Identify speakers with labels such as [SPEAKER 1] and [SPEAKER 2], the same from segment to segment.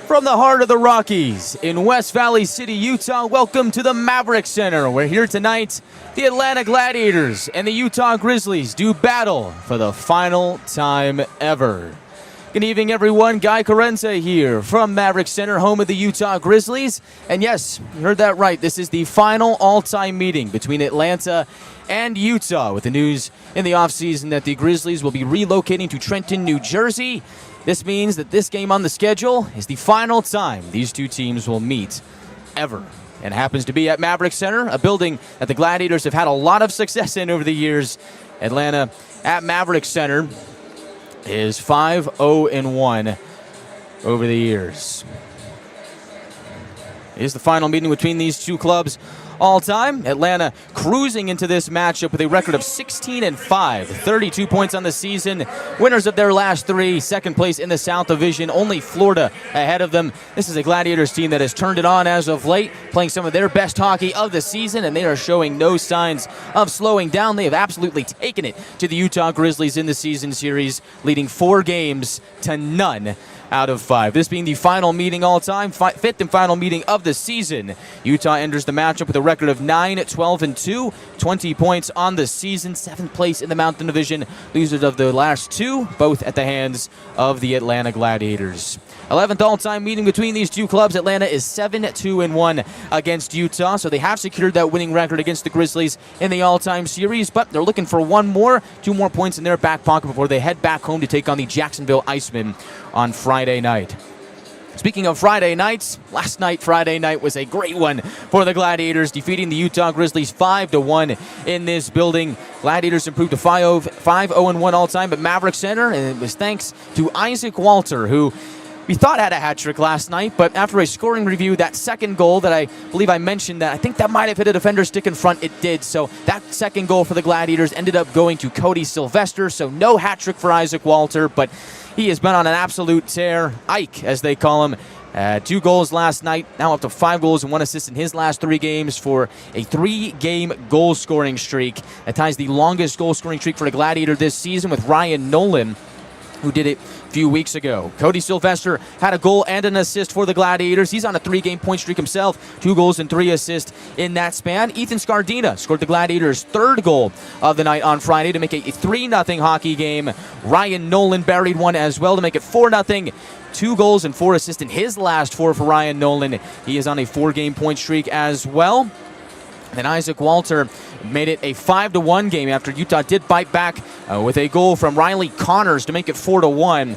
[SPEAKER 1] From the heart of the Rockies in West Valley City, Utah, welcome to the Maverik Center. We're here tonight. The Atlanta Gladiators and the Utah Grizzlies do battle for the final time ever. Good evening, everyone. Guy Chiarenza here from Maverik Center, home of the Utah Grizzlies. And yes, you heard that right. This is the final all-time meeting between Atlanta and Utah, with the news in the offseason that the Grizzlies will be relocating to Trenton, New Jersey. This means that this game on the schedule is the final time these two teams will meet ever. And it happens to be at Maverik Center, a building that the Gladiators have had a lot of success in over the years. Atlanta at Maverik Center is 5-0-1 over the years. It is the final meeting between these two clubs all time. Atlanta cruising into this matchup with a record of 16-5, 32 points on the season. Winners of their last three, second place in the South Division, only Florida ahead of them. This is a Gladiators team that has turned it on as of late, playing some of their best hockey of the season, and they are showing no signs of slowing down. They have absolutely taken it to the Utah Grizzlies in the season series, leading 4-0 out of 5. This being the final meeting all time, fifth and final meeting of the season. Utah enters the matchup with a record of 9-12-2, 20 points on the season, 7th place in the Mountain Division. Losers of the last two, both at the hands of the Atlanta Gladiators. 11th all-time meeting between these two clubs. Atlanta is 7-2-1 against Utah, so they have secured that winning record against the Grizzlies in the all-time series, but they're looking for two more points in their back pocket before they head back home to take on the Jacksonville Icemen on Friday night. Speaking of Friday nights, last night, Friday night, was a great one for the Gladiators, defeating the Utah Grizzlies 5-1 in this building. Gladiators improved to 5-0-1 all-time at Maverik Center, and it was thanks to Isaac Walter, who we thought had a hat trick last night, but after a scoring review, that second goal that I believe I mentioned that I think that might have hit a defender's stick in front, it did. So that second goal for the Gladiators ended up going to Cody Sylvester, so no hat trick for Isaac Walter, but he has been on an absolute tear. Ike, as they call him, 2 goals last night, now up to 5 goals and 1 assist in his last 3 games for a 3-game goal-scoring streak. That ties the longest goal-scoring streak for a Gladiator this season with Ryan Nolan, who did it a few weeks ago. Cody Sylvester had a goal and an assist for the Gladiators. He's on a 3-game point streak himself, 2 goals and 3 assists in that span. Ethan Scardina scored the Gladiators' 3rd goal of the night on Friday to make it a 3-0 hockey game. Ryan Nolan buried one as well to make it 4-0. 2 goals and 4 assists in his last 4 for Ryan Nolan. He is on a 4-game point streak as well. Then Isaac Walter made it a 5-1 game after Utah did bite back with a goal from Riley Connors to make it 4-1.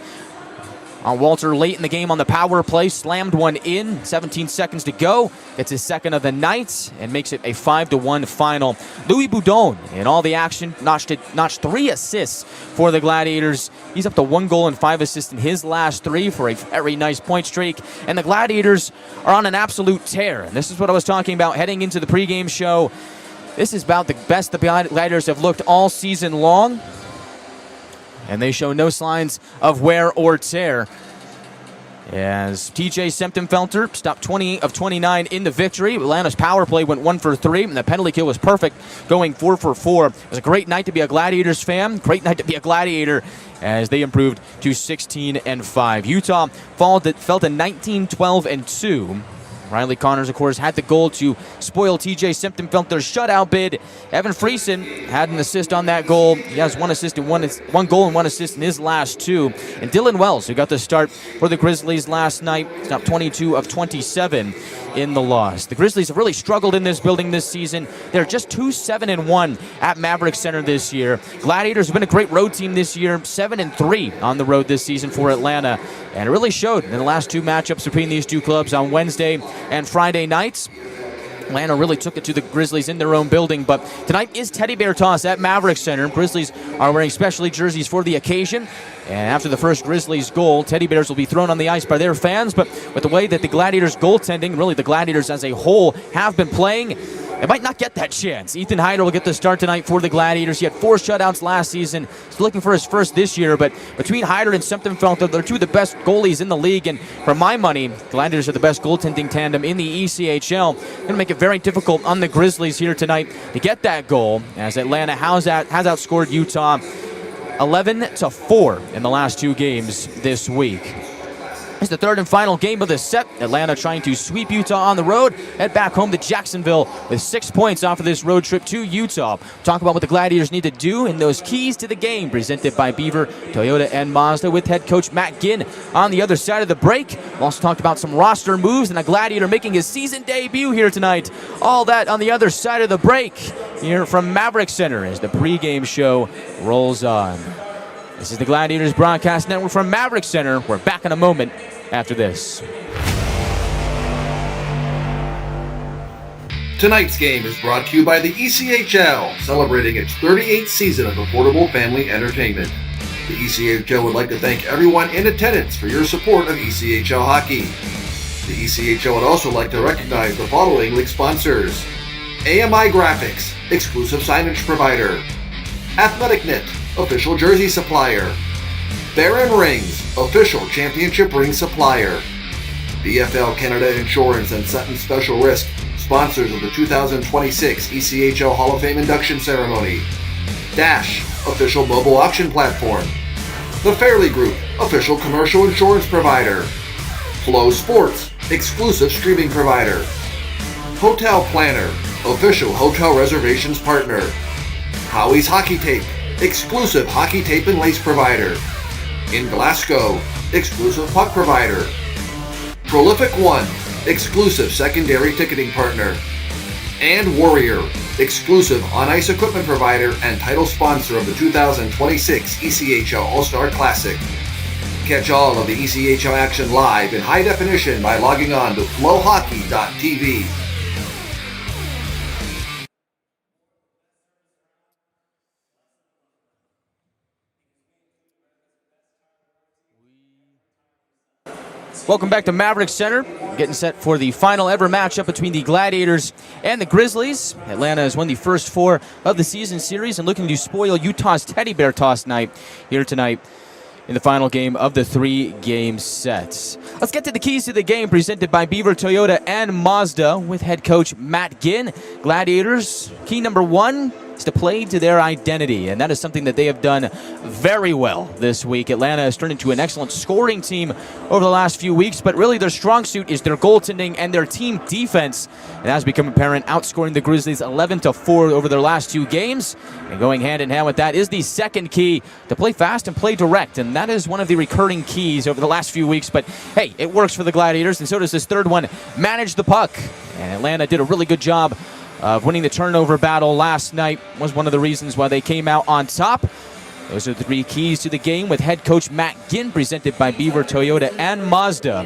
[SPEAKER 1] Walter late in the game on the power play, slammed one in, 17 seconds to go, gets his second of the night, and makes it a 5-1 final. Louis Boudon in all the action notched 3 assists for the Gladiators. He's up to 1 goal and 5 assists in his last 3 for a very nice point streak. And the Gladiators are on an absolute tear. And this is what I was talking about heading into the pregame show. This is about the best the Gladiators have looked all season long, and they show no signs of wear or tear, as TJ Septemfelter stopped 20 of 29 in the victory. Atlanta's power play went 1 for 3, and the penalty kill was perfect, going 4 for 4. It was a great night to be a Gladiators fan, great night to be a Gladiator, as they improved to 16-5. Utah fell to 19-12-2. Riley Connors, of course, had the goal to spoil TJ Septemfelter's shutout bid. Evan Friesen had an assist on that goal. He has 1 assist and 1 goal and 1 assist in his last 2. And Dylan Wells, who got the start for the Grizzlies last night, stopped 22 of 27 in the loss. The Grizzlies have really struggled in this building this season. They're just 2-7-1 at Maverik Center this year. Gladiators have been a great road team this year, 7-3 on the road this season for Atlanta. And it really showed in the last 2 matchups between these two clubs on Wednesday and Friday nights. Atlanta really took it to the Grizzlies in their own building, but tonight is Teddy Bear Toss at Maverik Center. Grizzlies are wearing specialty jerseys for the occasion, and after the first Grizzlies goal, Teddy Bears will be thrown on the ice by their fans, but with the way that the Gladiators goaltending, really the Gladiators as a whole, have been playing, they might not get that chance. Ethan Hyder will get the start tonight for the Gladiators. He had 4 shutouts last season. He's looking for his first this year, but between Hyder and Septemfelter, they're 2 of the best goalies in the league, and for my money, Gladiators are the best goaltending tandem in the ECHL. Going to make it very difficult on the Grizzlies here tonight to get that goal, as Atlanta has outscored Utah 11-4 in the last 2 games this week. It's the third and final game of the set. Atlanta trying to sweep Utah on the road. Head back home to Jacksonville with 6 points off of this road trip to Utah. Talk about what the Gladiators need to do and those keys to the game, presented by Beaver, Toyota, and Mazda, with head coach Matt Ginn on the other side of the break. We've also talked about some roster moves and a Gladiator making his season debut here tonight. All that on the other side of the break here from Maverik Center as the pregame show rolls on. This is the Gladiators Broadcast Network from Maverik Center. We're back in a moment after this.
[SPEAKER 2] Tonight's game is brought to you by the ECHL, celebrating its 38th season of affordable family entertainment. The ECHL would like to thank everyone in attendance for your support of ECHL hockey. The ECHL would also like to recognize the following league sponsors: AMI Graphics, exclusive signage provider; Athletic Knit, official jersey supplier; Baron Rings, official championship ring supplier; BFL Canada Insurance and Sutton Special Risk, sponsors of the 2026 ECHL Hall of Fame induction ceremony; Dash, official mobile auction platform; The Fairley Group, official commercial insurance provider; Flow Sports, exclusive streaming provider; Hotel Planner, official hotel reservations partner; Howie's Hockey Tape, exclusive hockey tape and lace provider; In Glasgow, exclusive puck provider; Prolific One, exclusive secondary ticketing partner; and Warrior, exclusive on-ice equipment provider and title sponsor of the 2026 ECHL All-Star Classic. Catch all of the ECHL action live in high definition by logging on to flowhockey.tv.
[SPEAKER 1] Welcome back to Maverik Center. Getting set for the final ever matchup between the Gladiators and the Grizzlies. Atlanta has won the first 4 of the season series and looking to spoil Utah's teddy bear toss night here tonight in the final game of the 3-game sets. Let's get to the keys to the game, presented by Beaver, Toyota, and Mazda, with head coach Matt Ginn. Gladiators, key number 1 is to play to their identity, and that is something that they have done very well this week. Atlanta has turned into an excellent scoring team over the last few weeks, but really their strong suit is their goaltending and their team defense. It has become apparent, outscoring the Grizzlies 11-4 over their last 2 games. And going hand in hand with that is the second key, to play fast and play direct, and that is one of the recurring keys over the last few weeks. But hey, it works for the Gladiators, and so does this third one: manage the puck. And Atlanta did a really good job of winning the turnover battle last night. Was one of the reasons why they came out on top. Those are the 3 keys to the game with head coach Matt Ginn, presented by Beaver, Toyota, and Mazda,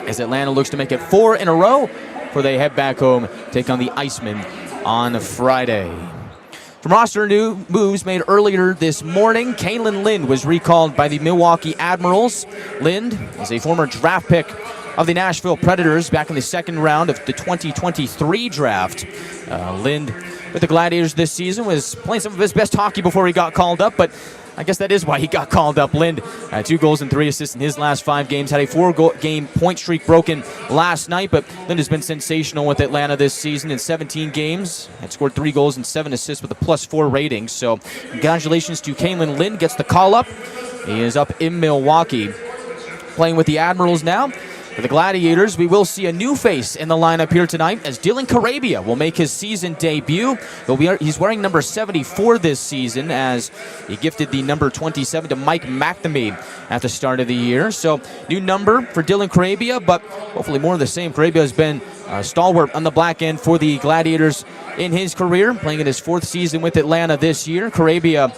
[SPEAKER 1] as Atlanta looks to make it 4 in a row before they head back home, take on the Icemen on Friday. From roster new moves made earlier this morning, Kalen Lind was recalled by the Milwaukee Admirals. Lind is a former draft pick of the Nashville Predators back in the second round of the 2023 draft. Lind, with the Gladiators this season, was playing some of his best hockey before he got called up, but I guess that is why he got called up. Lind had 2 goals and 3 assists in his last 5 games, had a 4-game point streak broken last night, but Lind has been sensational with Atlanta this season. In 17 games, had scored 3 goals and 7 assists with a +4 rating. So congratulations to Kalen Lind, gets the call up. He is up in Milwaukee, playing with the Admirals now. For the Gladiators, we will see a new face in the lineup here tonight, as Dylan Karabia will make his season debut. He's wearing number 74 this season, as he gifted the number 27 to Mike McNamee at the start of the year. So new number for Dylan Karabia, but hopefully more of the same. Karabia has been a stalwart on the black end for the Gladiators in his career, playing in his 4th season with Atlanta this year. Karabia,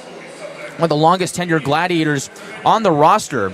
[SPEAKER 1] one of the longest tenured Gladiators on the roster.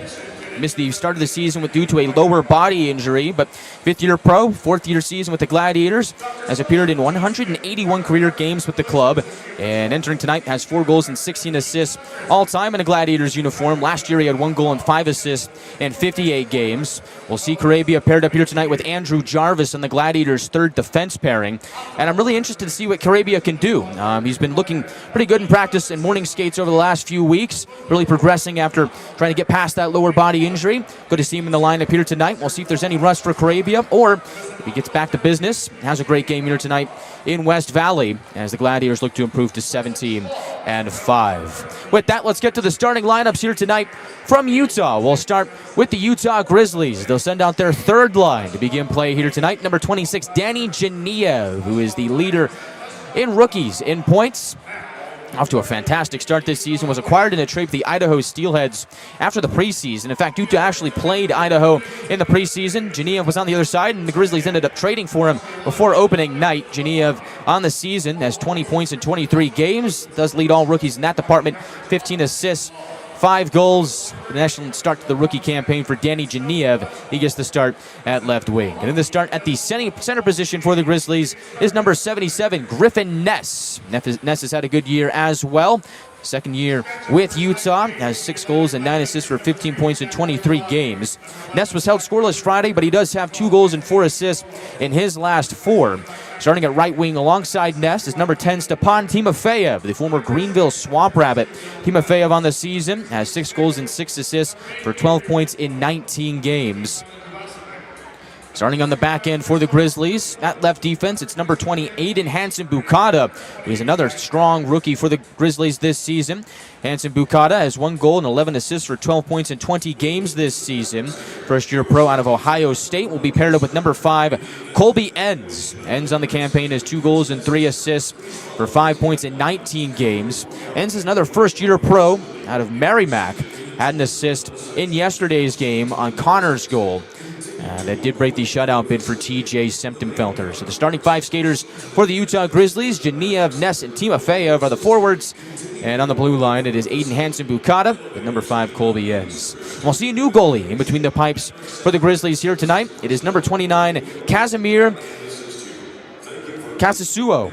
[SPEAKER 1] Missed the start of the season due to a lower body injury, but 5th-year pro, 4th-year season with the Gladiators, has appeared in 181 career games with the club, and entering tonight has 4 goals and 16 assists all-time in a Gladiators uniform. Last year he had 1 goal and 5 assists in 58 games. We'll see Karabia paired up here tonight with Andrew Jarvis on the Gladiators' 3rd defense pairing, and I'm really interested to see what Karabia can do. He's been looking pretty good in practice and morning skates over the last few weeks, really progressing after trying to get past that lower body the injury. Good to see him in the lineup here tonight. We'll see if there's any rust for Carabia, or if he gets back to business. Has a great game here tonight in West Valley as the Gladiators look to improve to 17-5. With that, let's get to the starting lineups here tonight from Utah. We'll start with the Utah Grizzlies. They'll send out their third line to begin play here tonight. Number 26, Danny Geniev, who is the leader in rookies in points. Off to a fantastic start this season, was acquired in a trade with the Idaho Steelheads after the preseason. In fact, Utah actually played Idaho in the preseason. Geniev was on the other side, and the Grizzlies ended up trading for him before opening night. Geniev on the season has 20 points in 23 games, does lead all rookies in that department, 15 assists, 5 goals. An excellent start to the rookie campaign for Danny Geniev. He gets the start at left wing. And in the start at the center position for the Grizzlies is number 77, Griffin Ness. Ness has had a good year as well. Second year with Utah, has 6 goals and 9 assists for 15 points in 23 games. Ness was held scoreless Friday, but he does have 2 goals and 4 assists in his last 4. Starting at right wing alongside Ness is number 10, Stepan Timofeyev, the former Greenville Swamp Rabbit. Timofeyev on the season has 6 goals and 6 assists for 12 points in 19 games. Starting on the back end for the Grizzlies, at left defense, it's number 20, Aiden Hansen-Bukata, who is another strong rookie for the Grizzlies this season. Hansen-Bukata has 1 goal and 11 assists for 12 points in 20 games this season. First-year pro out of Ohio State will be paired up with number 5, Colby Enns. Enns on the campaign has 2 goals and 3 assists for 5 points in 19 games. Enns is another first-year pro out of Merrimack. Had an assist in yesterday's game on Connor's goal. That did break the shutout bid for TJ Semptimphelter. So the starting 5 skaters for the Utah Grizzlies, Geniev, Ness, and Timofeyev are the forwards. And on the blue line, it is Aiden Hansen-Bukata with number 5, Colby Enns. We'll see a new goalie in between the pipes for the Grizzlies here tonight. It is number 29, Casimir Casasuo.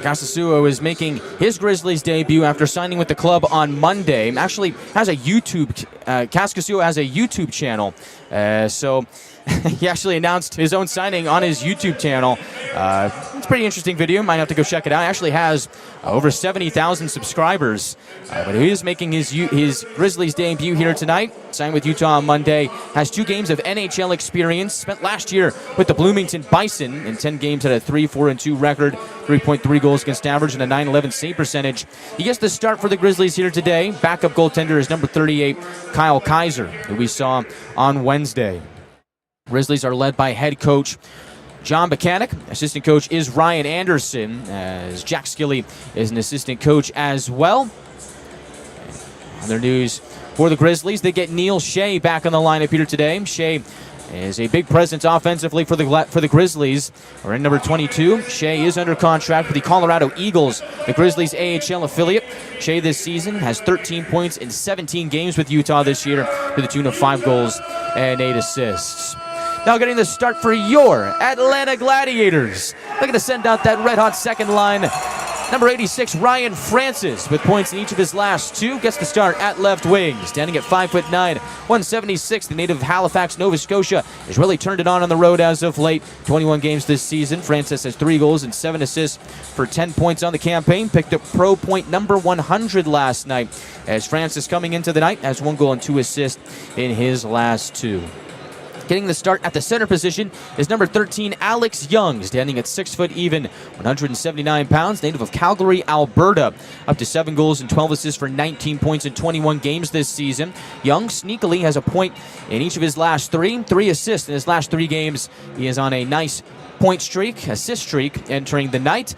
[SPEAKER 1] Casasuo is making his Grizzlies debut after signing with the club on Monday. Actually has a Casasuo has a YouTube channel. So he actually announced his own signing on his YouTube channel. It's a pretty interesting video. Might have to go check it out. It actually has over 70,000 subscribers. But he is making his Grizzlies debut here tonight. Signed with Utah on Monday. Has 2 games of NHL experience. Spent last year with the Bloomington Bison. In 10 games had a 3-4-2 record. 3.3 goals against average and a .911 save percentage. He gets the start for the Grizzlies here today. Backup goaltender is number 38, Kyle Kaiser, who we saw on Wednesday. Grizzlies are led by head coach John Buchanan. Assistant coach is Ryan Anderson, as Jack Skilly is an assistant coach as well. Other news for the Grizzlies, they get Neil Shea back on the lineup here today. Shea is a big presence offensively for the Grizzlies. We're in number 22. Shea is under contract with the Colorado Eagles, the Grizzlies AHL affiliate. Shea this season has 13 points in 17 games with Utah this year to the tune of 5 goals and 8 assists. Now getting the start for your Atlanta Gladiators. Looking to send out that red-hot second line. Number 86, Ryan Francis, with points in each of his last 2, gets the start at left wing. Standing at 5'9", 176, the native of Halifax, Nova Scotia, has really turned it on the road as of late. 21 games this season. Francis has 3 goals and 7 assists for 10 points on the campaign. Picked up pro point number 100 last night, as Francis coming into the night has 1 goal and 2 assists in his last 2. Getting the start at the center position is number 13, Alex Young, standing at 6 foot even, 179 pounds, native of Calgary, Alberta. Up to 7 goals and 12 assists for 19 points in 21 games this season. Young sneakily has a point in each of his last 3 assists in his last 3 games. He is on a nice point streak, assist streak, entering the night.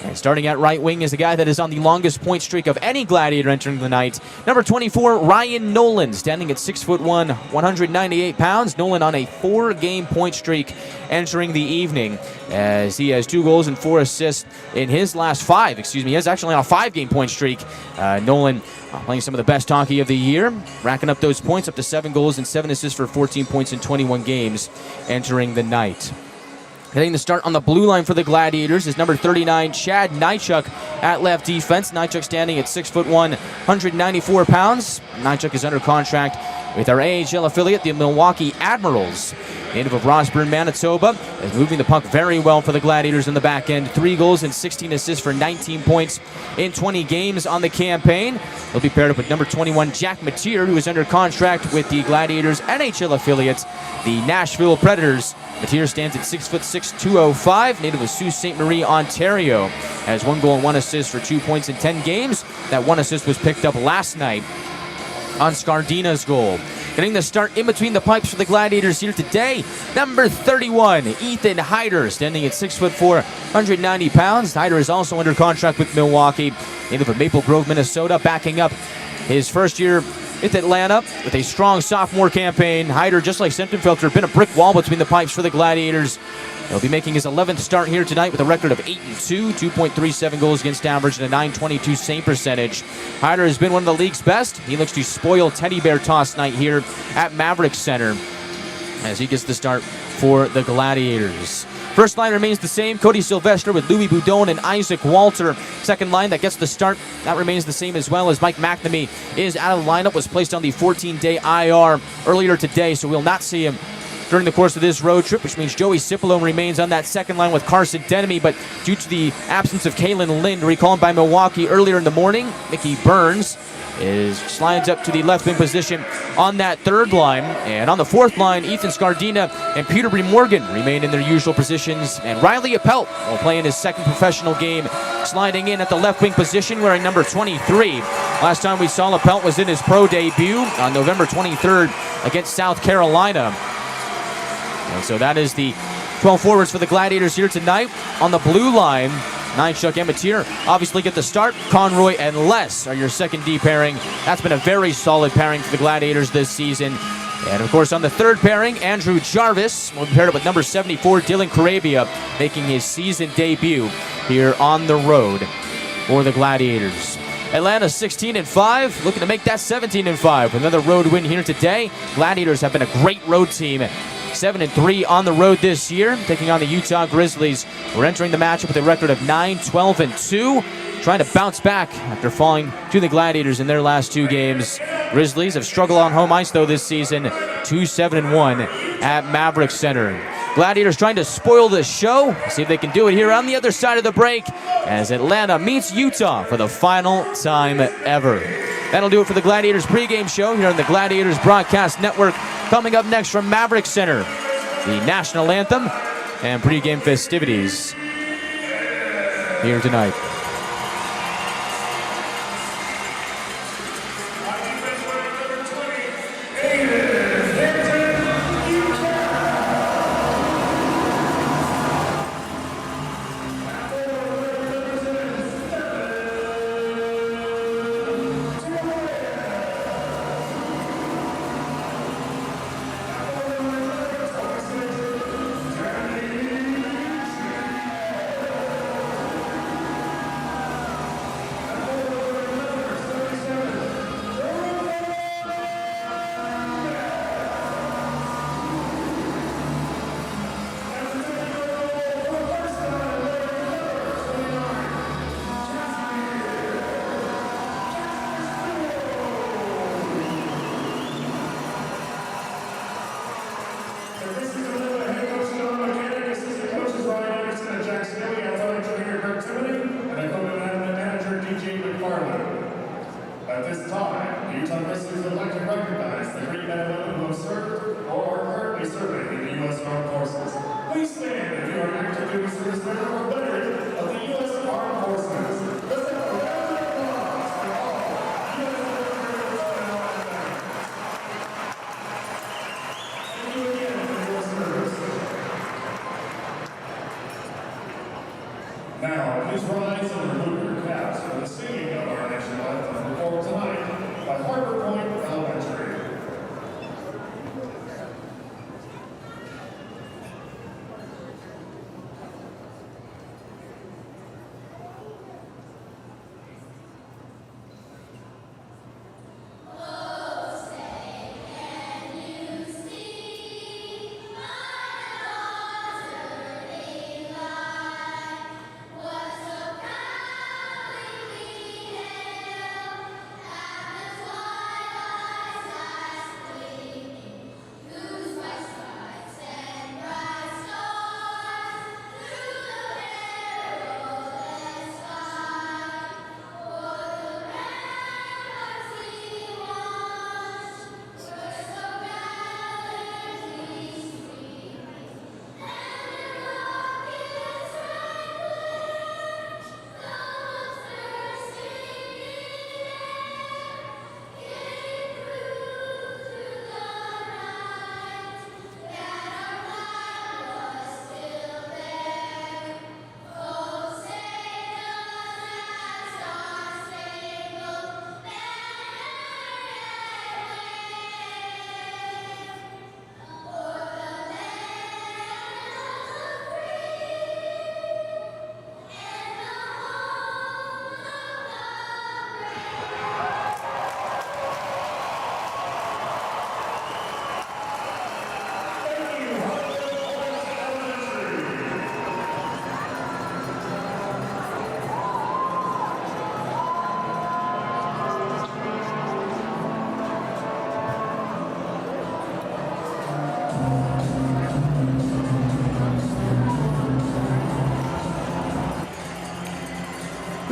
[SPEAKER 1] And starting at right wing is the guy that is on the longest point streak of any Gladiator entering the night. Number 24, Ryan Nolan, standing at 6'1", 198 pounds. Nolan on a 4-game point streak entering the evening, as he has 2 goals and 4 assists in his last 5. He is actually on a 5-game point streak. Nolan playing some of the best hockey of the year, racking up those points, up to 7 goals and 7 assists for 14 points in 21 games entering the night. Getting the start on the blue line for the Gladiators is number 39, Chad Nychuk at left defense. Nychuk standing at 6'1", 194 pounds. Nychuk is under contract with our AHL affiliate, the Milwaukee Admirals. native of Rossburn, Manitoba, is moving the puck very well for the Gladiators in the back end. 3 goals and 16 assists for 19 points in 20 games on the campaign. He'll be paired up with number 21, Jack Mateer, who is under contract with the Gladiators NHL affiliate, the Nashville Predators. Mateer stands at 6'6", 205, native of Sault Ste. Marie, Ontario. Has 1 goal and 1 assist for 2 points in 10 games. That 1 assist was picked up last night on Scardina's goal. Getting the start in between the pipes for the Gladiators here today, number 31, Ethan Hyder, standing at 6'4", 190 pounds. Hyder is also under contract with Milwaukee, native of Maple Grove, Minnesota, backing up his first year with Atlanta with a strong sophomore campaign. Hyder, just like Sentenfelter, been a brick wall between the pipes for the Gladiators. He'll be making his 11th start here tonight with a record of 8-2, 2.37 goals against average, and a .922 save percentage. Hyder has been one of the league's best. He looks to spoil Teddy Bear toss night here at Maverik Center as he gets the start for the Gladiators. First line remains the same. Cody Sylvester with Louis Boudon and Isaac Walter. Second line that gets the start, that remains the same as well, as Mike McNamee is out of the lineup, was placed on the 14-day IR earlier today, so we'll not see him during the course of this road trip, which means Joey Cipolone remains on that second line with Carson Denemy, but due to the absence of Kalen Lind, recalled by Milwaukee earlier in the morning, Mickey Burns slides up to the left wing position on that third line. And on the fourth line, Ethan Scardina and Peterborough Morgan remain in their usual positions. And Riley Appelt will play in his second professional game, sliding in at the left wing position wearing number 23. Last time we saw Appelt was in his pro debut on November 23rd against South Carolina. And so that is the 12 forwards for the Gladiators here tonight. On the blue line, Ninechuck and Mateer obviously get the start. Conroy and Les are your second D pairing. That's been a very solid pairing for the Gladiators this season. And of course on the third pairing, Andrew Jarvis will be paired up with number 74, Dylan Carabia, making his season debut here on the road for the Gladiators. Atlanta 16-5, looking to make that 17-5 with another road win here today. Gladiators have been a great road team. 7-3 on the road this year, taking on the Utah Grizzlies. We're entering the matchup with a record of 9-12-2, trying to bounce back after falling to the Gladiators in their last 2 games. Grizzlies have struggled on home ice, though, this season, 2-7-1 at Maverik Center. Gladiators trying to spoil the show. See if they can do it here on the other side of the break as Atlanta meets Utah for the final time ever. That'll do it for the Gladiators pregame show here on the Gladiators Broadcast Network. Coming up next from Maverik Center, the national anthem and pregame festivities here tonight.
[SPEAKER 3] At this time, the Utah Grizzlies would like to recognize the great men and women who have served or are currently serving in the U.S. Armed Forces. Please stand if you are an active duty service member or veteran of the U.S. Armed Forces. Let's have a round of applause for all U.S. veterans and veterans. Thank you again for your service. Now, please rise and remove your caps for the singing of our national anthem performed tonight by Harbor Point Elementary.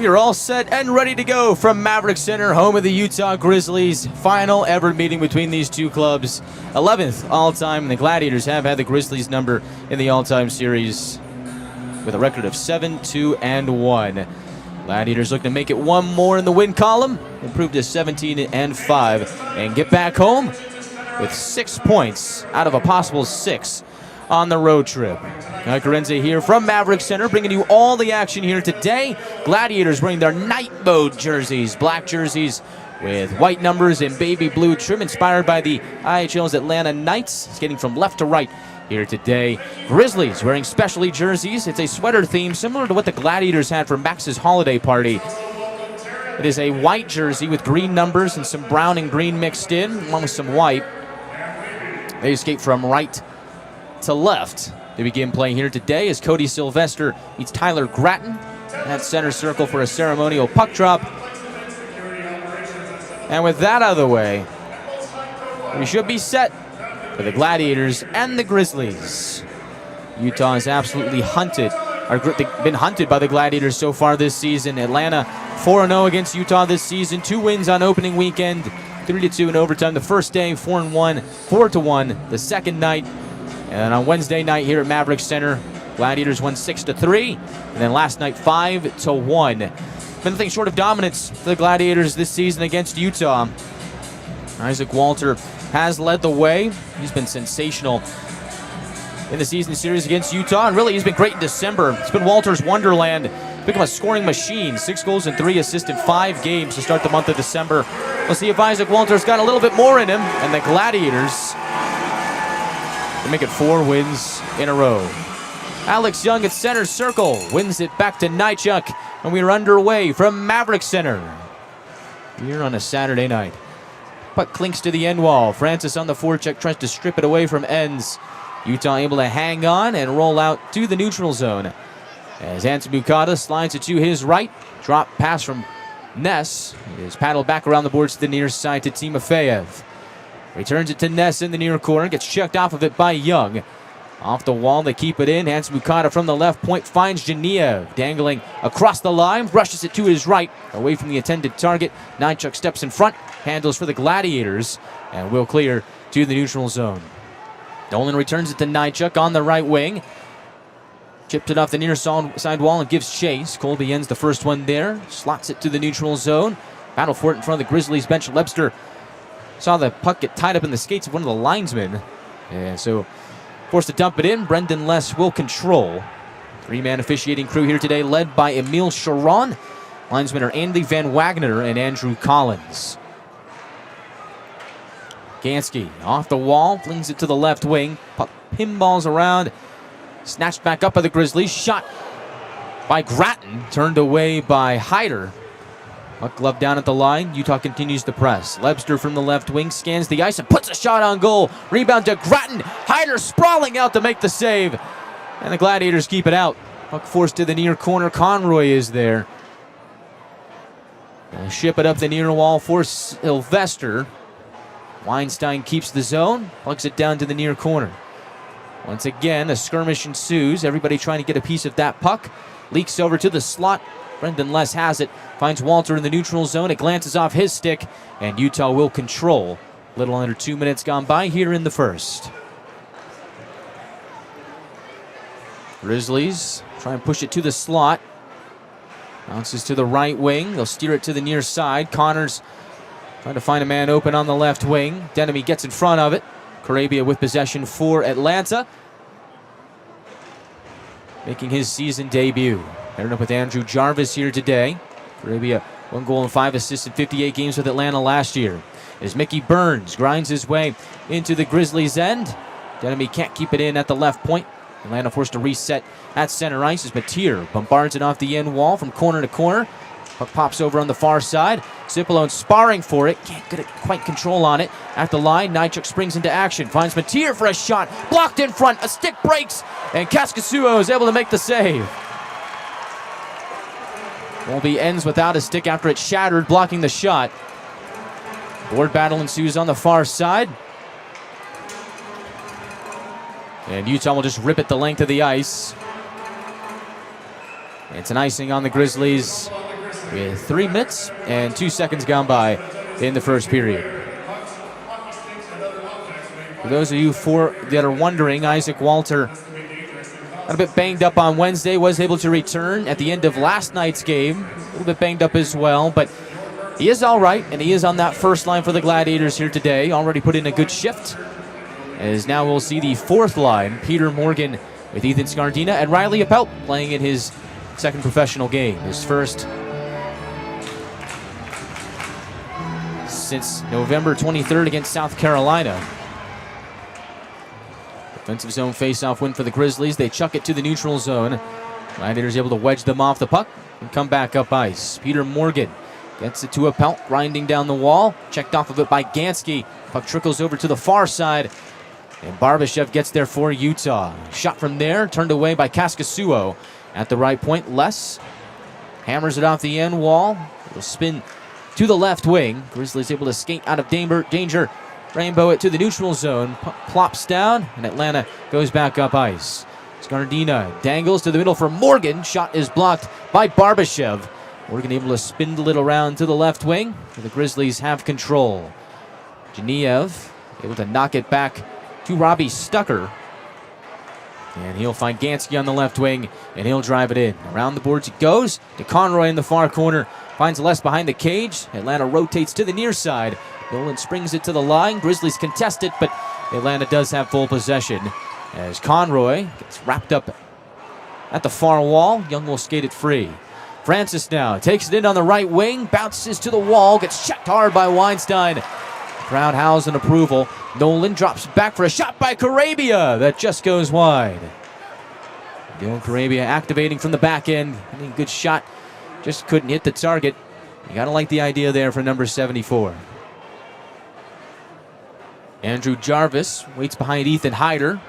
[SPEAKER 1] We are all set and ready to go from Maverik Center, home of the Utah Grizzlies. Final ever meeting between these two clubs. 11th all-time, and the Gladiators have had the Grizzlies number in the all-time series with a record of 7-2-1. Gladiators looking to make it one more in the win column, improve to 17-5, and get back home with 6 points out of a possible 6 on the road trip. Chiarenza here from Maverik Center, bringing you all the action here today. Gladiators wearing their night mode jerseys, black jerseys with white numbers and baby blue trim, inspired by the ECHL's Atlanta Knights. Skating from left to right here today. Grizzlies wearing specialty jerseys. It's a sweater theme similar to what the Gladiators had for Max's holiday party. It is a white jersey with green numbers and some brown and green mixed in, along with some white. They skate from right to left to begin play here today as Cody Sylvester meets Tyler Gratton at center circle for a ceremonial puck drop. And with that out of the way, we should be set for the Gladiators and the Grizzlies. Utah is absolutely hunted. They've been hunted by the Gladiators so far this season. Atlanta 4-0 against Utah this season. 2 wins on opening weekend, 3-2 in overtime the first day, 4-1, 4-1 the second night. And on Wednesday night here at Maverik Center, Gladiators won 6-3, and then last night 5-1. Been nothing short of dominance for the Gladiators this season against Utah. Isaac Walter has led the way. He's been sensational in the season series against Utah, and really he's been great in December. It's been Walter's wonderland. Become a scoring machine. 6 goals and 3 assists in 5 games to start the month of December. We'll see if Isaac Walter's got a little bit more in him, and the Gladiators to make it 4 wins in a row. Alex Young at center circle wins it back to Nychuk, and we are underway from Maverik Center here on a Saturday night. Puck clinks to the end wall. Francis on the forecheck tries to strip it away from ends. Utah able to hang on and roll out to the neutral zone as Anton Bukata slides it to his right. Drop pass from Ness. It is paddled back around the boards to the near side to Timofeyev. Returns it to Ness in the near corner. Gets checked off of it by Young. Off the wall, they keep it in. Hansen Bukata from the left point finds Geniev. Dangling across the line. Brushes it to his right. Away from the intended target. Nychuk steps in front. Handles for the Gladiators. And will clear to the neutral zone. Dolan returns it to Nychuk on the right wing. Chipped it off the near side wall and gives chase. Colby ends the first one there. Slots it to the neutral zone. Battle for it in front of the Grizzlies bench. Lebster saw the puck get tied up in the skates of one of the linesmen. And so forced to dump it in. Brendan Less will control. 3-man officiating crew here today, led by Emil Sharon. Linesmen are Andy Van Wagner and Andrew Collins. Gansky off the wall, flings it to the left wing. Puck pinballs around. Snatched back up by the Grizzlies. Shot by Gratton. Turned away by Hyder. Puck glove down at the line. Utah continues to press. Lebster from the left wing scans the ice and puts a shot on goal. Rebound to Gratton. Hyder sprawling out to make the save. And the Gladiators keep it out. Puck forced to the near corner. Conroy is there. They'll ship it up the near wall for Sylvester. Weinstein keeps the zone. Plugs it down to the near corner. Once again, a skirmish ensues. Everybody trying to get a piece of that puck. Leaks over to the slot. Brendan Less has it. Finds Walter in the neutral zone. It glances off his stick, and Utah will control. A little under 2 minutes gone by here in the first. Grizzlies try and push it to the slot. Bounces to the right wing. They'll steer it to the near side. Connors trying to find a man open on the left wing. Denemy gets in front of it. Carabia with possession for Atlanta, making his season debut. Paired up with Andrew Jarvis here today. Carabia 1 goal and 5 assists in 58 games with Atlanta last year. As Mickey Burns grinds his way into the Grizzlies' end. Denemy can't keep it in at the left point. Atlanta forced to reset at center ice as Mateer bombards it off the end wall from corner to corner. Puck pops over on the far side. Cipolone sparring for it. Can't get quite control on it. At the line, Nychuk springs into action. Finds Mateer for a shot. Blocked in front. A stick breaks. And Kaskasuo is able to make the save. Colby ends without a stick after it shattered, blocking the shot. Board battle ensues on the far side. And Utah will just rip it the length of the ice. It's an icing on the Grizzlies with 3 minutes and 2 seconds gone by in the first period. For those of you that are wondering, Isaac Walter got a bit banged up on Wednesday, was able to return at the end of last night's game. A little bit banged up as well, but he is all right, and he is on that first line for the Gladiators here today. Already put in a good shift. As now we'll see the fourth line, Peter Morgan with Ethan Scardina and Riley Appelt playing in his second professional game. His first since November 23rd against South Carolina. Defensive zone face-off win for the Grizzlies. They chuck it to the neutral zone. Gladiators able to wedge them off the puck and come back up ice. Peter Morgan gets it to Appelt, grinding down the wall. Checked off of it by Gansky. Puck trickles over to the far side. And Barbashev gets there for Utah. Shot from there, turned away by Kaskasuo. At the right point, Les hammers it off the end wall. It'll spin to the left wing. Grizzlies able to skate out of danger. Rainbow it to the neutral zone. Plops down, and Atlanta goes back up ice. Scardina dangles to the middle for Morgan. Shot is blocked by Barbashev. Morgan able to spindle it around to the left wing. The Grizzlies have control. Geniev able to knock it back to Robbie Stucker. And he'll find Gansky on the left wing, and he'll drive it in. Around the boards it goes to Conroy in the far corner. Finds Les behind the cage. Atlanta rotates to the near side. Nolan springs it to the line. Grizzlies contest it, but Atlanta does have full possession. As Conroy gets wrapped up at the far wall, Young will skate it free. Francis now takes it in on the right wing. Bounces to the wall. Gets checked hard by Weinstein. Crowd howls in approval. Nolan drops back for a shot by Carabia. That just goes wide. Dylan Carabia activating from the back end. Good shot. Just couldn't hit the target. You gotta like the idea there for number 74. Andrew Jarvis waits behind Ethan Hyder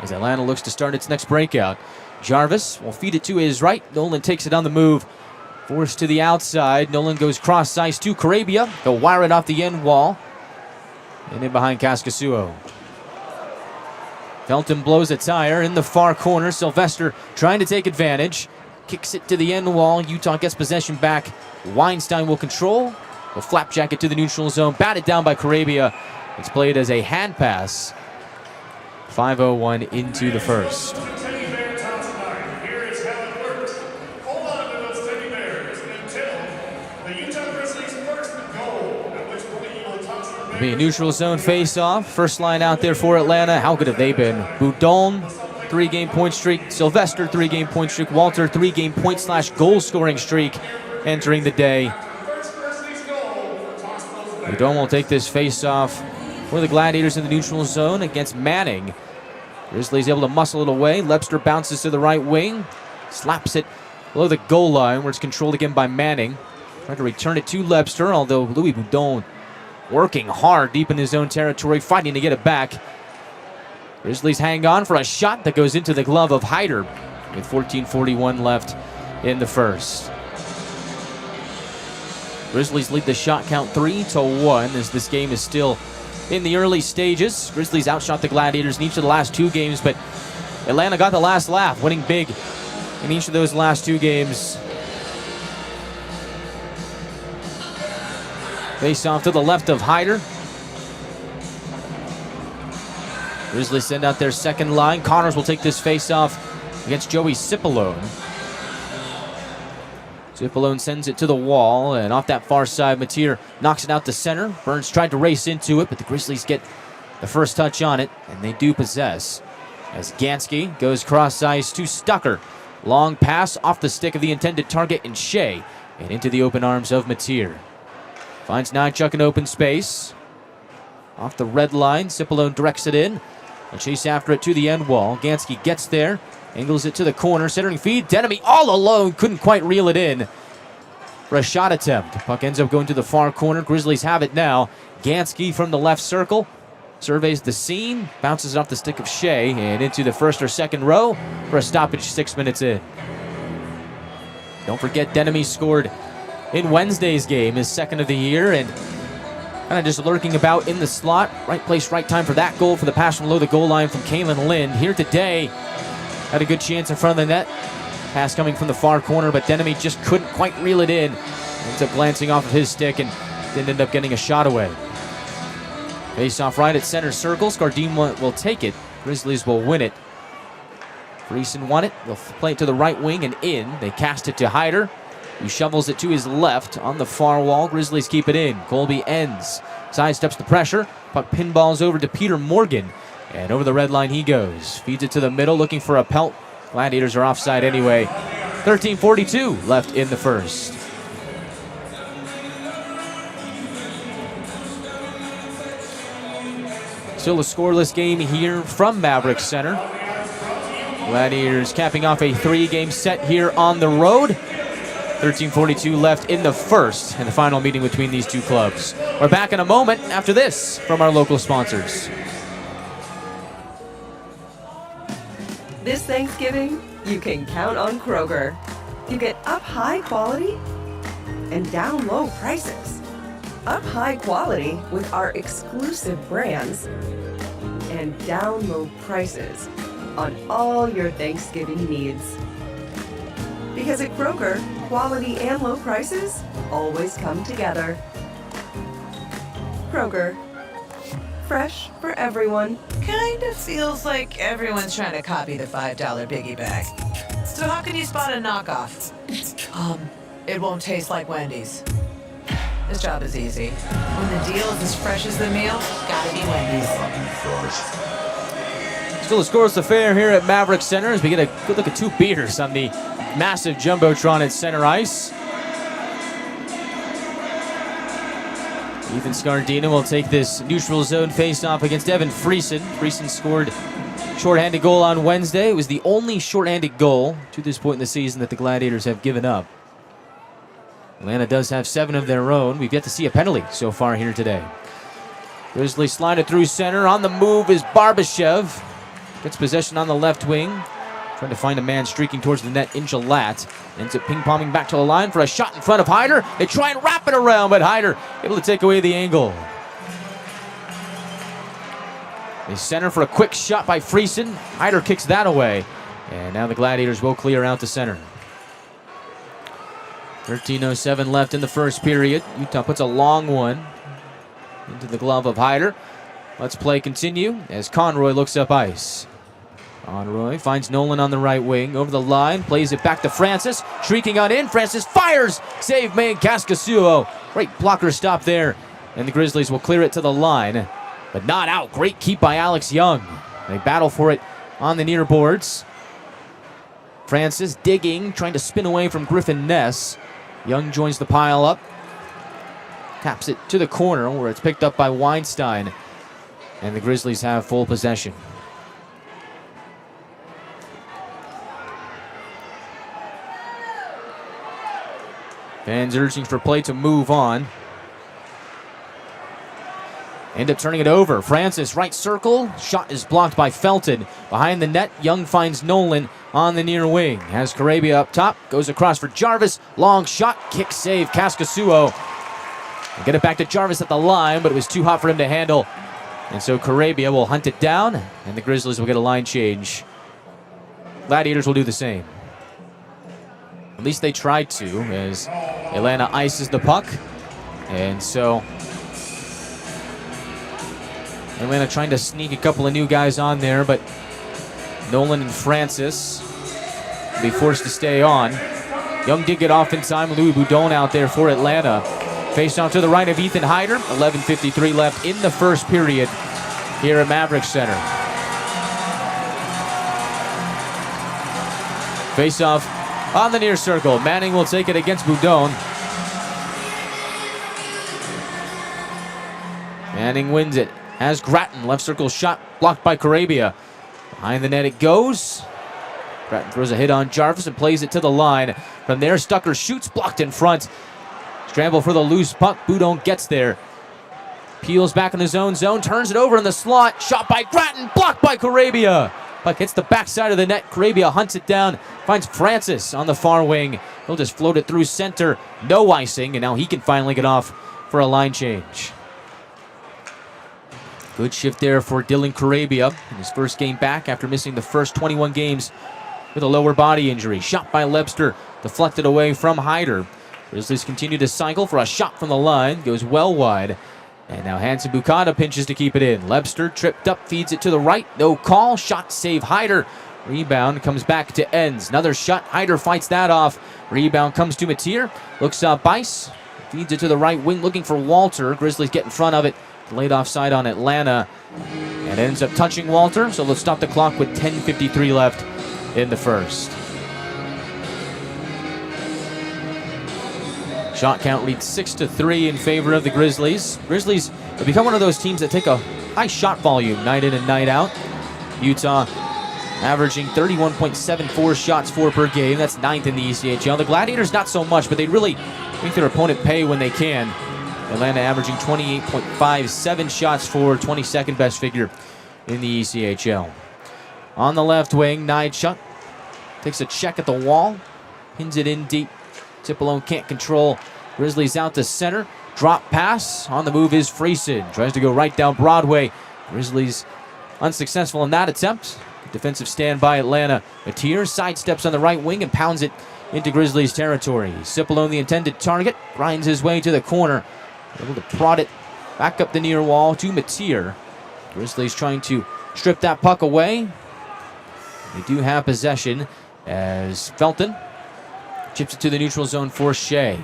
[SPEAKER 1] as Atlanta looks to start its next breakout. Jarvis will feed it to his right. Nolan takes it on the move. Forced to the outside. Nolan goes cross ice to Carabia. He'll wire it off the end wall. And in behind Kaskasuo. Felton blows a tire in the far corner. Sylvester trying to take advantage. Kicks it to the end wall. Utah gets possession back. Weinstein will control. Will flapjack it to the neutral zone. Batted down by Carabia. It's played as a hand pass. 5:01 into the first. Be a neutral zone face-off. First line out there for Atlanta. How good have they been? Boudon, 3-game point streak. Sylvester, 3-game point streak. Walter, 3-game point/goal scoring streak entering the day. Boudon will take this face-off for the Gladiators in the neutral zone against Manning. Grizzlies able to muscle it away. Lebster bounces to the right wing. Slaps it below the goal line where it's controlled again by Manning. Trying to return it to Lebster, although Louis Boudon working hard deep in his own territory, fighting to get it back. Grizzlies hang on for a shot that goes into the glove of Hyder with 14:41 left in the first. Grizzlies lead the shot count 3-1 as this game is still in the early stages. Grizzlies outshot the Gladiators in each of the last 2 games, but Atlanta got the last laugh, winning big in each of those last 2 games. Face off to the left of Hyder. Grizzlies send out their second line. Connors will take this face off against Joey Cipollone. Cipollone sends it to the wall, and off that far side, Mateer knocks it out to center. Burns tried to race into it, but the Grizzlies get the first touch on it, and they do possess. As Gansky goes cross ice to Stucker. Long pass off the stick of the intended target in Shea, and into the open arms of Mateer. Finds Nychuk in open space. Off the red line, Cipollone directs it in. A chase after it to the end wall. Gansky gets there, angles it to the corner, centering feed. Denemy all alone, couldn't quite reel it in for a shot attempt. Puck ends up going to the far corner. Grizzlies have it now. Gansky from the left circle surveys the scene, bounces it off the stick of Shea, and into the first or second row for a stoppage 6 minutes in. Don't forget, Denemy scored in Wednesday's game, his second of the year, and kind of just lurking about in the slot. Right place, right time for that goal for the pass from below the goal line from Kalen Lind. Here today, had a good chance in front of the net. Pass coming from the far corner, but Denemy just couldn't quite reel it in. Ends up glancing off of his stick and didn't end up getting a shot away. Face off right at center circle. Scardino will take it. Grizzlies will win it. Friesen won it. They'll play it to the right wing and in. They cast it to Hyder, who shovels it to his left on the far wall. Grizzlies keep it in. Colby ends. Sidesteps the pressure. Puck pinballs over to Peter Morgan. And over the red line he goes. Feeds it to the middle, looking for a pelt. Gladiators are offside anyway. 13:42 left in the first. Still a scoreless game here from Maverik Center. Gladiators capping off a 3-game set here on the road. 13:42 left in the first, and the final meeting between these two clubs. We're back in a moment after this from our local sponsors.
[SPEAKER 4] This Thanksgiving, you can count on Kroger. You get up high quality and down low prices. Up high quality with our exclusive brands and down low prices on all your Thanksgiving needs. Because at Kroger, quality and low prices always come together. Kroger, fresh for everyone.
[SPEAKER 5] Kind of feels like everyone's trying to copy the $5 biggie bag. So how can you spot a knockoff? It won't taste like Wendy's. This job is easy. When the deal is as fresh as the meal, gotta be Wendy's.
[SPEAKER 1] Still a scoreless affair here at Maverik Center as we get a good look at two beaters on the massive Jumbotron at center ice. Ethan Scardino will take this neutral zone face-off against Evan Friesen. Friesen scored shorthanded goal on Wednesday. It was the only shorthanded goal to this point in the season that the Gladiators have given up. Atlanta does have 7 of their own. We've yet to see a penalty so far here today. Grizzlies slide it through center. On the move is Barbashev. Gets possession on the left wing. Trying to find a man streaking towards the net in Gillette. Ends up ping-ponging back to the line for a shot in front of Hyder. They try and wrap it around, but Hyder able to take away the angle. They center for a quick shot by Friesen. Hyder kicks that away. And now the Gladiators will clear out to center. 13:07 left in the first period. Utah puts a long one into the glove of Hyder. Let's play continue as Conroy looks up ice. Conroy finds Nolan on the right wing. Over the line, plays it back to Francis. Shrieking on in, Francis fires! Save made, Kaskasuo. Great blocker stop there. And the Grizzlies will clear it to the line. But not out. Great keep by Alex Young. They battle for it on the near boards. Francis digging, trying to spin away from Griffin Ness. Young joins the pile up. Taps it to the corner where it's picked up by Weinstein. And the Grizzlies have full possession. Fans urging for play to move on. End up turning it over. Francis, right circle. Shot is blocked by Felton. Behind the net, Young finds Nolan on the near wing. Has Carabia up top. Goes across for Jarvis. Long shot. Kick save. Kaskasuo. Get it back to Jarvis at the line, but it was too hot for him to handle. And so Carabia will hunt it down, and the Grizzlies will get a line change. Gladiators will do the same. At least they tried to, as Atlanta ices the puck. And so Atlanta trying to sneak a couple of new guys on there, but Nolan and Francis will be forced to stay on. Young did get off in time. Louis Boudon out there for Atlanta. Face off to the right of Ethan Hyder. 11:53 left in the first period here at Maverik Center. Face off on the near circle. Manning will take it against Boudon. Manning wins it. Has Grattan. Left circle shot blocked by Carabia. Behind the net it goes. Grattan throws a hit on Jarvis and plays it to the line. From there, Stucker shoots, blocked in front. Scramble for the loose puck. Boudon gets there. Peels back in his own zone. Turns it over in the slot. Shot by Grattan. Blocked by Carabia. Puck hits the backside of the net. Carabia hunts it down. Finds Francis on the far wing. He'll just float it through center. No icing. And now he can finally get off for a line change. Good shift there for Dylan Carabia in his first game back after missing the first 21 games with a lower body injury. Shot by Lebster, deflected away from Hyder. Grizzlies continue to cycle for a shot from the line. Goes well wide. And now Hansen Bukata pinches to keep it in. Lebster tripped up, feeds it to the right. No call. Shot save Hyder. Rebound comes back to Enns. Another shot. Hyder fights that off. Rebound comes to Mateer. Looks up Bice. Feeds it to the right wing looking for Walter. Grizzlies get in front of it. Delayed offside on Atlanta. And ends up touching Walter. So let's stop the clock with 10:53 left in the first. Shot count reads 6-3 in favor of the Grizzlies. Grizzlies have become one of those teams that take a high shot volume night in and night out. Utah averaging 31.74 shots per game. That's 9th in the ECHL. The Gladiators not so much, but they really make their opponent pay when they can. Atlanta averaging 28.57 shots for, 22nd best figure in the ECHL. On the left wing, Nijchuk takes a check at the wall, pins it in deep. Tipolone can't control. Grizzlies out to center. Drop pass. On the move is Friesen. Tries to go right down Broadway. Grizzlies unsuccessful in that attempt. Defensive stand by Atlanta. Mateer sidesteps on the right wing and pounds it into Grizzlies territory. Tipolone, the intended target, grinds his way to the corner. Able to prod it back up the near wall to Mateer. Grizzlies trying to strip that puck away. They do have possession as Felton chips it to the neutral zone for Shea.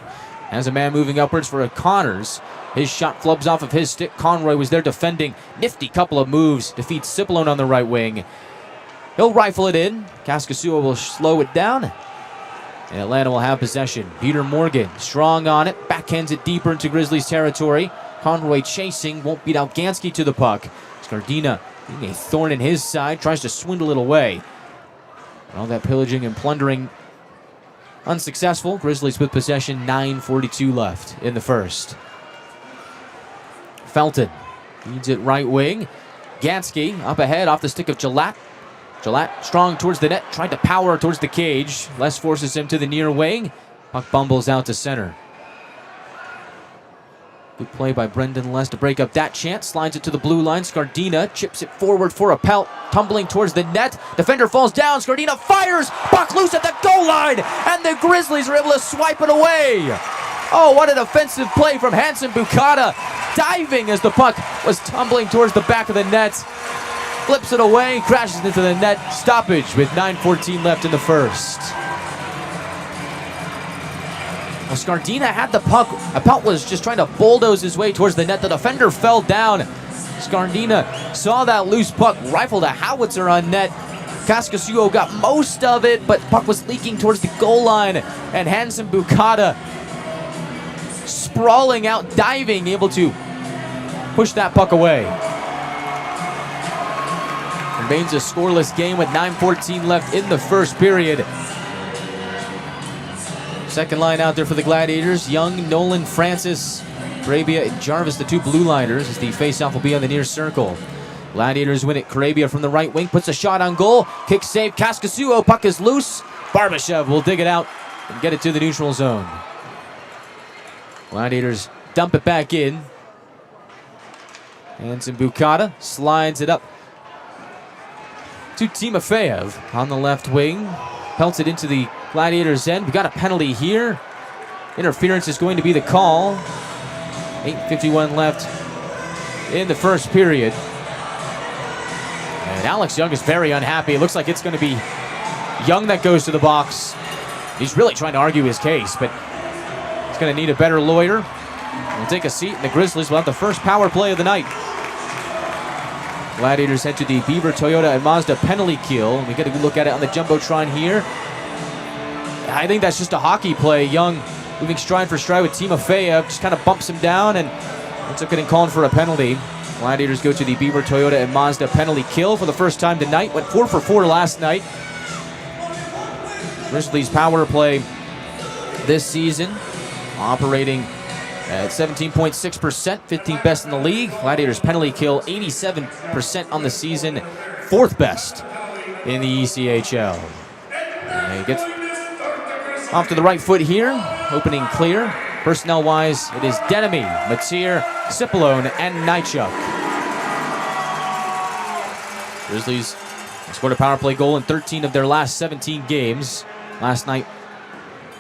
[SPEAKER 1] Has a man moving upwards for Connors. His shot flubs off of his stick. Conroy was there defending. Nifty couple of moves. Defeats Tipolone on the right wing. He'll rifle it in. Kaskasuo will slow it down. And Atlanta will have possession. Peter Morgan strong on it. Backhands it deeper into Grizzlies territory. Conroy chasing. Won't beat out Gansky to the puck. Scardina being a thorn in his side. Tries to swindle it away. All that pillaging and plundering unsuccessful. Grizzlies with possession, 9:42 left in the first. Felton feeds it right wing. Gansky up ahead off the stick of Gillette. Gillette strong towards the net, tried to power towards the cage. Les forces him to the near wing. Puck bumbles out to center. Good play by Brendan Les to break up that chance. Slides it to the blue line. Scardina chips it forward for a pelt. Tumbling towards the net. Defender falls down. Scardina fires. Puck loose at the goal line. And the Grizzlies are able to swipe it away. Oh, what an offensive play from Hansen Bukata. Diving as the puck was tumbling towards the back of the net. Flips it away. Crashes into the net. Stoppage with 9:14 left in the first. Well, Scardina had the puck. Appelt was just trying to bulldoze his way towards the net. The defender fell down. Scardina saw that loose puck, rifled a howitzer on net. Kaskasuo got most of it, but puck was leaking towards the goal line. And Hansen Bukata sprawling out, diving, able to push that puck away. Remains a scoreless game with 9:14 left in the first period. Second line out there for the Gladiators. Young, Nolan, Francis, Carabia, and Jarvis, the two blue liners, as the faceoff will be on the near circle. Gladiators win it. Carabia from the right wing puts a shot on goal. Kick save. Kaskasuo. Puck is loose. Barbashev will dig it out and get it to the neutral zone. Gladiators dump it back in. Hansen Bukata slides it up to Timofeyev on the left wing. Pelts it into the Gladiators' end. We got a penalty here. Interference is going to be the call. 8:51 left in the first period. And Alex Young is very unhappy. It looks like it's going to be Young that goes to the box. He's really trying to argue his case, but he's going to need a better lawyer. We'll take a seat, and the Grizzlies will have the first power play of the night. Gladiators head to the Beaver, Toyota, and Mazda penalty kill. We get a good look at it on the Jumbotron here. I think that's just a hockey play. Young moving stride for stride with Timofeyev. Just kind of bumps him down and ends up getting called for a penalty. Gladiators go to the Beaver, Toyota, and Mazda penalty kill for the first time tonight. Went 4 for 4 last night. Grizzlies power play this season, operating at 17.6%, 15th best in the league. Gladiators penalty kill, 87% on the season, 4th best in the ECHL. And he gets off to the right foot here, opening clear. Personnel-wise, it is Denemy, Mateer, Tipolone, and Nijchuk. Grizzlies They scored a power play goal in 13 of their last 17 games. Last night,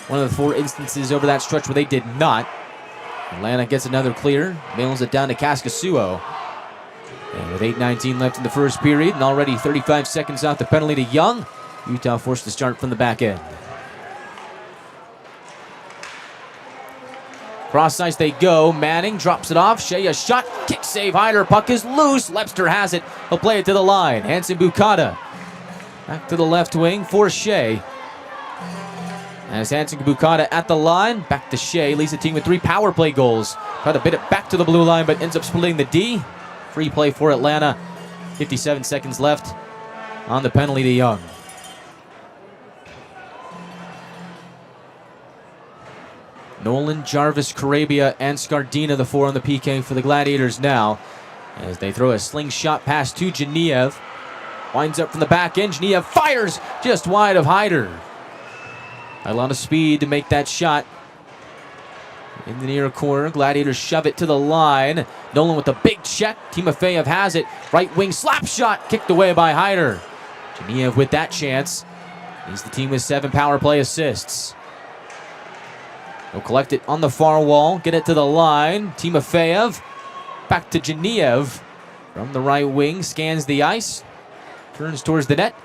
[SPEAKER 1] one of the 4 instances over that stretch where they did not. Atlanta gets another clear, mails it down to Kaskisuo. And with 8:19 left in the first period and already 35 seconds off the penalty to Young, Utah forced to start from the back end. Cross ice they go. Manning drops it off. Shea a shot. Kick save. Hyder. Puck is loose. Lepster has it. He'll play it to the line. Hansen Bukata back to the left wing for Shea. As Hansen Bukata at the line. Back to Shea. Leads the team with 3 power play goals. Tried to bid it back to the blue line, but ends up splitting the D. Free play for Atlanta. 57 seconds left on the penalty to Young. Nolan, Jarvis, Carabia, and Scardina, the 4 on the PK for the Gladiators now. As they throw a slingshot pass to Geniev. Winds up from the back end. Geniev fires just wide of Hyder. A lot of speed to make that shot. In the near corner, Gladiators shove it to the line. Nolan with a big check. Timofeyev has it. Right wing slap shot. Kicked away by Hyder. Geniev with that chance. He's the team with 7 power play assists. He'll collect it on the far wall. Get it to the line. Timofeyev. Back to Geniev. From the right wing. Scans the ice. Turns towards the net.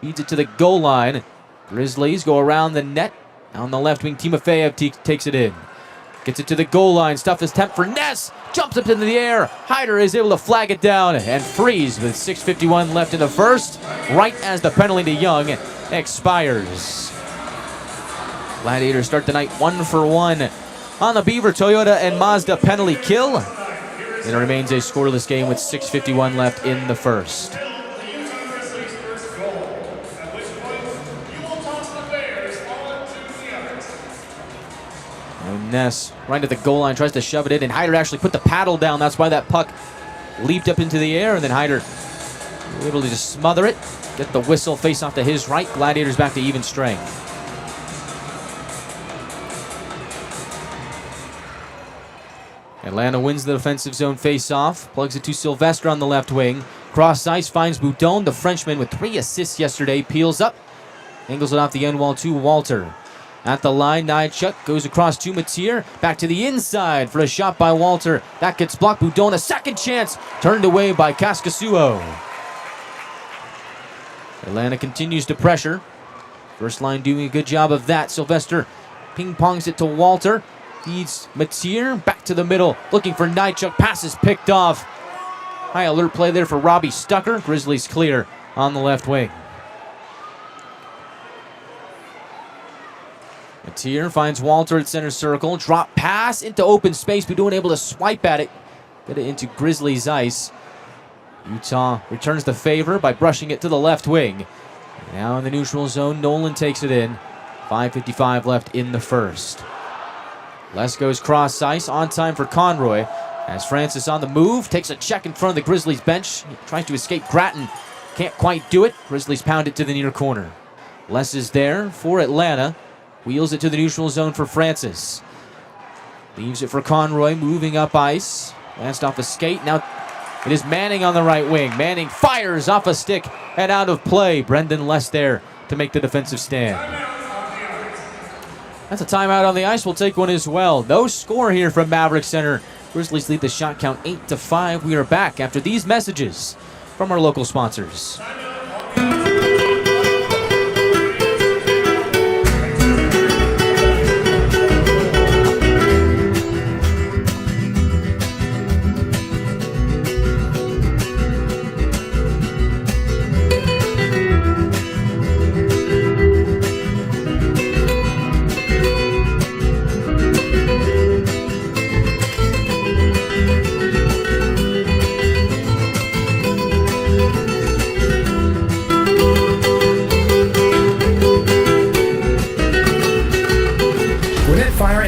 [SPEAKER 1] Feeds it to the goal line. Grizzlies go around the net. On the left wing, Timofeyev takes it in. Gets it to the goal line. Stuff is temp for Ness. Jumps up into the air. Hyder is able to flag it down and freeze with 6:51 left in the first. Right as the penalty to Young expires. Gladiators start the night 1-for-1 on the Beaver, Toyota, and Mazda penalty kill. And it remains a scoreless game with 6:51 left in the first. And Ness right at the goal line tries to shove it in, and Hyder actually put the paddle down. That's why that puck leaped up into the air, and then Hyder able to just smother it, get the whistle face off to his right. Gladiators back to even strength. Atlanta wins the defensive zone face-off. Plugs it to Sylvester on the left wing. Cross ice finds Boudon, the Frenchman with 3 assists yesterday. Peels up. Angles it off the end wall to Walter. At the line, Nychuk goes across to Matier. Back to the inside for a shot by Walter. That gets blocked. Boudon, a second chance. Turned away by Kaskisuo. Atlanta continues to pressure. First line doing a good job of that. Sylvester ping-pongs it to Walter. Feeds Matier back to the middle, looking for Nychuk. Passes picked off. High alert play there for Robbie Stucker. Grizzlies clear on the left wing. Matier finds Walter at center circle. Drop pass into open space. Boudon able to swipe at it. Get it into Grizzlies ice. Utah returns the favor by brushing it to the left wing. Now in the neutral zone, Nolan takes it in. 5:55 left in the first. Les goes cross ice, on time for Conroy. As Francis on the move, takes a check in front of the Grizzlies bench. Tries to escape Gratton, can't quite do it. Grizzlies pound it to the near corner. Les is there for Atlanta. Wheels it to the neutral zone for Francis. Leaves it for Conroy, moving up ice. Last off a skate, now it is Manning on the right wing. Manning fires off a stick and out of play. Brendan Les there to make the defensive stand. That's a timeout on the ice. We'll take one as well. No score here from Maverik Center. Grizzlies lead the shot count 8-5. We are back after these messages from our local sponsors.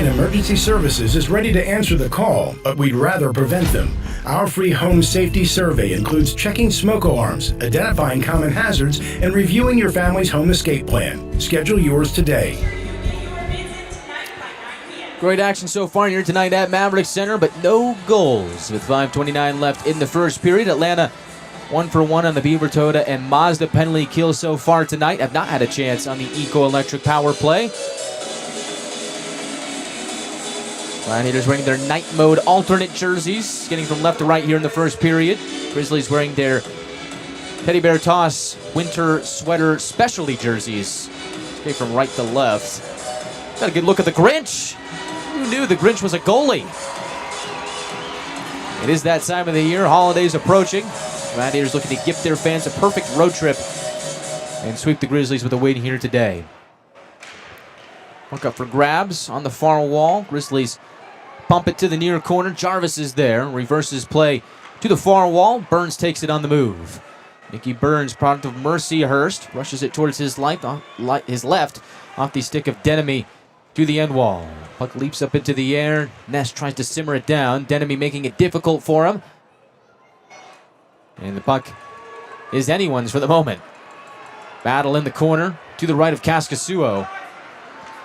[SPEAKER 6] Emergency Services is ready to answer the call, but we'd rather prevent them. Our free home safety survey includes checking smoke alarms, identifying common hazards, and reviewing your family's home escape plan. Schedule yours today.
[SPEAKER 1] Great action so far here tonight at Maverik Center, but no goals with 5:29 left in the first period. Atlanta 1-for-1 on the Beaver Toda and Mazda penalty kills so far tonight. Have not had a chance on the Eco Electric power play. Gladiators wearing their night mode alternate jerseys, getting from left to right here in the first period. Grizzlies wearing their Teddy Bear Toss winter sweater specialty jerseys. Okay, from right to left. Got a good look at the Grinch. Who knew the Grinch was a goalie? It is that time of the year, holidays approaching. Gladiators looking to gift their fans a perfect road trip and sweep the Grizzlies with a win here today. Look up for grabs on the far wall. Grizzlies pump it to the near corner. Jarvis is there. Reverses play to the far wall. Burns takes it on the move. Mickey Burns, product of Mercyhurst, rushes it towards his left off the stick of Denemy to the end wall. Puck leaps up into the air. Ness tries to simmer it down. Denemy making it difficult for him. And the puck is anyone's for the moment. Battle in the corner to the right of Kaskasuo.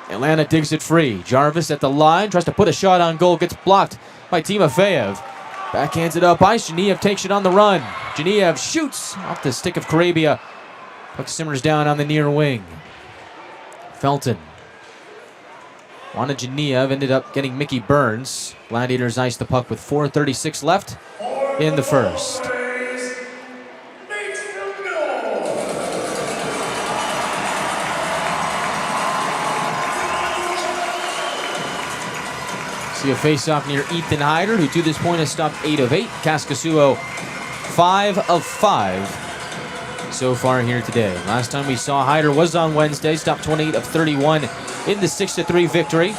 [SPEAKER 1] Atlanta digs it free. Jarvis at the line, tries to put a shot on goal, gets blocked by Timofeyev. Backhands it up ice. Geniev takes it on the run. Geniev shoots off the stick of Karabia. Puck simmers down on the near wing. Felton. Wanted Geniev, ended up getting Mickey Burns. Gladiators ice the puck with 4:36 left in the first. See a face-off near Ethan Hyder, who to this point has stopped 8 of 8. Kaskasuo, 5 of 5 so far here today. Last time we saw Hyder was on Wednesday, stopped 28 of 31 in the 6-3 victory.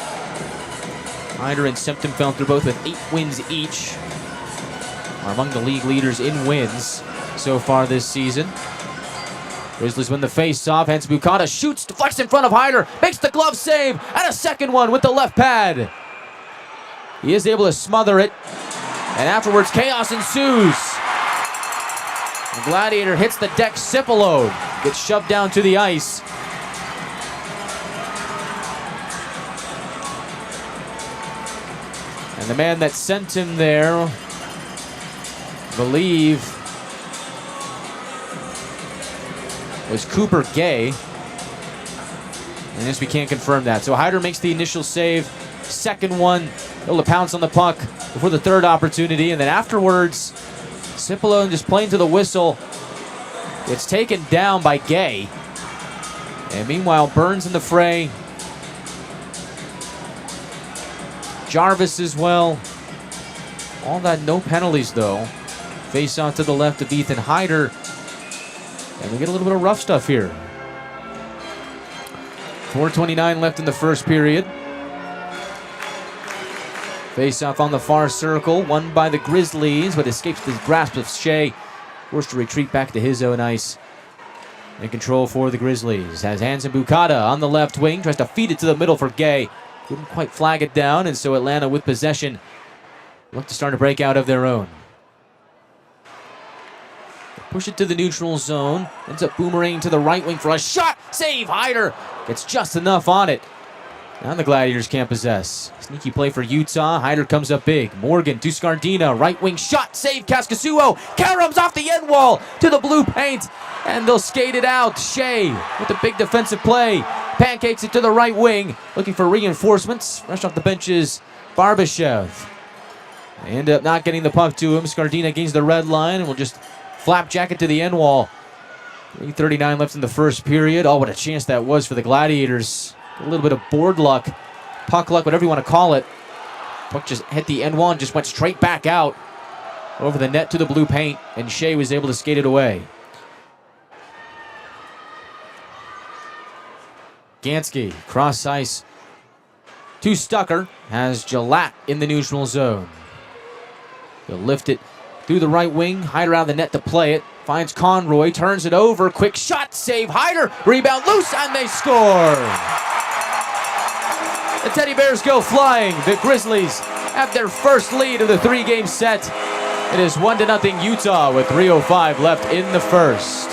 [SPEAKER 1] Hyder and Septemfelter both with 8 wins each, are among the league leaders in wins so far this season. Grizzlies win the face-off. Hans Bukata shoots, deflects in front of Hyder, makes the glove save, and a second one with the left pad. He is able to smother it, and afterwards chaos ensues. The Gladiator hits the deck Cipollo, gets shoved down to the ice. And the man that sent him there, I believe, was Cooper Gay. And yes, we can't confirm that. So Hyder makes the initial save. Second one, able to pounce on the puck before the third opportunity. And then afterwards, Cipollo just playing to the whistle. It's taken down by Gay. And meanwhile, Burns in the fray. Jarvis as well. All that, no penalties though. Face off to the left of Ethan Hyder. And we get a little bit of rough stuff here. 4:29 left in the first period. Face-off on the far circle, won by the Grizzlies, but escapes the grasp of Shea. Forced to retreat back to his own ice. In control for the Grizzlies. Has Hansen Bukata on the left wing, tries to feed it to the middle for Gay. Couldn't quite flag it down, and so Atlanta with possession look to start a breakout of their own. Push it to the neutral zone. Ends up boomeranging to the right wing for a shot. Save. Hyder gets just enough on it. Now the Gladiators can't possess. Sneaky play for Utah. Hyder comes up big. Morgan to Scardina. Right wing shot. Save. Kaskasuo. Karams off the end wall to the blue paint. And they'll skate it out. Shea with a big defensive play. Pancakes it to the right wing. Looking for reinforcements. Fresh off the benches, Barbashev. They end up not getting the puck to him. Scardina gains the red line and will just flapjack it to the end wall. 3:39 left in the first period. Oh, what a chance that was for the Gladiators. A little bit of board luck, puck luck, whatever you want to call it. Puck just hit the end wall and just went straight back out over the net to the blue paint, and Shea was able to skate it away. Gansky, cross ice to Stucker, has Gilat in the neutral zone. He'll lift it through the right wing, Hyder out of the net to play it. Finds Conroy, turns it over, quick shot, save, Hyder, rebound loose, and they score! The Teddy Bears go flying. The Grizzlies have their first lead of the 3-game set. It is 1-0 Utah with 3:05 left in the first.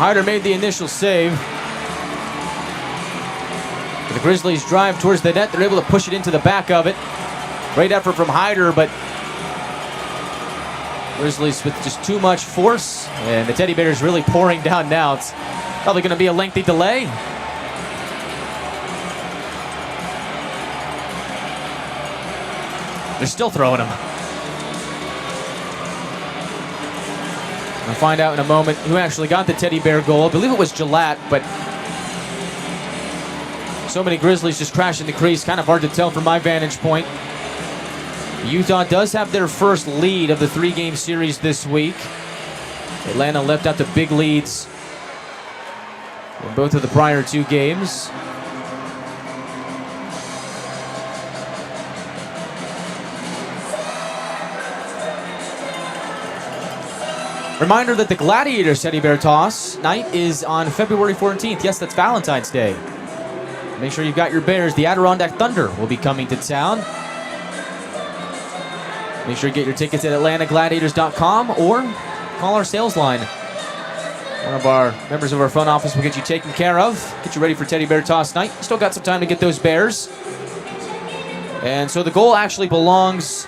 [SPEAKER 1] Hyder made the initial save. The Grizzlies drive towards the net. They're able to push it into the back of it. Great effort from Hyder, but Grizzlies with just too much force. And the Teddy Bears really pouring down now. It's probably going to be a lengthy delay. They're still throwing them. I'll find out in a moment who actually got the Teddy Bear goal. I believe it was Gillette, but so many Grizzlies just crashing the crease. Kind of hard to tell from my vantage point. Utah does have their first lead of the 3-game series this week. Atlanta left out the big leads in both of the prior 2 games. Reminder that the Gladiators Teddy Bear Toss night is on February 14th. Yes, that's Valentine's Day. Make sure you've got your Bears. The Adirondack Thunder will be coming to town. Make sure you get your tickets at atlantagladiators.com or call our sales line. One of our members of our front office will get you taken care of, get you ready for Teddy Bear Toss night. Still got some time to get those Bears. And so the goal actually belongs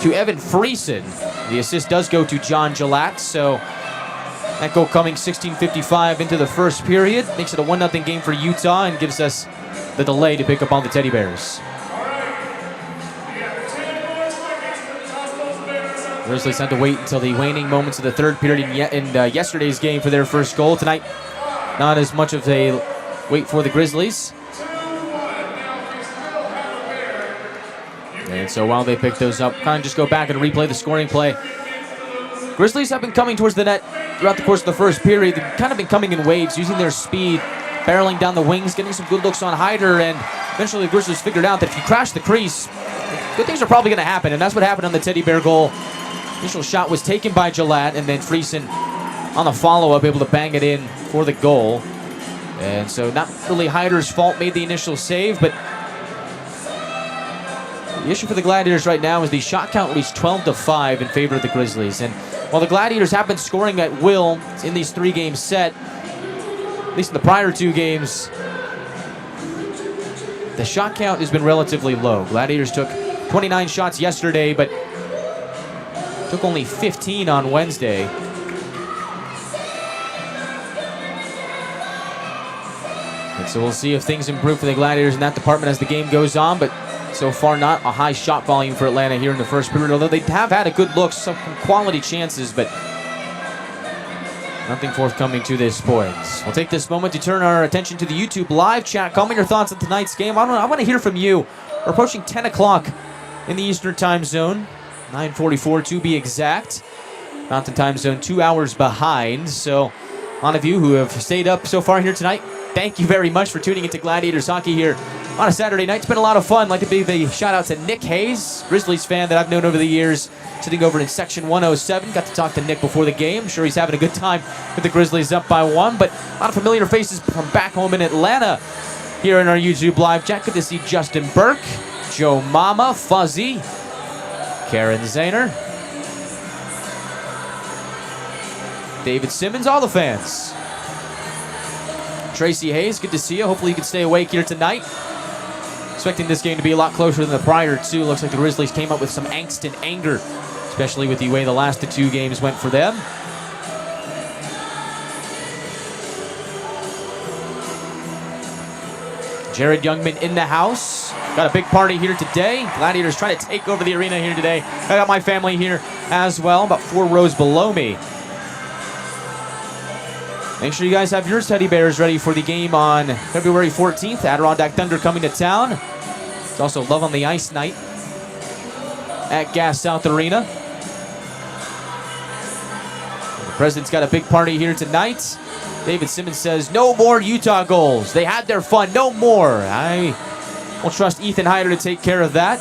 [SPEAKER 1] to Evan Friesen. The assist does go to John Gillette, so that goal coming 16:55 into the first period. Makes it a 1-0 game for Utah and gives us the delay to pick up on the Teddy Bears. Grizzlies had to wait until the waning moments of the third period in yesterday's game for their first goal. Tonight, not as much of a wait for the Grizzlies. And so while they pick those up, kind of just go back and replay the scoring play. Grizzlies have been coming towards the net throughout the course of the first period. They've kind of been coming in waves, using their speed, barreling down the wings, getting some good looks on Hyder, and eventually the Grizzlies figured out that if you crash the crease, good things are probably going to happen, and that's what happened on the Teddy Bear goal. Initial shot was taken by Gillette, and then Friesen on the follow-up able to bang it in for the goal. And so not really Hyder's fault, made the initial save, but the issue for the Gladiators right now is the shot count reached 12-5 in favor of the Grizzlies. And while the Gladiators have been scoring at will in these 3-game set, at least in the prior 2 games, the shot count has been relatively low. Gladiators took 29 shots yesterday, but took only 15 on Wednesday. And so we'll see if things improve for the Gladiators in that department as the game goes on, but so far not a high shot volume for Atlanta here in the first period, although they have had a good look, some quality chances, but nothing forthcoming to this point. We'll take this moment to turn our attention to the YouTube live chat. Call me your thoughts on tonight's game. I want to hear from you. We're approaching 10 o'clock in the Eastern time zone, 9:44 to be exact. Mountain time zone 2 hours behind, so a lot of you who have stayed up so far here tonight, thank you very much for tuning into Gladiators Hockey here on a Saturday night. It's been a lot of fun. I'd like to give a shout out to Nick Hayes, Grizzlies fan that I've known over the years, sitting over in section 107. Got to talk to Nick before the game. I'm sure he's having a good time with the Grizzlies up by 1, but a lot of familiar faces from back home in Atlanta here in our YouTube live chat. Good to see Justin Burke, Joe Mama, Fuzzy, Karen Zahner, David Simmons, all the fans. Tracy Hayes, good to see you. Hopefully you can stay awake here tonight. Expecting this game to be a lot closer than the prior 2. Looks like the Grizzlies came up with some angst and anger, especially with the way the last 2 games went for them. Jared Youngman in the house. Got a big party here today. Gladiators trying to take over the arena here today. I got my family here as well, about 4 rows below me. Make sure you guys have your Teddy Bears ready for the game on February 14th. Adirondack Thunder coming to town. It's also Love on the Ice night at Gas South Arena. The President's got a big party here tonight. David Simmons says, no more Utah goals. They had their fun. No more. I will trust Ethan Hyder to take care of that.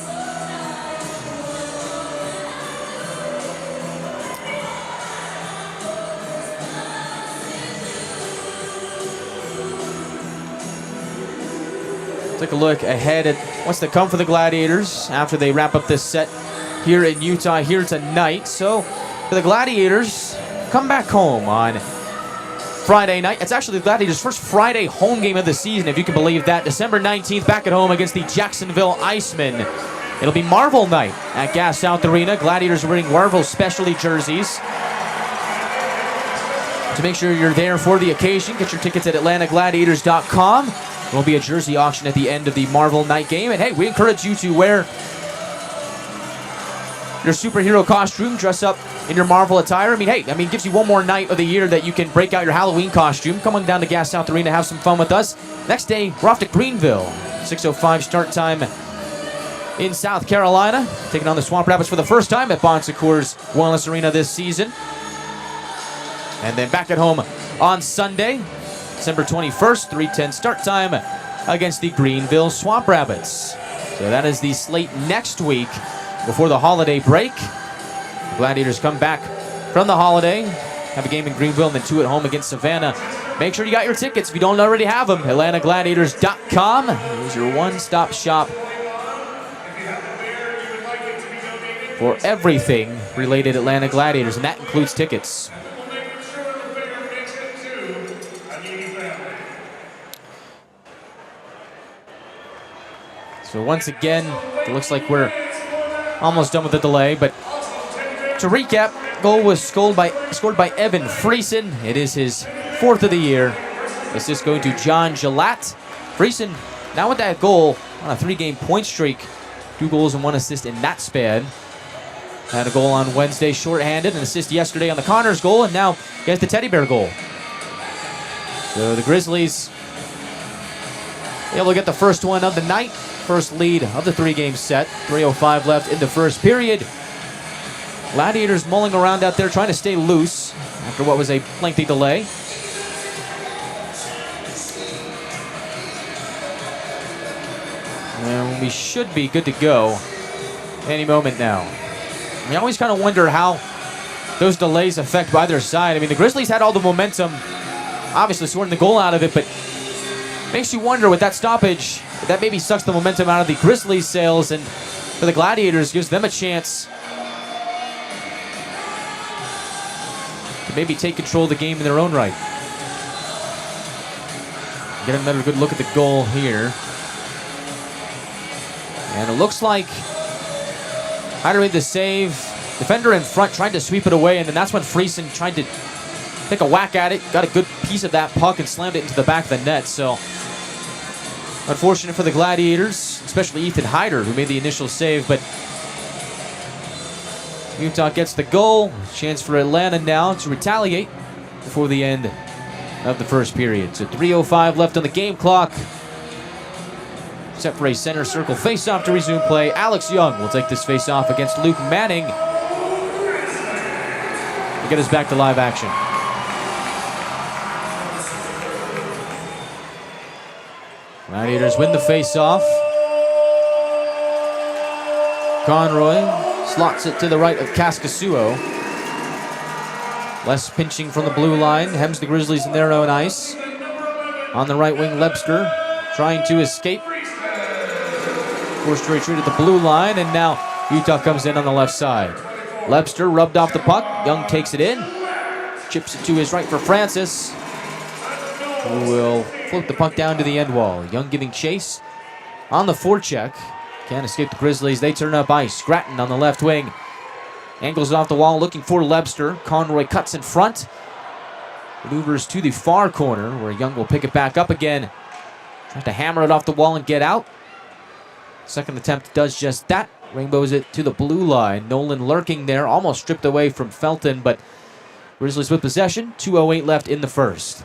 [SPEAKER 1] Take a look ahead at what's to come for the Gladiators after they wrap up this set here in Utah here tonight. So for the Gladiators, come back home on Friday night. It's actually the Gladiators' first Friday home game of the season, if you can believe that. December 19th, back at home against the Jacksonville Icemen. It'll be Marvel night at Gas South Arena. Gladiators are wearing Marvel specialty jerseys. To make sure you're there for the occasion, get your tickets at atlantagladiators.com. There will be a jersey auction at the end of the Marvel night game. And hey, we encourage you to wear your superhero costume, dress up in your Marvel attire. It gives you one more night of the year that you can break out your Halloween costume. Come on down to Gas South Arena, have some fun with us. Next day, we're off to Greenville. 6:05 start time in South Carolina. Taking on the Swamp Rabbits for the first time at Bon Secours Wellness Arena this season. And then back at home on Sunday, December 21st, 3:10 start time against the Greenville Swamp Rabbits. So that is the slate next week before the holiday break. The Gladiators come back from the holiday, have a game in Greenville, and then 2 at home against Savannah. Make sure you got your tickets if you don't already have them. atlantagladiators.com is your one-stop shop for everything related Atlanta Gladiators, and that includes tickets. So once again, it looks like we're almost done with the delay, but to recap, goal was scored by Evan Friesen. It is his 4th of the year. Assist going to John Gillette. Friesen now with that goal on a 3-game point streak. 2 goals and 1 assist in that span. Had a goal on Wednesday shorthanded, an assist yesterday on the Connors goal, and now he has the Teddy Bear goal. So the Grizzlies able to get the first one of the night. First lead of the 3-game set. 3:05 left in the first period. Gladiators mulling around out there trying to stay loose after what was a lengthy delay. And we should be good to go any moment now. We always kind of wonder how those delays affect either side. The Grizzlies had all the momentum, obviously scoring the goal out of it, but makes you wonder with that stoppage, that maybe sucks the momentum out of the Grizzlies' sails, and for the Gladiators, gives them a chance to maybe take control of the game in their own right. Get another good look at the goal here. And it looks like Hyder made the save. Defender in front tried to sweep it away, and then that's when Friesen tried to take a whack at it. Got a good piece of that puck and slammed it into the back of the net. So unfortunate for the Gladiators, especially Ethan Hyder, who made the initial save, but Utah gets the goal. Chance for Atlanta now to retaliate before the end of the first period. So 3:05 left on the game clock. Set for a center circle face-off to resume play. Alex Young will take this face-off against Luke Manning to get us back to live action. Gladiators win the face-off. Conroy slots it to the right of Kaskasuo. Less pinching from the blue line. Hems the Grizzlies in their own ice. On the right wing, Lebster trying to escape. Forced to retreat at the blue line, and now Utah comes in on the left side. Lebster rubbed off the puck. Young takes it in. Chips it to his right for Francis, who will float the puck down to the end wall. Young giving chase on the forecheck. Can't escape the Grizzlies. They turn up ice. Gratton on the left wing. Angles it off the wall, looking for Lebster. Conroy cuts in front. Maneuvers to the far corner, where Young will pick it back up again. Tries to hammer it off the wall and get out. Second attempt does just that. Rainbows it to the blue line. Nolan lurking there, almost stripped away from Felton, but Grizzlies with possession. 2:08 left in the first.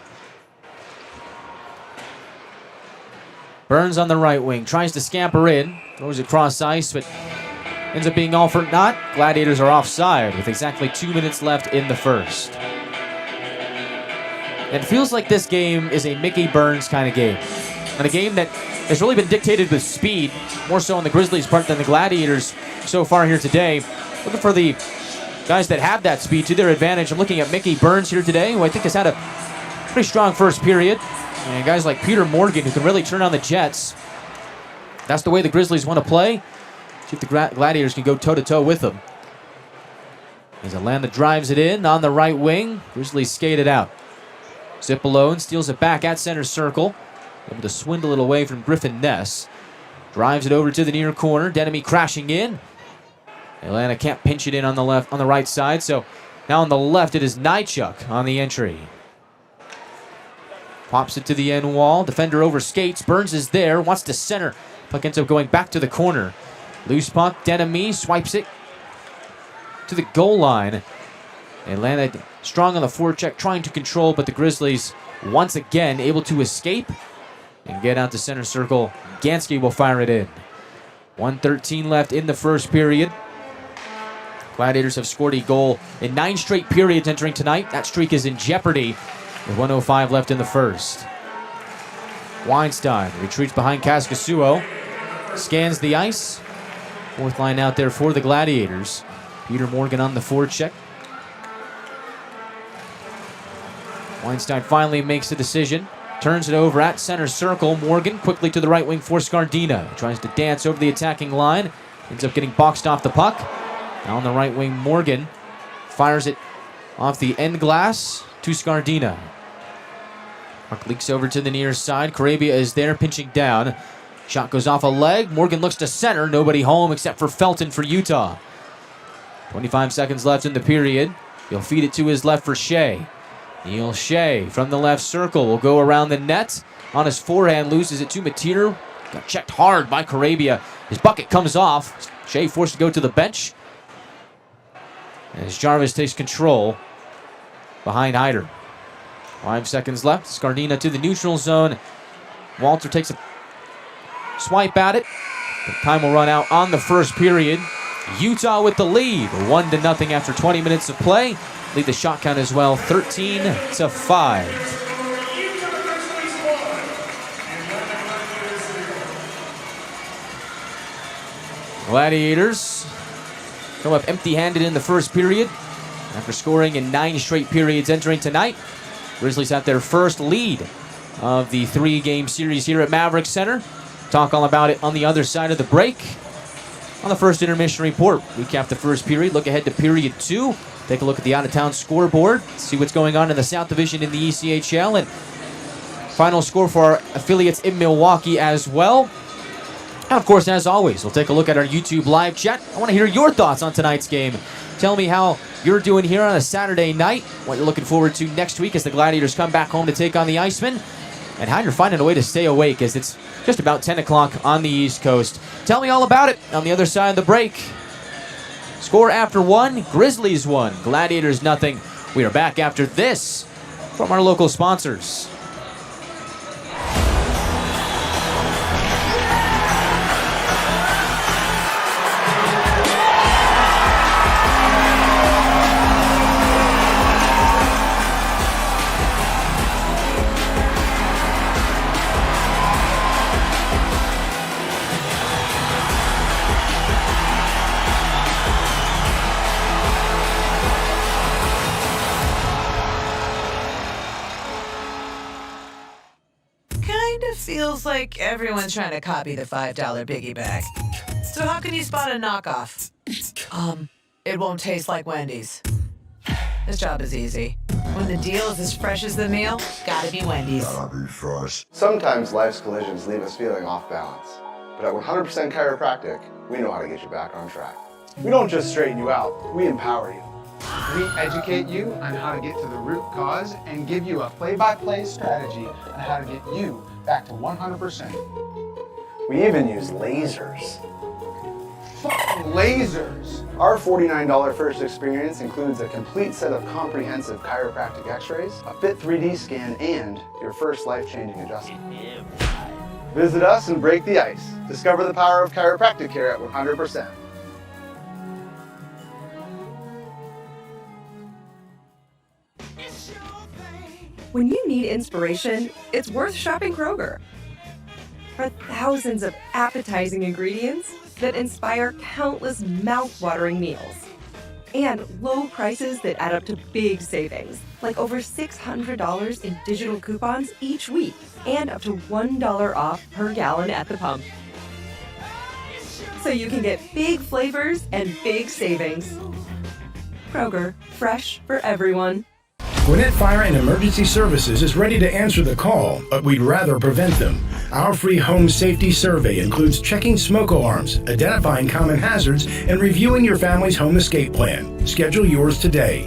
[SPEAKER 1] Burns on the right wing, tries to scamper in, throws it cross ice, but ends up being all for naught. Gladiators are offside with exactly 2 minutes left in the first. It feels like this game is a Mickey Burns kind of game, and a game that has really been dictated with speed, more so on the Grizzlies' part than the Gladiators so far here today. Looking for the guys that have that speed to their advantage. I'm looking at Mickey Burns here today, who I think has had a pretty strong first period. And guys like Peter Morgan, who can really turn on the Jets. That's the way the Grizzlies want to play. See if the Gladiators can go toe-to-toe with them. As Atlanta drives it in on the right wing, Grizzlies skate it out. Zip alone, steals it back at center circle. Able to swindle it away from Griffin Ness. Drives it over to the near corner. Denemy crashing in. Atlanta can't pinch it in on the right side, so now on the left it is Nychuk on the entry. Pops it to the end wall. Defender over skates. Burns is there. Wants to center. Puck ends up going back to the corner. Loose puck. Denemy swipes it to the goal line. Atlanta strong on the forecheck, trying to control, but the Grizzlies once again able to escape and get out to center circle. Gansky will fire it in. 1:13 left in the first period. Gladiators have scored a goal in 9 straight periods entering tonight. That streak is in jeopardy with 1:05 left in the first. Weinstein retreats behind Kaskasuo. Scans the ice. Fourth line out there for the Gladiators. Peter Morgan on the forecheck. Weinstein finally makes the decision. Turns it over at center circle. Morgan quickly to the right wing for Scardina. Tries to dance over the attacking line. Ends up getting boxed off the puck. Now on the right wing, Morgan fires it off the end glass to Scardina. Puck leaks over to the near side. Carabia is there pinching down. Shot goes off a leg. Morgan looks to center. Nobody home except for Felton for Utah. 25 seconds left in the period. He'll feed it to his left for Shea. Neil Shea from the left circle will go around the net. On his forehand, loses it to Mateer. Got checked hard by Carabia. His bucket comes off. Shea forced to go to the bench. As Jarvis takes control behind Hyder. 5 seconds left. Scardina to the neutral zone. Walter takes a swipe at it. The time will run out on the first period. Utah with the lead, 1-0 after 20 minutes of play. Lead the shot count as well, 13-5. Gladiators come up empty-handed in the first period after scoring in 9 straight periods entering tonight. Grizzlies have their first lead of the 3-game series here at Maverik Center. Talk all about it on the other side of the break. On the first intermission report, recap the first period, look ahead to period 2, take a look at the out-of-town scoreboard, see what's going on in the South Division in the ECHL, and final score for our affiliates in Milwaukee as well. And of course, as always, we'll take a look at our YouTube live chat. I want to hear your thoughts on tonight's game. Tell me how you're doing here on a Saturday night, what you're looking forward to next week as the Gladiators come back home to take on the Icemen, and how you're finding a way to stay awake as it's just about 10 o'clock on the East Coast. Tell me all about it on the other side of the break. Score after 1, Grizzlies 1, Gladiators nothing. We are back after this from our local sponsors.
[SPEAKER 5] Feels like everyone's trying to copy the $5 biggie bag. So how can you spot a knockoff? It won't taste like Wendy's. This job is easy. When the deal is as fresh as the meal, gotta be Wendy's.
[SPEAKER 7] Sometimes life's collisions leave us feeling off balance. But at 100% Chiropractic, we know how to get you back on track.
[SPEAKER 8] We don't just straighten you out, we empower you. We educate you on how to get to the root cause and give you a play-by-play strategy on how to get you back to 100%.
[SPEAKER 7] We even use lasers.
[SPEAKER 8] Fucking lasers!
[SPEAKER 7] Our $49 first experience includes a complete set of comprehensive chiropractic x-rays, a fit 3D scan, and your first life-changing adjustment. Visit us and break the ice. Discover the power of chiropractic care at 100%.
[SPEAKER 4] When you need inspiration, it's worth shopping Kroger. For thousands of appetizing ingredients that inspire countless mouth-watering meals. And low prices that add up to big savings, like over $600 in digital coupons each week, and up to $1 off per gallon at the pump. So you can get big flavors and big savings. Kroger, fresh for everyone.
[SPEAKER 6] Gwinnett Fire and Emergency Services is ready to answer the call, but we'd rather prevent them. Our free home safety survey includes checking smoke alarms, identifying common hazards, and reviewing your family's home escape plan. Schedule yours today.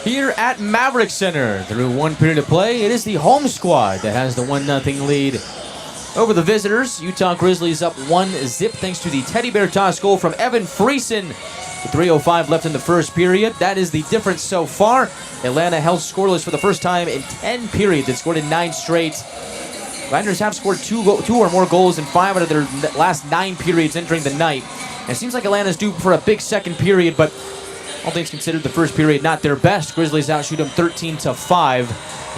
[SPEAKER 1] Here at Maverik Center, through one period of play, it is the home squad that has the 1-0 lead over the visitors. Utah Grizzlies up 1-0 thanks to the teddy bear toss goal from Evan Friesen. With 3:05 left in the first period. That is the difference so far. Atlanta held scoreless for the first time in 10 periods. It scored in 9 straight. Gladiators have scored two or more goals in 5 out of their last 9 periods entering the night. And it seems like Atlanta's due for a big second period, but all things considered, the first period not their best. Grizzlies outshoot them 13-5.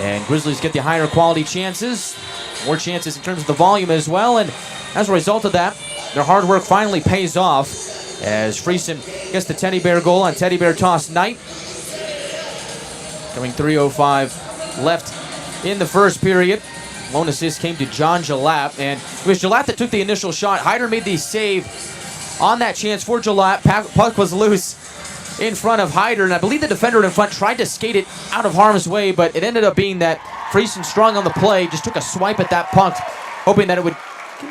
[SPEAKER 1] And Grizzlies get the higher quality chances. More chances in terms of the volume as well. And as a result of that, their hard work finally pays off as Friesen gets the teddy bear goal on teddy bear toss night. Coming 3:05 left in the first period. Lone assist came to John Jalap, and it was Jalap that took the initial shot. Hyder made the save on that chance for Jalap. Puck was loose in front of Hyder, and I believe the defender in front tried to skate it out of harm's way, but it ended up being that Friesen, strong on the play, just took a swipe at that puck, hoping that it would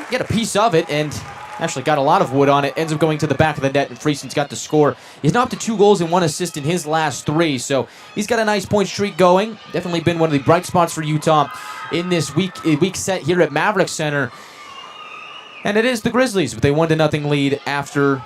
[SPEAKER 1] get a piece of it, and actually got a lot of wood on it. Ends up going to the back of the net, and Friesen's got the score. He's now up to 2 goals and 1 assist in his last 3, so he's got a nice point streak going. Definitely been one of the bright spots for Utah in this week set here at Maverik Center. And it is the Grizzlies with a 1-0 lead after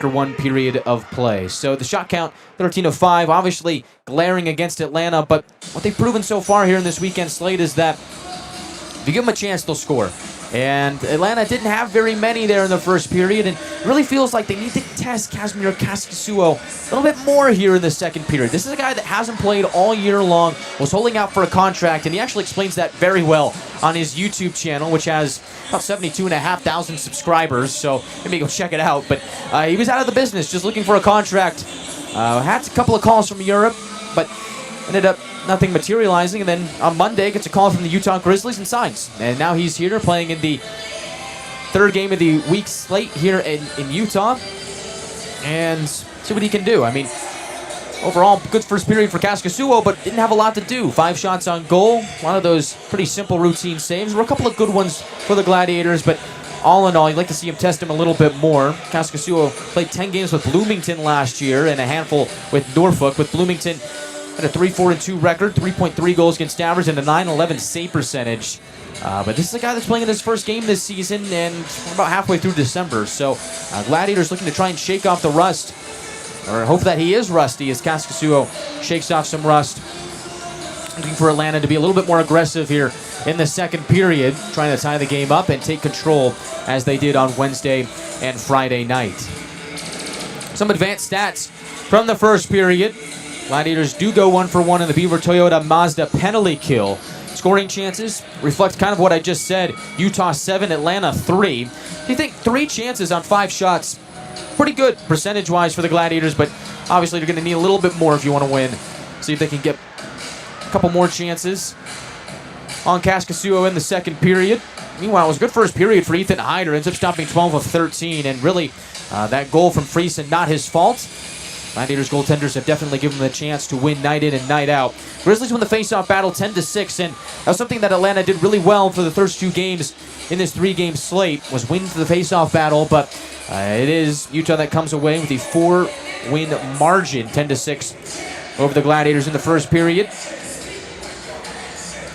[SPEAKER 1] 1 period of play. So the shot count, 13-5, obviously glaring against Atlanta, but what they've proven so far here in this weekend slate is that if you give them a chance, they'll score. And Atlanta didn't have very many there in the first period, and it really feels like they need to test Casimir Kaskisuo a little bit more here in the second period. This is a guy that hasn't played all year long, was holding out for a contract, and he actually explains that very well on his YouTube channel, which has about 72,500 subscribers, so maybe go check it out. But he was out of the business, just looking for a contract. Had a couple of calls from Europe, but ended up nothing materializing, and then on Monday gets a call from the Utah Grizzlies and signs. And now he's here playing in the 3rd game of the week slate here in Utah, and see what he can do. I mean, overall, good first period for Kaskisuo, but didn't have a lot to do. 5 shots on goal, a lot of those pretty simple routine saves. Were a couple of good ones for the Gladiators, but all in all, you'd like to see him test him a little bit more. Kaskisuo played 10 games with Bloomington last year and a handful with Norfolk. With Bloomington, had a 3-4-2 record, 3.3 goals against average, and a 9-11 save percentage. But this is a guy that's playing in his first game this season, and we're about halfway through December. So Gladiators looking to try and shake off the rust, or hope that he is rusty as Kaskisuo shakes off some rust. Looking for Atlanta to be a little bit more aggressive here in the second period, trying to tie the game up and take control as they did on Wednesday and Friday night. Some advanced stats from the first period. Gladiators do go 1-for-1 in the Beaver Toyota Mazda penalty kill. Scoring chances reflect kind of what I just said. Utah 7, Atlanta 3. You think 3 chances on 5 shots, pretty good percentage-wise for the Gladiators, but obviously you're going to need a little bit more if you want to win. See if they can get a couple more chances on Kaskisuo in the second period. Meanwhile, it was a good first period for Ethan Hyder. Ends up stopping 12 of 13, and really that goal from Friesen, not his fault. Gladiators goaltenders have definitely given them a chance to win night in and night out. Grizzlies win the face-off battle 10-6, and that was something that Atlanta did really well for the first 2 games in this 3-game slate, was win the face-off battle, but it is Utah that comes away with a 4-win margin, 10-6 over the Gladiators in the first period.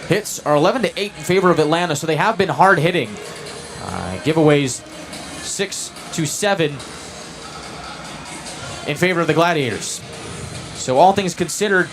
[SPEAKER 1] Hits are 11-8 in favor of Atlanta, so they have been hard-hitting. Giveaways 6-7 in favor of the Gladiators. So all things considered,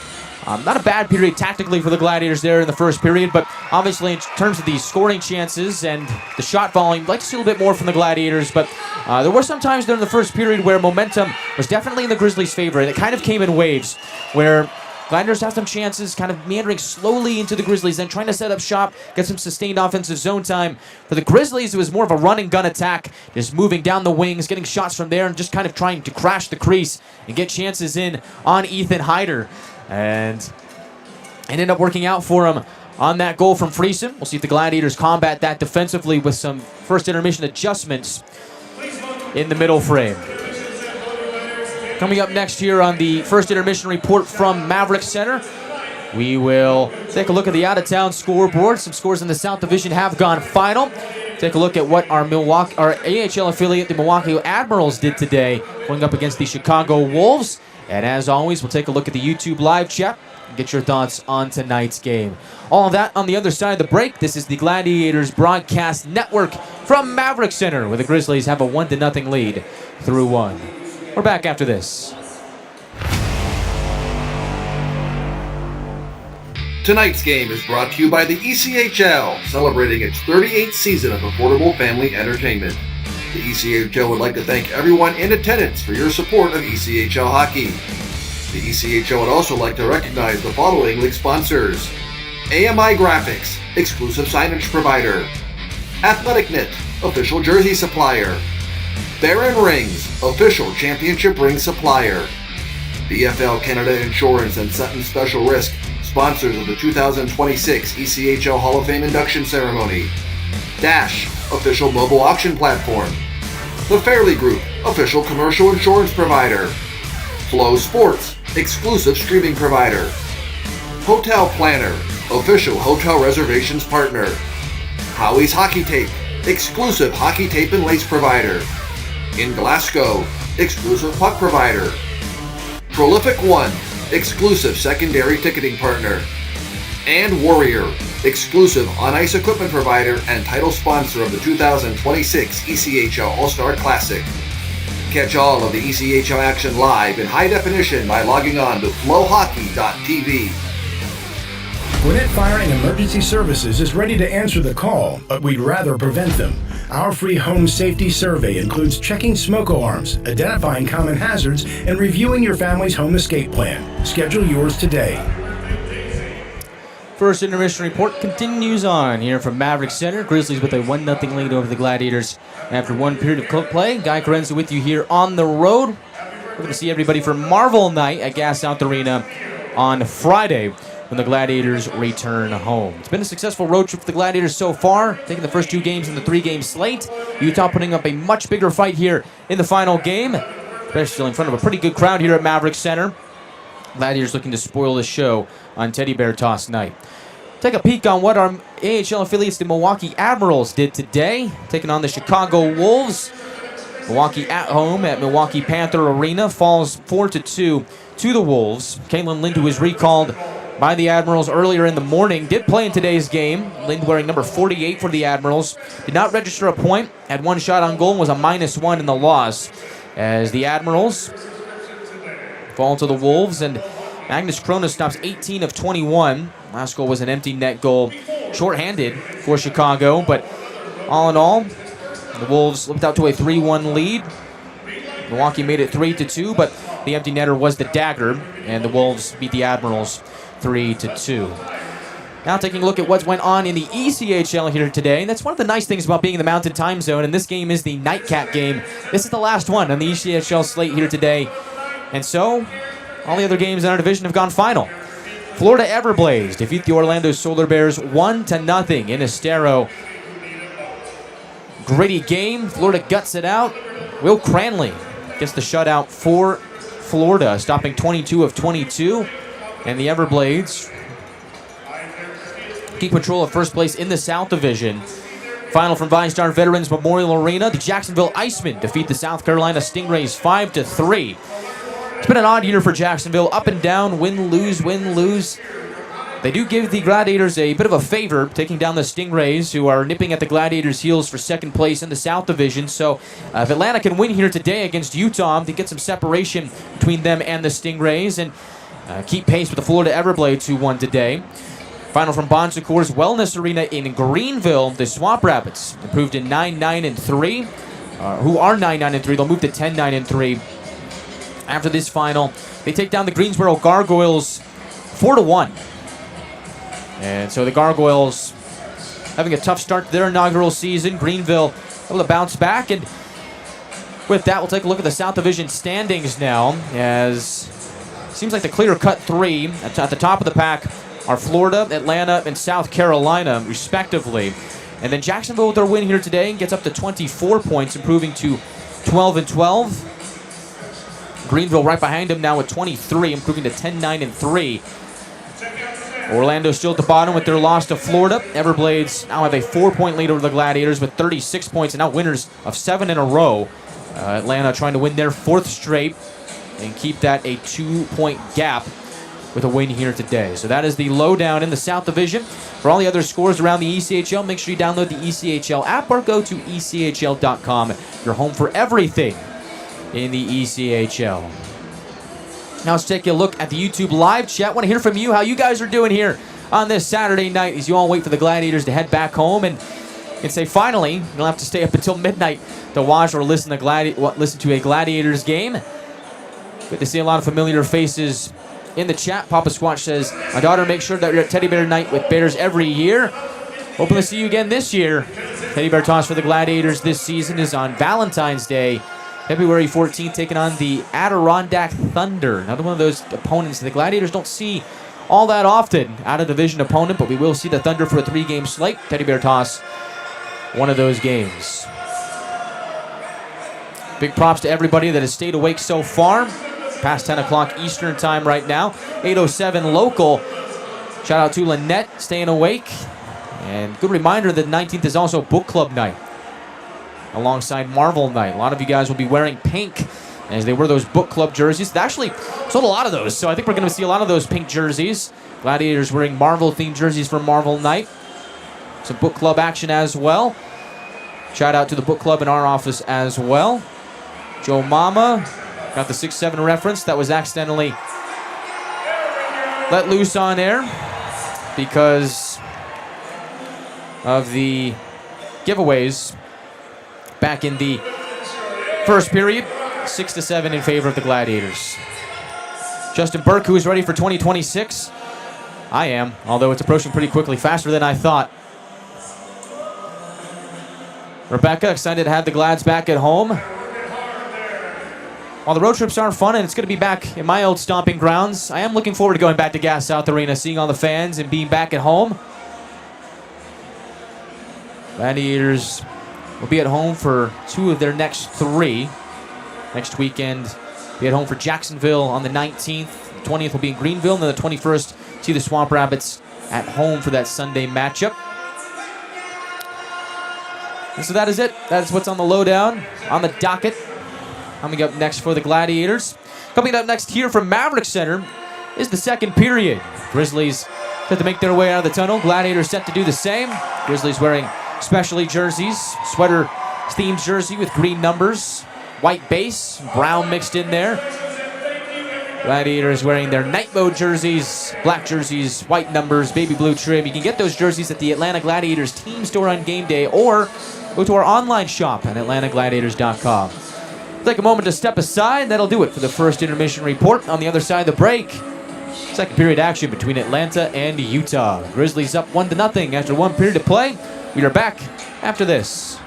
[SPEAKER 1] not a bad period tactically for the Gladiators there in the first period, but obviously in terms of the scoring chances and the shot volume, I'd like to see a little bit more from the Gladiators, but there were some times during the first period where momentum was definitely in the Grizzlies' favor, and it kind of came in waves, where Gladiators have some chances, kind of meandering slowly into the Grizzlies, then trying to set up shop, get some sustained offensive zone time. For the Grizzlies, it was more of a run-and-gun attack, just moving down the wings, getting shots from there, and just kind of trying to crash the crease and get chances in on Ethan Hyder. And it ended up working out for him on that goal from Friesen. We'll see if the Gladiators combat that defensively with some first intermission adjustments in the middle frame. Coming up next here on the first intermission report from Maverik Center, we will take a look at the out-of-town scoreboard. Some scores in the South Division have gone final. Take a look at what our AHL affiliate, the Milwaukee Admirals, did today, going up against the Chicago Wolves. And as always, we'll take a look at the YouTube live chat and get your thoughts on tonight's game. All of that on the other side of the break. This is the Gladiators Broadcast Network from Maverik Center, where the Grizzlies have a 1-0 lead through one. We're back after this.
[SPEAKER 2] Tonight's game is brought to you by the ECHL, celebrating its 38th season of affordable family entertainment. The ECHL would like to thank everyone in attendance for your support of ECHL hockey. The ECHL would also like to recognize the following league sponsors: AMI Graphics, exclusive signage provider; Athletic Knit, official jersey supplier; Baron Rings, official championship ring supplier; BFL Canada Insurance and Sutton Special Risk, sponsors of the 2026 ECHL Hall of Fame induction ceremony; Dash, official mobile auction platform; The Fairley Group, official commercial insurance provider; Flow Sports, exclusive streaming provider; Hotel Planner, official hotel reservations partner; Howie's Hockey Tape, exclusive hockey tape and lace provider; In Glasgow, exclusive puck provider; Prolific One, exclusive secondary ticketing partner; and Warrior, exclusive on-ice equipment provider and title sponsor of the 2026 ECHL All-Star Classic. Catch all of the ECHL action live in high definition by logging on to flowhockey.tv.
[SPEAKER 6] Gwinnett Fire and Emergency Services is ready to answer the call, but we'd rather prevent them. Our free home safety survey includes checking smoke alarms, identifying common hazards, and reviewing your family's home escape plan. Schedule yours today.
[SPEAKER 1] First intermission report continues on here from Maverik Center. Grizzlies with a 1-0 lead over the Gladiators after one period of club play. Guy Chiarenza with you here on the road. We're going to see everybody for Marvel Night at Gas South Arena on Friday when the Gladiators return home. It's been a successful road trip for the Gladiators so far, taking the first two games in the three-game slate. Utah putting up a much bigger fight here in the final game, especially in front of a pretty good crowd here at Maverik Center. Gladiators looking to spoil the show on Teddy Bear Toss night. Take a peek on what our AHL affiliates, the Milwaukee Admirals, did today, taking on the Chicago Wolves. Milwaukee at home at Milwaukee Panther Arena falls 4-2 to the Wolves. Kalen Lind, who was recalled by the Admirals earlier in the morning, did play in today's game. Lind wearing number 48 for the Admirals. Did not register a point, had one shot on goal, and was a -1 in the loss. As the Admirals fall to the Wolves, and Magnus Kronos stops 18 of 21. Last goal was an empty net goal, shorthanded for Chicago, but all in all, the Wolves slipped out to a 3-1 lead. Milwaukee made it 3-2, but the empty netter was the dagger, and the Wolves beat the Admirals 3-2. Now taking a look at what went on in the ECHL here today. And that's one of the nice things about being in the Mountain Time Zone, and this game is the nightcap game. This is the last one on the ECHL slate here today. And so, all the other games in our division have gone final. Florida Everblades defeat the Orlando Solar Bears 1-0 in Estero. Gritty game. Florida guts it out. Will Cranley gets the shutout for Florida, stopping 22 of 22. And the Everblades keep control of first place in the South Division. Final from ViStar Veterans Memorial Arena. The Jacksonville Icemen defeat the South Carolina Stingrays 5-3. It's been an odd year for Jacksonville. Up and down, win, lose, win, lose. They do give the Gladiators a bit of a favor, taking down the Stingrays, who are nipping at the Gladiators' heels for second place in the South Division. So if Atlanta can win here today against Utah, they get some separation between them and the Stingrays, and keep pace with the Florida Everblades, who won today. Final from Bon Secours Wellness Arena in Greenville. The Swamp Rabbits improved to 9-9-3, who are 9-9-3. They'll move to 10-9-3. After this final, they take down the Greensboro Gargoyles 4-1. And so the Gargoyles having a tough start to their inaugural season. Greenville able to bounce back. And with that, we'll take a look at the South Division standings now, as it seems like the clear-cut three at the top of the pack are Florida, Atlanta, and South Carolina, respectively. And then Jacksonville, with their win here today, gets up to 24 points, improving to 12-12. Greenville right behind him now with 23, improving to 10-9-3. Orlando still at the bottom with their loss to Florida. Everblades now have a 4-point lead over the Gladiators with 36 points and now winners of 7 in a row. Atlanta trying to win their 4th straight and keep that a 2-point gap with a win here today. So that is the lowdown in the South Division. For all the other scores around the ECHL, make sure you download the ECHL app or go to ECHL.com. You're home for everything in the ECHL. Now let's take a look at the YouTube live chat. Want to hear from you how you guys are doing here on this Saturday night as you all wait for the Gladiators to head back home and say finally, you don't have to stay up until midnight to watch or listen to a Gladiators game. Good to see a lot of familiar faces in the chat. Papa Squatch says, my daughter makes sure that we're at Teddy Bear Night with Bears every year. Hoping to see you again this year. Teddy Bear toss for the Gladiators this season is on Valentine's Day, February 14th, taking on the Adirondack Thunder. Another one of those opponents the Gladiators don't see all that often. Out-of-division opponent, but we will see the Thunder for a 3-game slate. Teddy Bear toss, one of those games. Big props to everybody that has stayed awake so far. Past 10 o'clock Eastern time right now. 8:07 local. Shout out to Lynette staying awake. And good reminder that 19th is also book club night alongside Marvel night. A lot of you guys will be wearing pink as they wear those book club jerseys. They actually sold a lot of those, so I think we're going to see a lot of those pink jerseys. Gladiators wearing Marvel-themed jerseys for Marvel night. Some book club action as well. Shout out to the book club in our office as well. Joe Mama got the 6-7 reference that was accidentally let loose on air because of the giveaways back in the first period. 6-7 in favor of the Gladiators. Justin Burke, who is ready for 2026. I am, although it's approaching pretty quickly, faster than I thought. Rebecca, excited to have the Glads back at home. While the road trips are fun and it's going to be back in my old stomping grounds, I am looking forward to going back to Gas South Arena, seeing all the fans and being back at home. Gladiators will be at home for 2 of their next 3. Next weekend, be at home for Jacksonville on the 19th. The 20th will be in Greenville, and then the 21st, see the Swamp Rabbits at home for that Sunday matchup. And so that is it. That is what's on the lowdown, on the docket. Coming up next for the Gladiators. Coming up next here from Maverik Center is the second period. Grizzlies set to make their way out of the tunnel. Gladiators set to do the same. Grizzlies wearing specialty jerseys, sweater-themed jersey with green numbers, white base, brown mixed in there. Gladiators wearing their night mode jerseys, black jerseys, white numbers, baby blue trim. You can get those jerseys at the Atlanta Gladiators team store on game day or go to our online shop at atlantagladiators.com. Take a moment to step aside. That'll do it for the first intermission report. On the other side of the break, second period action between Atlanta and Utah. Grizzlies up 1-0 after 1 period to play. We are back after this.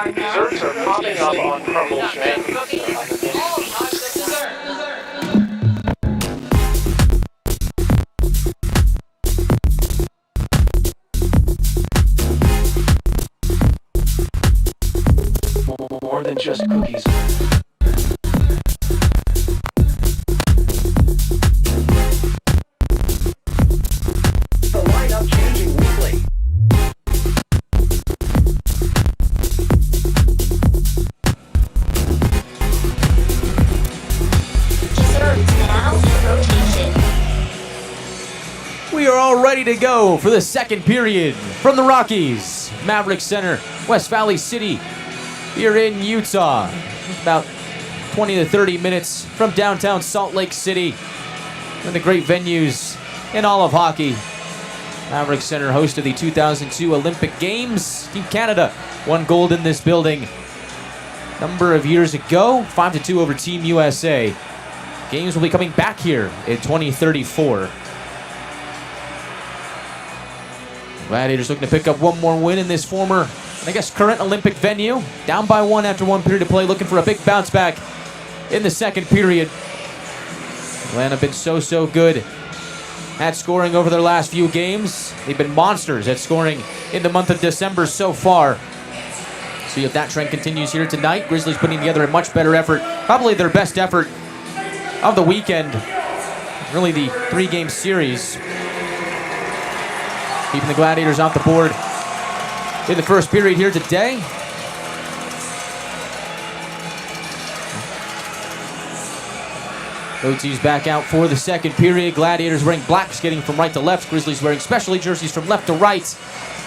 [SPEAKER 9] Desserts are popping up on Crumble's menu. More than just cookies. The lineup changing weekly.
[SPEAKER 1] We are all ready to go for the second period from the Rockies, Maverik Center, West Valley City, here in Utah. About 20 to 30 minutes from downtown Salt Lake City, one of the great venues in all of hockey. Maverik Center hosted the 2002 Olympic Games. Team Canada won gold in this building. number of years ago, 5-2 over Team USA. Games will be coming back here in 2034. Gladiators looking to pick up one more win in this former, I guess, current Olympic venue. Down by 1 after 1 period of play, looking for a big bounce back in the second period. Atlanta been so good at scoring over their last few games. They've been monsters at scoring in the month of December so far. See if that trend continues here tonight. Grizzlies putting together a much better effort, probably their best effort of the weekend. Really the 3-game series. Keeping the Gladiators off the board in the first period here today. OT's back out for the second period. Gladiators wearing black, skating from right to left. Grizzlies wearing specialty jerseys from left to right.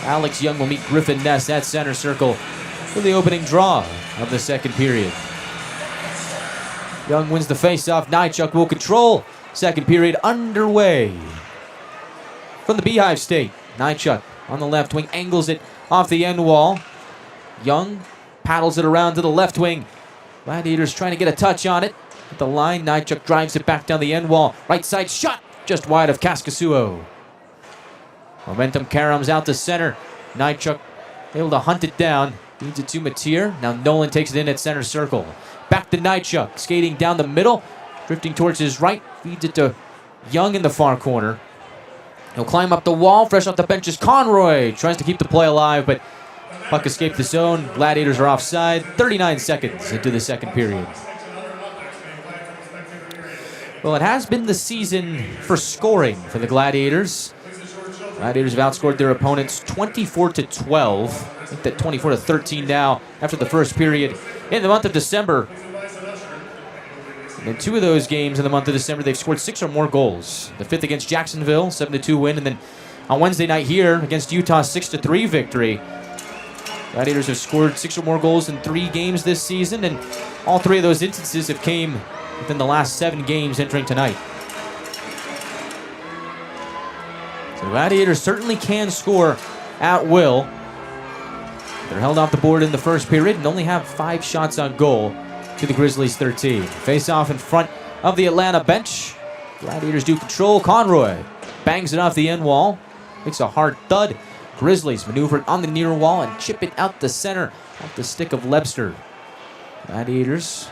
[SPEAKER 1] Alex Young will meet Griffin Ness at center circle for the opening draw of the second period. Young wins the faceoff. Nychuk will control. Second period underway. From the Beehive State, Nychuk on the left wing angles it off the end wall. Young paddles it around to the left wing. Gladiators trying to get a touch on it. At the line, Nychuk drives it back down the end wall. Right side shot, just wide of Kaskasuo. Momentum caroms out to center. Nychuk able to hunt it down. Feeds it to Mateer. Now Nolan takes it in at center circle. Back to Nychuk, skating down the middle. Drifting towards his right. Feeds it to Young in the far corner. He'll climb up the wall. Fresh off the bench is Conroy. Tries to keep the play alive, but puck escaped the zone. Gladiators are offside. 39 seconds into the second period. Well, it has been the season for scoring for the Gladiators. Gladiators have outscored their opponents 24-12. I think that 24-13 now after the first period in the month of December. And in 2 of those games in the month of December, they've scored 6 or more goals. The 5th against Jacksonville, 7-2 win, and then on Wednesday night here against Utah, 6-3 victory. Gladiators have scored 6 or more goals in 3 games this season, and all 3 of those instances have came within the last 7 games entering tonight. So Gladiators certainly can score at will. They're held off the board in the first period and only have 5 shots on goal to the Grizzlies 13. Face off in front of the Atlanta bench. Gladiators do control. Conroy bangs it off the end wall. Makes a hard thud. Grizzlies maneuver it on the near wall and chip it out the center off the stick of Lebster. Gladiators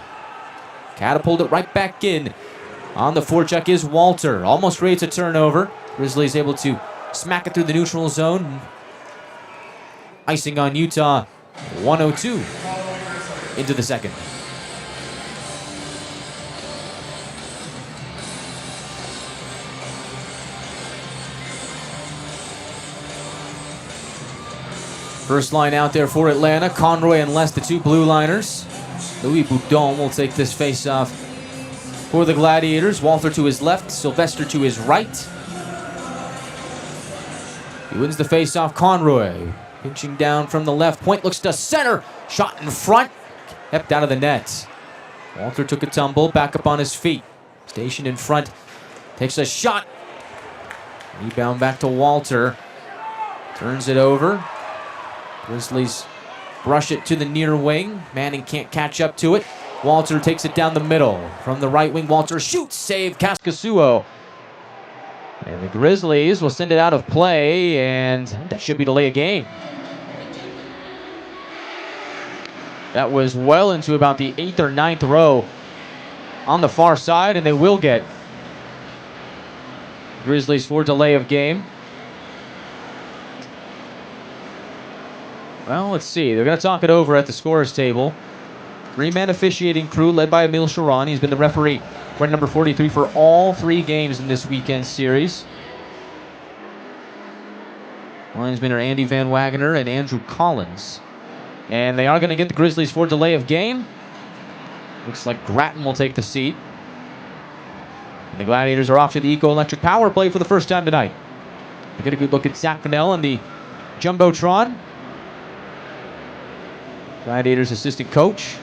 [SPEAKER 1] catapult it right back in. On the forecheck is Walter. Almost ready to turnover. Grizzlies able to smack it through the neutral zone. Icing on Utah. 1:02 into the second. First line out there for Atlanta. Conroy and Les, the 2 blue liners. Louis Boudon will take this face-off for the Gladiators. Walter to his left, Sylvester to his right. He wins the face-off. Conroy pinching down from the left. Point looks to center. Shot in front. Kept out of the net. Walter took a tumble, back up on his feet. Stationed in front. Takes a shot. Rebound back to Walter. Turns it over. Grizzlies brush it to the near wing. Manning can't catch up to it. Walter takes it down the middle. From the right wing, Walter shoots. Save Kaskasuo. And the Grizzlies will send it out of play, and that should be delay a game. That was well into about the 8th or 9th row on the far side, and they will get Grizzlies for delay of game. Well, let's see. They're going to talk it over at the scorer's table. 3-man officiating crew led by Emil Sharon. He's been the referee, wearing number 43 for all 3 games in this weekend series. Linesmen are Andy Van Wagener and Andrew Collins. And they are going to get the Grizzlies for delay of game. Looks like Grattan will take the seat. And the Gladiators are off to the Eco-Electric power play for the first time tonight. We get a good look at Zach Fennell and the Jumbotron. Gladiators assistant coach.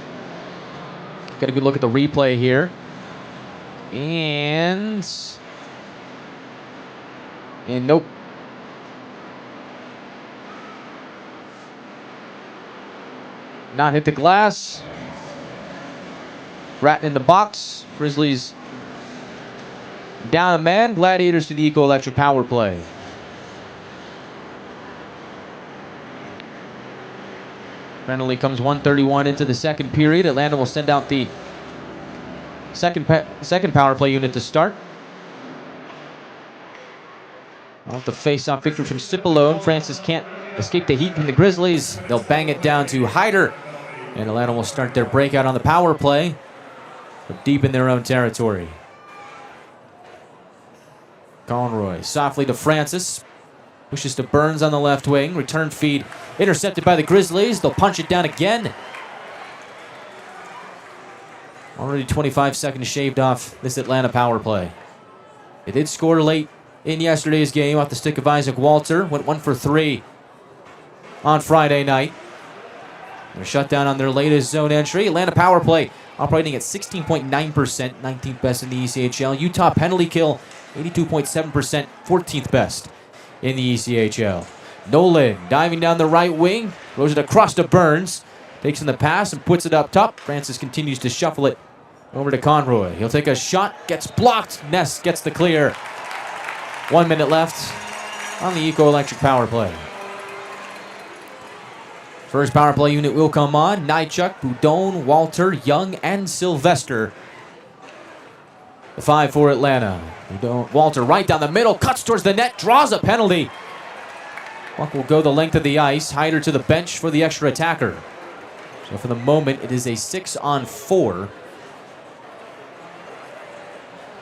[SPEAKER 1] Got a good look at the replay here. And nope. Not hit the glass. Ratton in the box. Grizzlies down a man. Gladiators to the Eco-Electric power play. Penalty comes 1:31 into the second period. Atlanta will send out the second power play unit to start. Off the face-off victory from Cipolone. Francis can't escape the heat from the Grizzlies. They'll bang it down to Hyder. And Atlanta will start their breakout on the power play, but deep in their own territory. Conroy softly to Francis. Pushes to Burns on the left wing. Return feed intercepted by the Grizzlies. They'll punch it down again. Already 25 seconds shaved off this Atlanta power play. They did score late in yesterday's game off the stick of Isaac Walter. Went 1 for 3 on Friday night. They're shut down on their latest zone entry. Atlanta power play operating at 16.9%, 19th best in the ECHL. Utah penalty kill, 82.7%, 14th best in the ECHL. Nolan diving down the right wing, throws it across to Burns, takes in the pass and puts it up top. Francis continues to shuffle it over to Conroy. He'll take a shot, gets blocked. Ness gets the clear. 1 minute left on the Eco-Electric power play. First power play unit will come on. Nychuk, Boudon, Walter, Young, and Sylvester. The 5 for Atlanta. Boudon, Walter right down the middle, cuts towards the net, draws a penalty. Puck will go the length of the ice. Hyder to the bench for the extra attacker. So for the moment, it is a 6-on-4.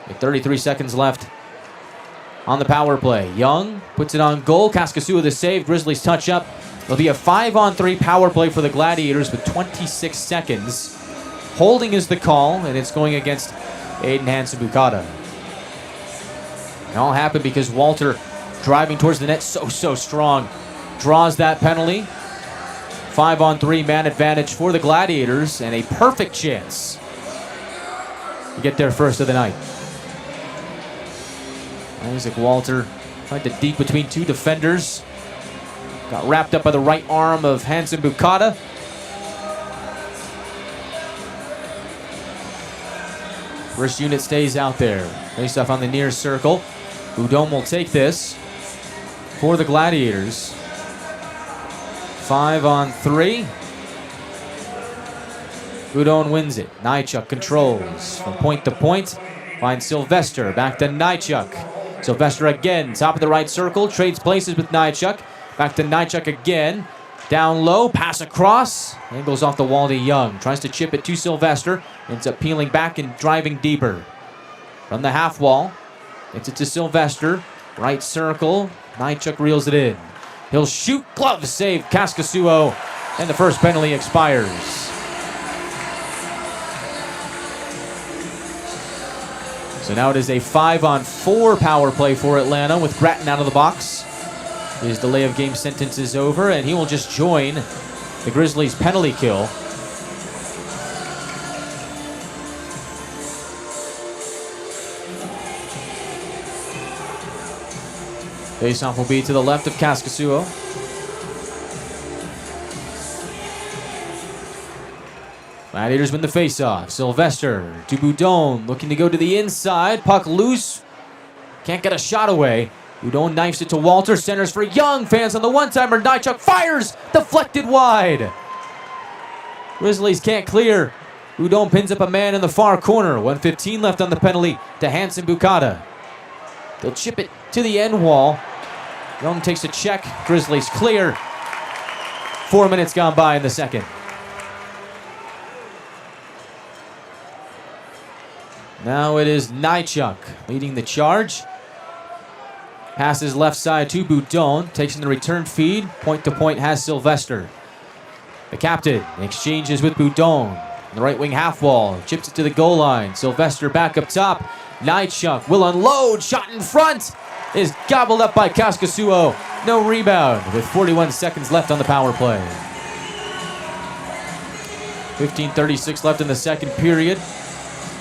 [SPEAKER 1] With 33 seconds left on the power play. Young puts it on goal. Kaskasua the save. Grizzlies touch up. It'll be a 5-on-3 power play for the Gladiators with 26 seconds. Holding is the call, and it's going against Aiden Hansen-Bukata. It all happened because Walter, driving towards the net so strong, draws that penalty. 5-on-3 man advantage for the Gladiators, and a perfect chance to get their first of the night. Isaac Walter tried to deep between two defenders. Got wrapped up by the right arm of Hansen-Bukata. First unit stays out there. Face off on the near circle. Boudon will take this for the Gladiators. 5-on-3. Boudon wins it. Nychuk controls from point to point. Finds Sylvester. Back to Nychuk. Sylvester again. Top of the right circle. Trades places with Nychuk. Back to Nychuk again. Down low. Pass across. Angles off the wall to Young. Tries to chip it to Sylvester. Ends up peeling back and driving deeper. From the half wall. Gets it to Sylvester. Right circle. Nychuk reels it in. He'll shoot. Glove save. Kaskasuo. And the first penalty expires. So now it is a 5-on-4 power play for Atlanta with Gratton out of the box. His delay of game sentence is over, and he will just join the Grizzlies' penalty kill. Faceoff will be to the left of Kaskasuo. Gladiators win the faceoff. Sylvester to Boudon, looking to go to the inside. Puck loose. Can't get a shot away. Boudon knifes it to Walter. Centers for Young. Fans on the one-timer. Nychuk fires. Deflected wide. Grizzlies can't clear. Boudon pins up a man in the far corner. 1:15 left on the penalty to Hansen-Bukata. They'll chip it to the end wall. Young takes a check. Grizzlies clear. 4 minutes gone by in the second. Now it is Nychuk leading the charge. Passes left side to Boudon. Takes in the return feed. Point to point has Sylvester. The captain exchanges with Boudon. On the right wing half wall. Chips it to the goal line. Sylvester back up top. Nychuk will unload. Shot in front. Is gobbled up by Kaskasuo. No rebound with 41 seconds left on the power play. 15:36 left in the second period.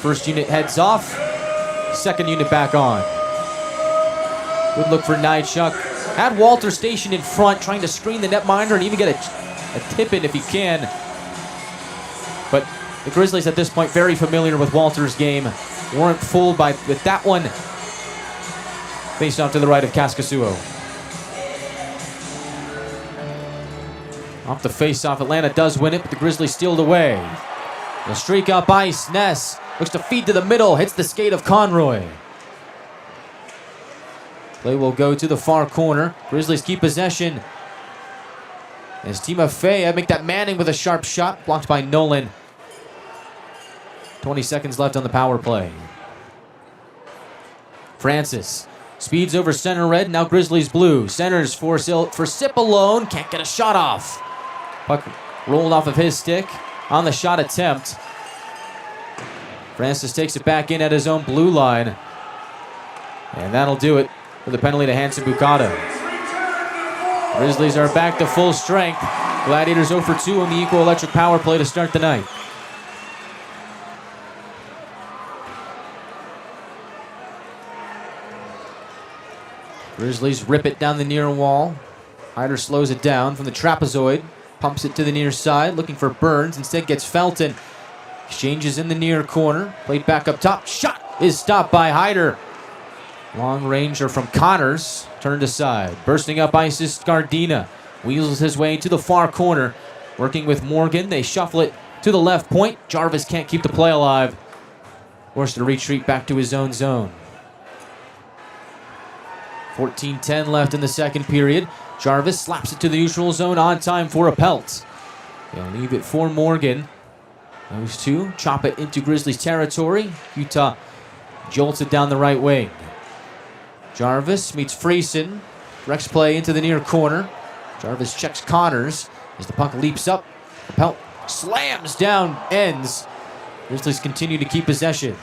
[SPEAKER 1] First unit heads off. Second unit back on. Good look for Nychuk. Had Walter stationed in front, trying to screen the netminder and even get a tip in if he can. But The Grizzlies at this point very familiar with Walter's game. Weren't fooled with that one. Face off to the right of Kaskasuo. Off the face-off, Atlanta does win it, but the Grizzlies steal it away. The streak up ice, Ness looks to feed to the middle, hits the skate of Conroy. Play will go to the far corner. Grizzlies keep possession. As Timofeyev make that Manning with a sharp shot, blocked by Nolan. 20 seconds left on the power play. Francis speeds over center red, now Grizzlies blue. Centers for Sip alone, can't get a shot off. Puck rolled off of his stick on the shot attempt. Francis takes it back in at his own blue line. And that'll do it for the penalty to Hansen Bukata. Grizzlies are back to full strength. Gladiators 0 for 2 on the equal electric power play to start the night. Grizzlies rip it down the near wall. Hyder slows it down from the trapezoid. Pumps it to the near side, looking for Burns. Instead gets Felton. Exchanges in the near corner. Played back up top. Shot is stopped by Hyder. Long ranger from Connors. Turned aside. Bursting up ice is Scardina. Weasels his way to the far corner. Working with Morgan. They shuffle it to the left point. Jarvis can't keep the play alive. Forced to retreat back to his own zone. 14:10 left in the second period. Jarvis slaps it to the neutral zone on time for a pelt. They'll leave it for Morgan. Those two chop it into Grizzlies territory. Utah jolts it down the right wing. Jarvis meets Friesen. Directs play into the near corner. Jarvis checks Connors as the puck leaps up. The pelt slams down ends. Grizzlies continue to keep possession.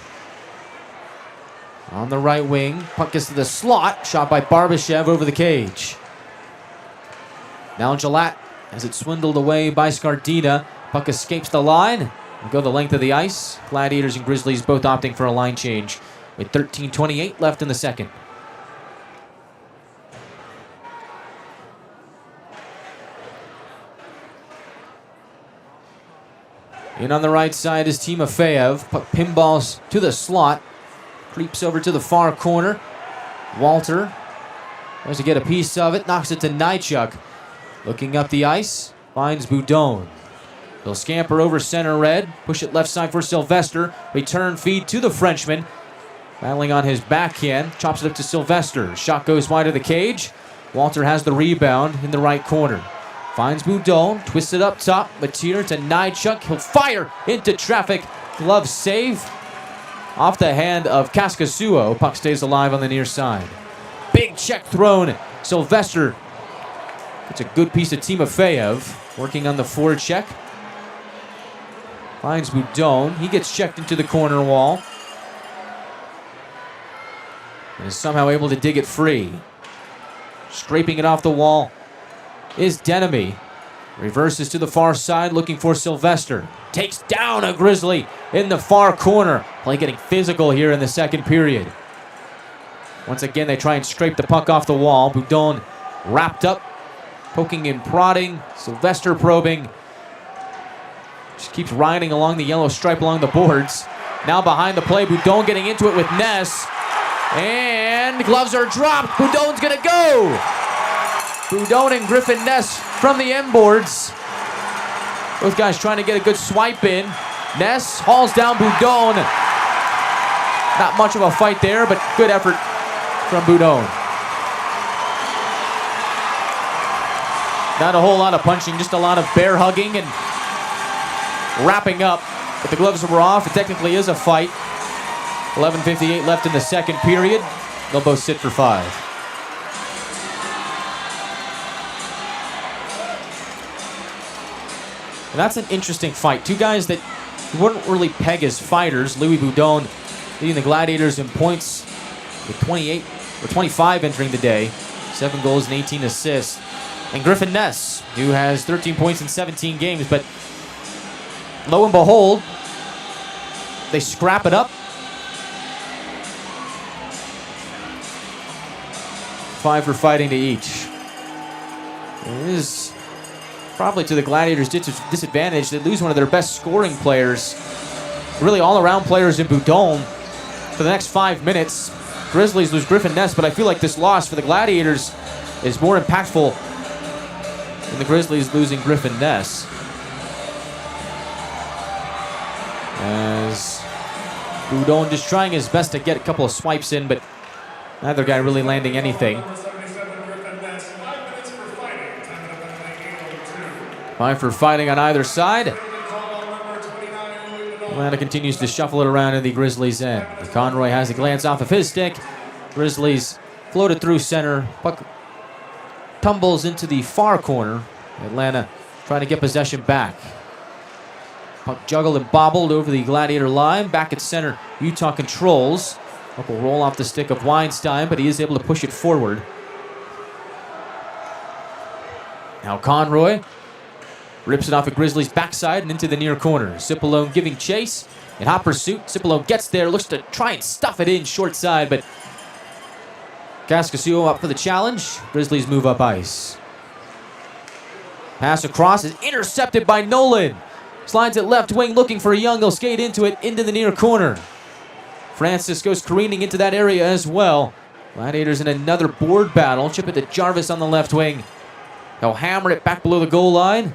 [SPEAKER 1] On the right wing, puck gets to the slot, shot by Barbashev over the cage. Now Gilat as it's swindled away by Scardina. Puck escapes the line and go the length of the ice. Gladiators and Grizzlies both opting for a line change with 13:28 left in the second. In on the right side is Timofeyev. Puck pinballs to the slot. Creeps over to the far corner. Walter tries to get a piece of it. Knocks it to Nychuk. Looking up the ice. Finds Boudon. They'll scamper over center red. Push it left side for Sylvester. Return feed to the Frenchman. Battling on his backhand. Chops it up to Sylvester. Shot goes wide of the cage. Walter has the rebound in the right corner. Finds Boudon. Twists it up top. Mateer to Nychuk. He'll fire into traffic. Glove save. Off the hand of Kaskasuo. Puck stays alive on the near side. Big check thrown. Sylvester. It's a good piece of Timofeyev. Working on the forecheck. Finds Boudon. He gets checked into the corner wall. And is somehow able to dig it free. Scraping it off the wall is Denemy. Reverses to the far side looking for Sylvester. Takes down a Grizzly in the far corner. Play getting physical here in the second period. Once again, they try and scrape the puck off the wall. Boudon wrapped up, poking and prodding. Sylvester probing. Just keeps riding along the yellow stripe along the boards. Now behind the play, Boudon getting into it with Ness. And gloves are dropped. Boudon's going to go. Boudon and Griffin Ness from the end boards. Both guys trying to get a good swipe in. Ness hauls down Boudon. Not much of a fight there, but good effort from Boudon. Not a whole lot of punching, just a lot of bear hugging and wrapping up. But the gloves were off. It technically is a fight. 11:58 left in the second period. They'll both sit for 5. And that's an interesting fight. Two guys that you wouldn't really peg as fighters. Louis Boudon leading the Gladiators in points with 28 or 25 entering the day. 7 goals and 18 assists. And Griffin Ness, who has 13 points in 17 games. But lo and behold, they scrap it up. 5 for fighting to each. It is probably to the Gladiators' disadvantage. They lose one of their best scoring players really all-around players in Boudon for the next 5 minutes. Grizzlies lose Griffin Ness, but I feel like this loss for the Gladiators is more impactful than the Grizzlies losing Griffin Ness. As Boudon just trying his best to get a couple of swipes in, but neither guy really landing anything. 5 for fighting on either side. Atlanta continues to shuffle it around in the Grizzlies' end. Conroy has a glance off of his stick. Grizzlies floated through center. Puck tumbles into the far corner. Atlanta trying to get possession back. Puck juggled and bobbled over the Gladiator line. Back at center, Utah controls. Puck will roll off the stick of Weinstein, but he is able to push it forward. Now Conroy rips it off a Grizzlies' backside and into the near corner. Cipollone giving chase. In hot pursuit, Cipollone gets there, looks to try and stuff it in short side, but Cascasuo up for the challenge. Grizzlies move up ice. Pass across is intercepted by Nolan. Slides it left wing looking for Young. He'll skate into it, into the near corner. Francis goes careening into that area as well. Gladiators in another board battle. Chip it to Jarvis on the left wing. He'll hammer it back below the goal line.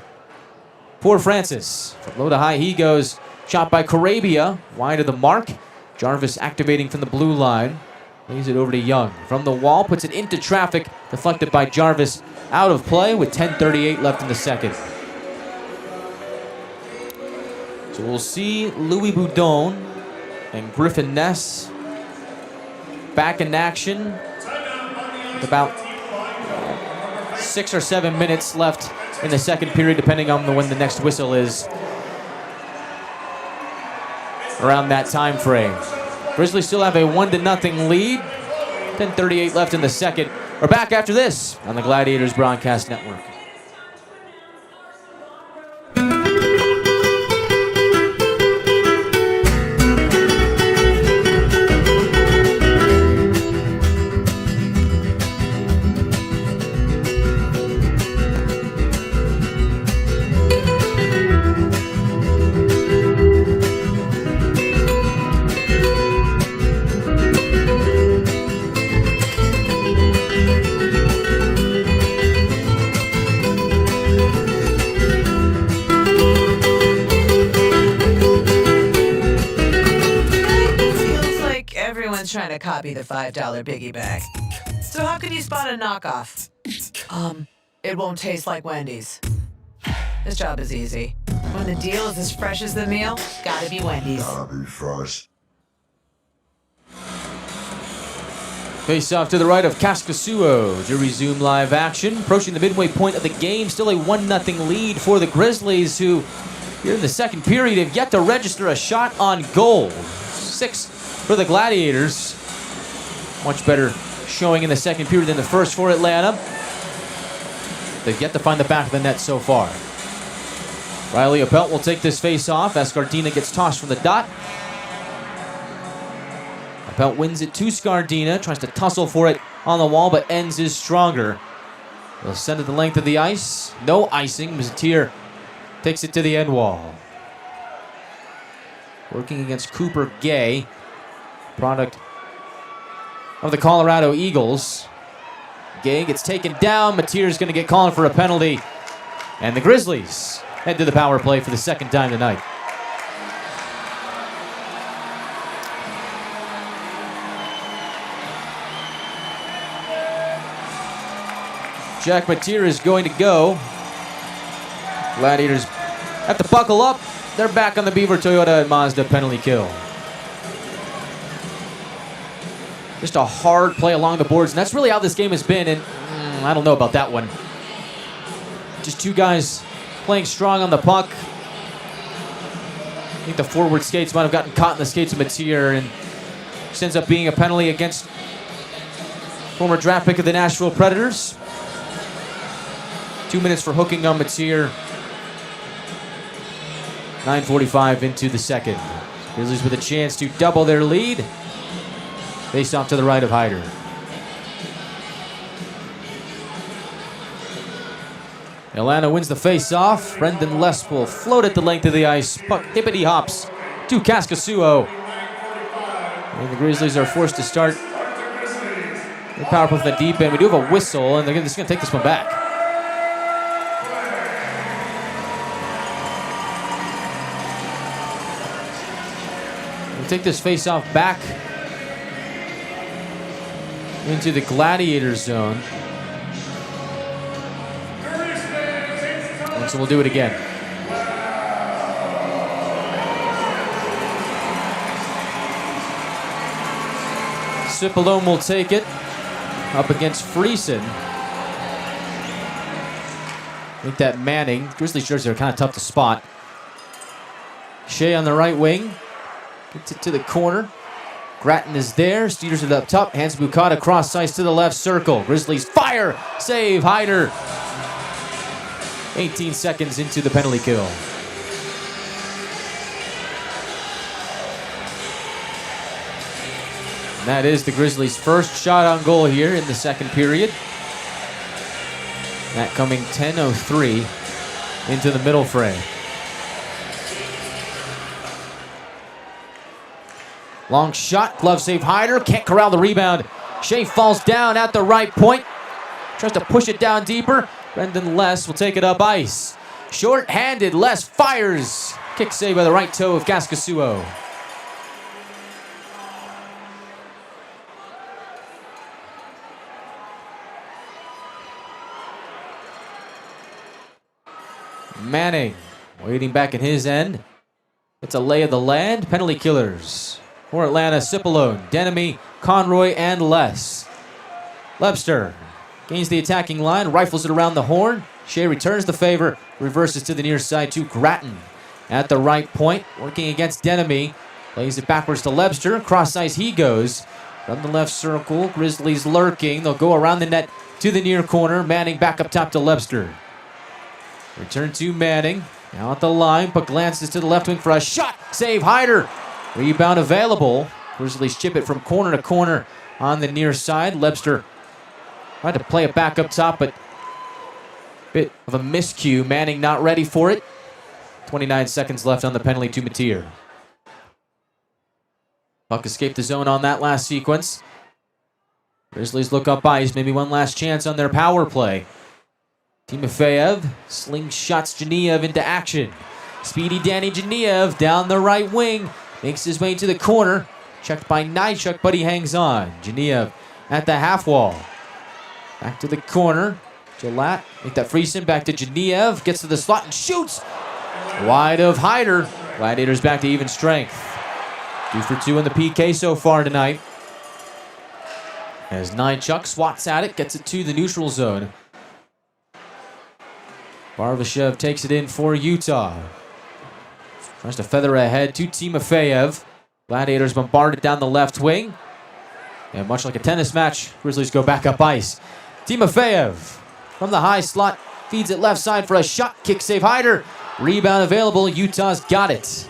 [SPEAKER 1] Poor Francis. From low to high he goes. Shot by Corabia. Wide of the mark. Jarvis activating from the blue line. Lays it over to Young. From the wall, puts it into traffic. Deflected by Jarvis. Out of play with 10:38 left in the second. So we'll see Louis Boudon and Griffin Ness back in action with about 6 or 7 minutes left in the second period, depending on when the next whistle is around that time frame. Grizzlies still have a 1-0 lead. 10:38 left in the second. We're back after this on the Gladiators Broadcast Network.
[SPEAKER 5] Trying to copy the $5 biggie bag. So how can you spot a knockoff? It won't taste like Wendy's. This job is easy. When the deal is as fresh as the meal, gotta be Wendy's.
[SPEAKER 10] Gotta be fresh.
[SPEAKER 1] Face off to the right of Cascasuo to resume live action. Approaching the midway point of the game, still a 1-0 lead for the Grizzlies, who here in the second period have yet to register a shot on goal. 6 for the Gladiators. Much better showing in the second period than the first for Atlanta. They've yet to find the back of the net so far. Riley Appelt will take this face off as Scardina gets tossed from the dot. Appelt wins it to Scardina, tries to tussle for it on the wall, but ends is stronger. They'll send it the length of the ice. No icing. Mizatier takes it to the end wall. Working against Cooper Gay, product of the Colorado Eagles. Gay gets taken down. Matier's going to get called for a penalty. And the Grizzlies head to the power play for the second time tonight. Jack Matier is going to go. Gladiators have to buckle up. They're back on the Beaver Toyota and Mazda penalty kill. Just a hard play along the boards, and that's really how this game has been, and I don't know about that one. Just two guys playing strong on the puck. I think the forward skates might have gotten caught in the skates of Matier, and this ends up being a penalty against former draft pick of the Nashville Predators. 2 minutes for hooking on Matier. 9:45 into the second. Grizzlies with a chance to double their lead. Face off to the right of Hyder. Atlanta wins the face-off. Brendan Lesp will float at the length of the ice. Puck hippity hops to Kaskasuo. And the Grizzlies are forced to start the power play from the deep end. We do have a whistle, and they're just going to take this one back. We'll take this face-off back into the Gladiators zone. And so we'll do it again. Cipollone will take it up against Friesen. I think that Manning. Grizzlies jerseys are kind of tough to spot. Shea on the right wing. Gets it to the corner. Grattan is there. Steers it up top. Hands Bukata cross ice to the left circle. Grizzlies fire. Save. Hyder. 18 seconds into the penalty kill. And that is the Grizzlies' first shot on goal here in the second period. That coming 10:03 into the middle frame. Long shot, glove save Hyder, can't corral the rebound. Shea falls down at the right point. Tries to push it down deeper. Brendan Less will take it up ice. Short-handed, Less fires. Kick save by the right toe of Kaskasuo. Manning waiting back at his end. It's a lay of the land. Penalty killers for Atlanta: Cipollone, Denemy, Conroy, and Less. Lebster gains the attacking line, rifles it around the horn. Shea returns the favor, reverses to the near side to Grattan at the right point, working against Denemy. Plays it backwards to Lebster. Cross ice he goes from the left circle. Grizzlies lurking. They'll go around the net to the near corner. Manning back up top to Lebster. Return to Manning. Now at the line, but glances to the left wing for a shot. Save Hyder. Rebound available. Grizzlies chip it from corner to corner on the near side. Lebster tried to play it back up top, but bit of a miscue. Manning not ready for it. 29 seconds left on the penalty to Mateer. Puck escaped the zone on that last sequence. Grizzlies look up ice. Maybe one last chance on their power play. Timofeyev slingshots Geniev into action. Speedy Danny Geniev down the right wing. Makes his way to the corner. Checked by Nychuk, but he hangs on. Geniev at the half wall. Back to the corner. Gilat, make that Friesen back to Geniev. Gets to the slot and shoots. Wide of Hyder. Gladiators back to even strength. 2 for 2 in the PK so far tonight. As Nychuk swats at it, gets it to the neutral zone. Barbashev takes it in for Utah. Tries to feather ahead to Timofeyev. Gladiators bombarded down the left wing. And much like a tennis match, Grizzlies go back up ice. Timofeyev from the high slot feeds it left side for a shot. Kick save Hyder. Rebound available. Utah's got it.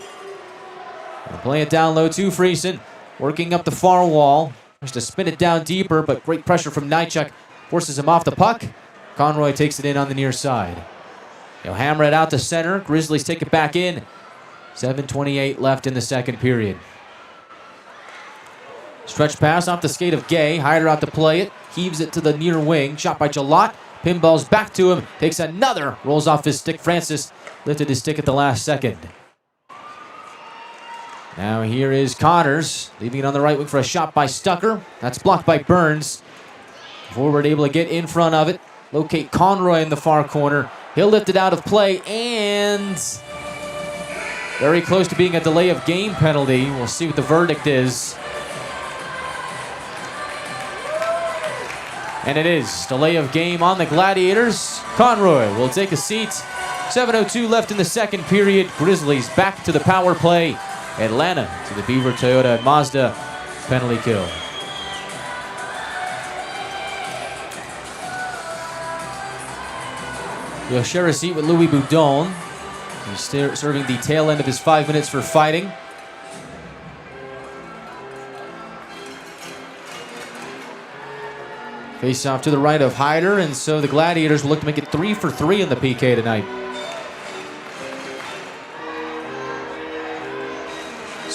[SPEAKER 1] They'll play it down low to Friesen. Working up the far wall. Tries to spin it down deeper, but great pressure from Nychuk forces him off the puck. Conroy takes it in on the near side. They'll hammer it out to center. Grizzlies take it back in. 7:28 left in the second period. Stretch pass off the skate of Gay. Hyder out to play it. Heaves it to the near wing. Shot by Gilat. Pinballs back to him. Takes another. Rolls off his stick. Francis lifted his stick at the last second. Now here is Connors. Leaving it on the right wing for a shot by Stucker. That's blocked by Burns. Forward able to get in front of it. Locate Conroy in the far corner. He'll lift it out of play and very close to being a delay of game penalty. We'll see what the verdict is. And it is delay of game on the Gladiators. Conroy will take a seat. 7:02 left in the second period. Grizzlies back to the power play. Atlanta to the Beaver Toyota and Mazda penalty kill. He'll share a seat with Louis Boudon. He's serving the tail end of his 5 minutes for fighting. Face off to the right of Hyder, and so the Gladiators will look to make it 3 for 3 in the PK tonight.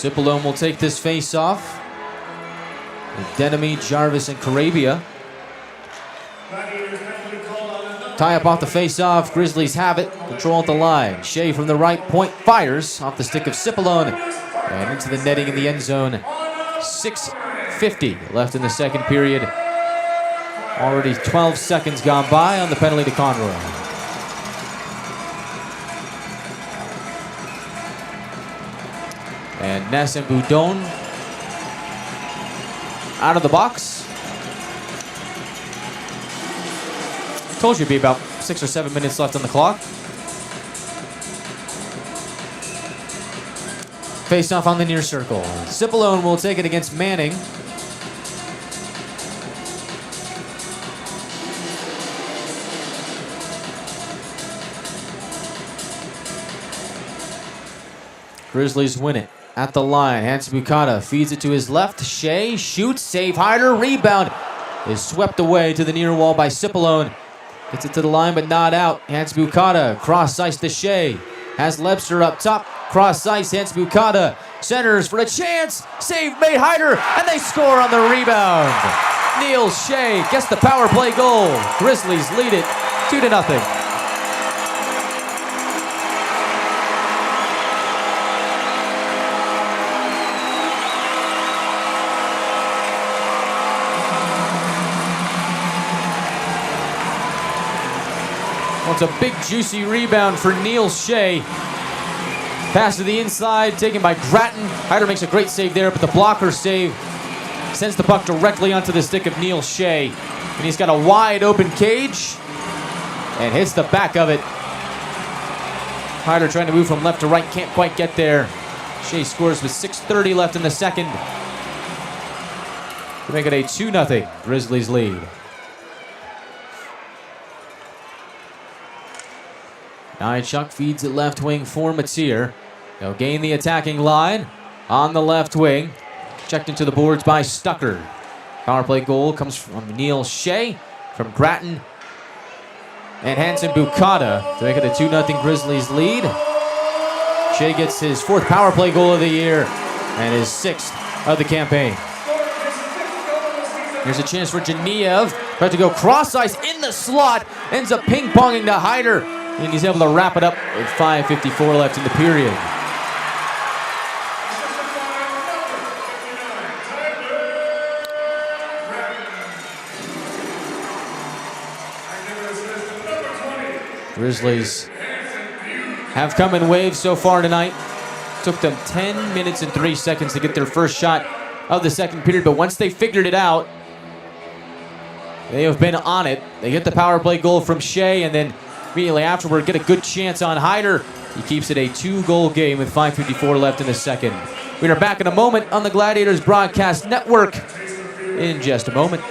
[SPEAKER 1] Cipollone will take this face-off. With Denemy, Jarvis, and Carabia. Tie up off the face-off. Grizzlies have it. Control at the line. Shea from the right point fires off the stick of Cipollone and into the netting in the end zone. 6:50 left in the second period. Already 12 seconds gone by on the penalty to Conroy. And Ness and Boudon out of the box. Told you it'd be about 6 or 7 minutes left on the clock. Face off on the near circle. Cipollone will take it against Manning. Grizzlies win it. At the line, Hansi Bukata feeds it to his left. Shea shoots, save Hyder, rebound is swept away to the near wall by Cipollone. Gets it to the line, but not out. Hansi Bukata cross ice to Shea. Has Lebster up top. Cross ice, Hansi Bukata centers for a chance. Save made Hyder, and they score on the rebound. Neil Shea gets the power play goal. Grizzlies lead it 2-0. It's a big, juicy rebound for Neil Shea. Pass to the inside, taken by Grattan. Hyder makes a great save there, but the blocker save sends the puck directly onto the stick of Neil Shea. And he's got a wide open cage and hits the back of it. Hyder trying to move from left to right, can't quite get there. Shea scores with 6:30 left in the second to make it a 2-0 Grizzlies lead. Nychuk feeds it left wing for Matier. They'll gain the attacking line on the left wing. Checked into the boards by Stucker. Power play goal comes from Neil Shea, from Grattan, and Hansen Bukata to make it a 2-0 Grizzlies lead. Shea gets his 4th power play goal of the year and his 6th of the campaign. Here's a chance for Geniev. About to go cross ice in the slot. Ends up ping-ponging to Hyder. And he's able to wrap it up with 5:54 left in the period. Grizzlies have come in waves so far tonight. Took them 10 minutes and 3 seconds to get their first shot of the second period, but once they figured it out, they have been on it. They get the power play goal from Shea, and then immediately afterward get a good chance on Hyder. He keeps it a 2-goal game with 5:54 left in the second. We are back in a moment on the Gladiators Broadcast Network in just a moment.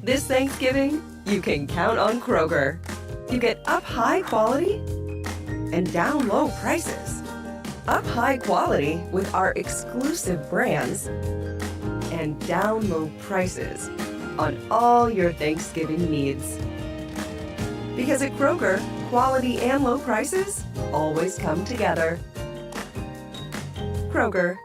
[SPEAKER 4] This Thanksgiving, you can count on Kroger. You get up high quality and down low prices. Up high quality with our exclusive brands and down low prices on all your Thanksgiving needs. Because at Kroger, quality and low prices always come together. Kroger.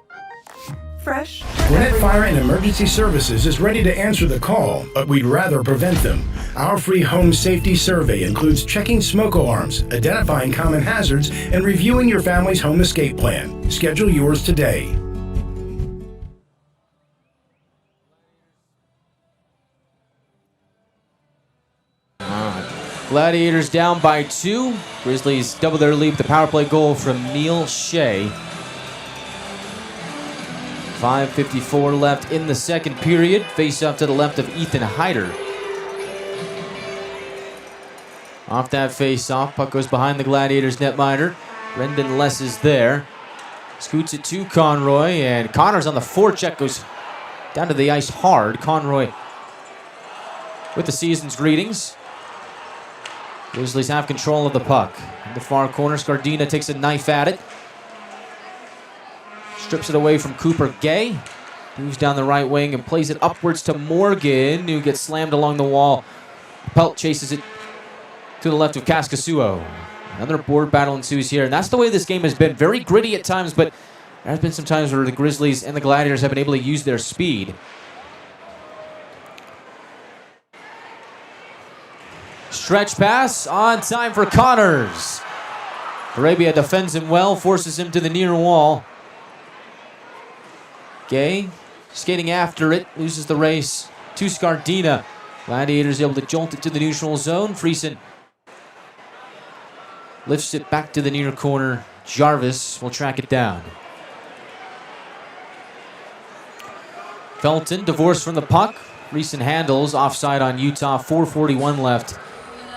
[SPEAKER 4] Fresh.
[SPEAKER 6] Gwinnett Fire and Emergency Services is ready to answer the call, but we'd rather prevent them. Our free home safety survey includes checking smoke alarms, identifying common hazards, and reviewing your family's home escape plan. Schedule yours today.
[SPEAKER 1] Gladiators down by 2. Grizzlies double their lead with the power play goal from Neil Shea. 5:54 left in the second period. Face up to the left of Ethan Hyder. Off that face-off, puck goes behind the Gladiators netminder. Brendan Less is there. Scoots it to Conroy, and Connors on the forecheck goes down to the ice hard. Conroy with the season's greetings. Grizzlies have control of the puck. In the far corner, Scardina takes a knife at it. Strips it away from Cooper Gay. Moves down the right wing and plays it upwards to Morgan, who gets slammed along the wall. Pelt chases it to the left of Kaskasuo. Another board battle ensues here, and that's the way this game has been. Very gritty at times, but there has been some times where the Grizzlies and the Gladiators have been able to use their speed. Stretch pass on time for Connors. Arabia defends him well, forces him to the near wall. Gay skating after it, loses the race to Scardina. Gladiators able to jolt it to the neutral zone. Friesen lifts it back to the near corner. Jarvis will track it down. Felton divorced from the puck. Friesen handles, offside on Utah. 4:41 left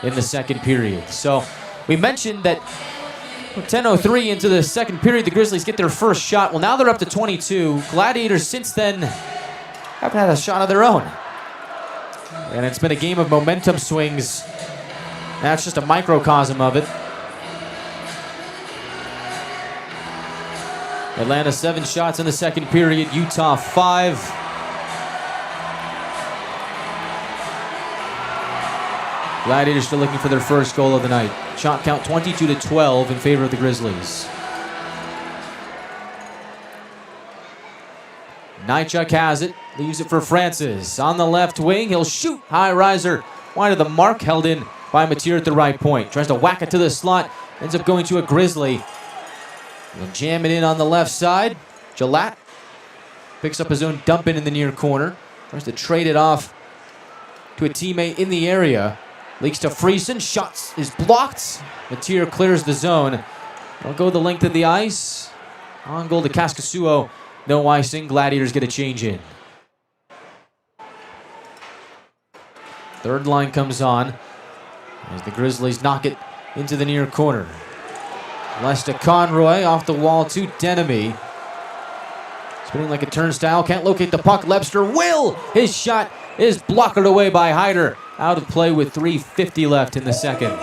[SPEAKER 1] in the second period. So we mentioned that 10:03 into the second period, the Grizzlies get their first shot. Well, now they're up to 22. Gladiators since then haven't had a shot of their own. And it's been a game of momentum swings. That's just a microcosm of it. Atlanta 7 shots in the second period, Utah 5. Gladiators still looking for their first goal of the night. Shot count 22-12 in favor of the Grizzlies. Nychuk has it, leaves it for Francis. On the left wing, he'll shoot. High riser, wide of the mark, held in by Mateer at the right point. Tries to whack it to the slot, ends up going to a Grizzly. He'll jam it in on the left side. Gilat picks up his own dump in the near corner. Tries to trade it off to a teammate in the area. Leaks to Friesen, shots is blocked. Mateer clears the zone. They'll go the length of the ice. On goal to Kaskasuo. No icing. Gladiators get a change in. Third line comes on as the Grizzlies knock it into the near corner. Less to Conroy, off the wall to Denemy. Spinning like a turnstile, can't locate the puck. Lebster will! His shot is blocked away by Hyder. Out of play with 3:50 left in the second.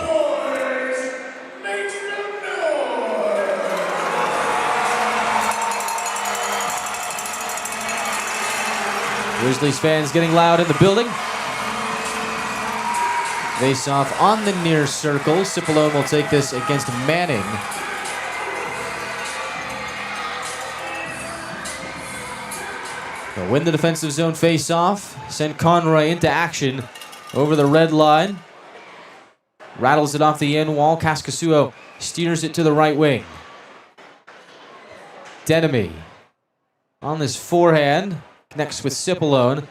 [SPEAKER 1] Grizzlies fans getting loud in the building. Face off on the near circle. Cipolone will take this against Manning. They'll win the defensive zone face off. Send Conroy into action over the red line. Rattles it off the end wall. Kaskasuo steers it to the right wing. Denemy on this forehand. Connects with Cipolone.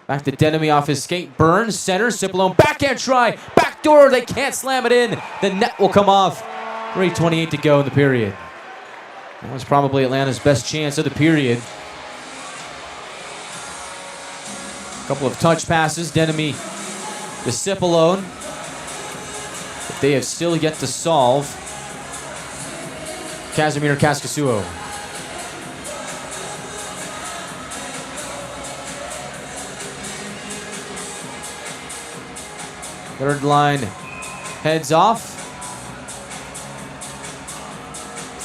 [SPEAKER 1] Back to Denemy off his skate. Burns, center. Cipolone, backhand try. Backdoor, they can't slam it in. The net will come off. 3:28 to go in the period. That was probably Atlanta's best chance of the period. A couple of touch passes. Denemy to Cipolone. But they have still yet to solve. Casimir Kaskasuo. Third line heads off.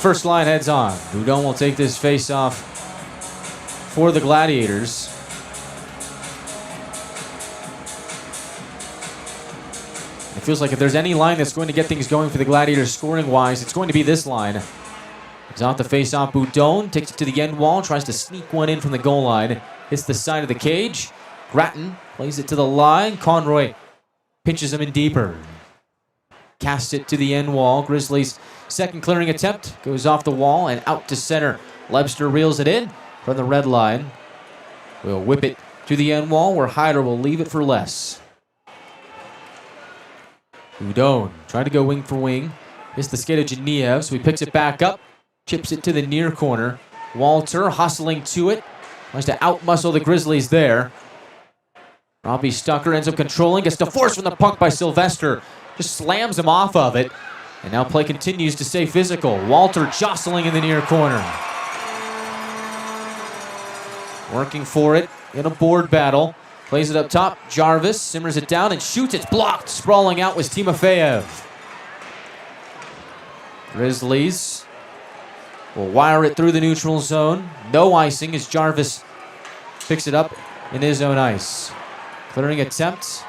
[SPEAKER 1] First line heads on. Houdon will take this face off for the Gladiators. It feels like if there's any line that's going to get things going for the Gladiators scoring-wise, it's going to be this line. He's off the face-off. Boudon takes it to the end wall, tries to sneak one in from the goal line. Hits the side of the cage. Grattan plays it to the line. Conroy pinches him in deeper. Casts it to the end wall. Grizzlies' second clearing attempt goes off the wall and out to center. Lebster reels it in from the red line. We'll whip it to the end wall where Hyder will leave it for less. Houdon trying to go wing for wing. Missed the skate of Geniev, so he picks it back up. Chips it to the near corner. Walter hustling to it. Wants to outmuscle the Grizzlies there. Robbie Stucker ends up controlling. Gets divorced from the puck by Sylvester. Just slams him off of it. And now play continues to stay physical. Walter jostling in the near corner. Working for it in a board battle. Plays it up top. Jarvis simmers it down and shoots. It's blocked. Sprawling out was Timofeyev. Grizzlies will wire it through the neutral zone. No icing as Jarvis picks it up in his own ice. Clearing attempt.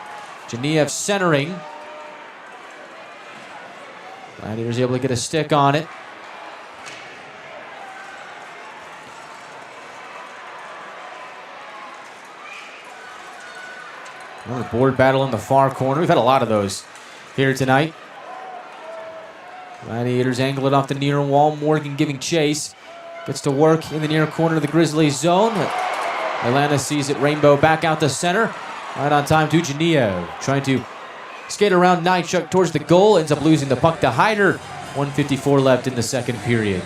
[SPEAKER 1] Geniev centering. Gladiators able to get a stick on it. Another board battle in the far corner. We've had a lot of those here tonight. Gladiators angle it off the near wall. Morgan giving chase. Gets to work in the near corner of the Grizzlies zone. Atlanta sees it. Rainbow back out the center. Right on time to Janio. Trying to skate around Nychuk towards the goal. Ends up losing the puck to Hyder. 1:54 left in the second period.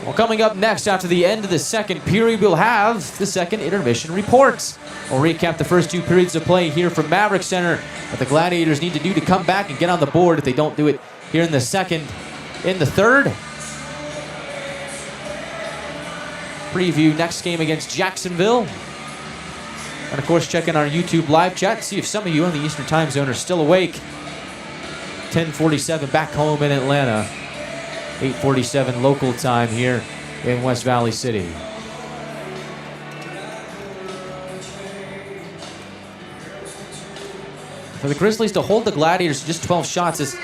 [SPEAKER 1] Well, coming up next after the end of the second period, we'll have the second intermission report. We'll recap the first 2 periods of play here from Maverik Center. What the Gladiators need to do to come back and get on the board if they don't do it here in the second. In the third, preview next game against Jacksonville. And of course, check in our YouTube live chat. See if some of you on the Eastern Time Zone are still awake. 10:47 back home in Atlanta. 8:47 local time here in West Valley City. For the Grizzlies to hold the Gladiators to just 12 shots is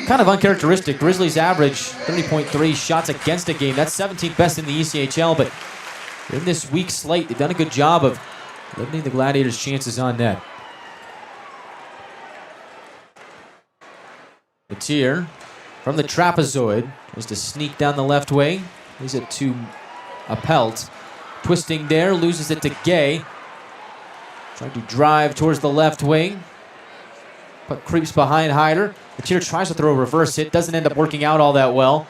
[SPEAKER 1] kind of uncharacteristic. Grizzlies average 30.3 shots against a game. That's 17th best in the ECHL, but in this weak slate, they've done a good job of limiting the Gladiators' chances on net. Matier from the trapezoid is to sneak down the left wing. Leaves it to Appelt. Twisting there, loses it to Gay. Trying to drive towards the left wing. But creeps behind Hyder. Matier tries to throw a reverse hit. Doesn't end up working out all that well.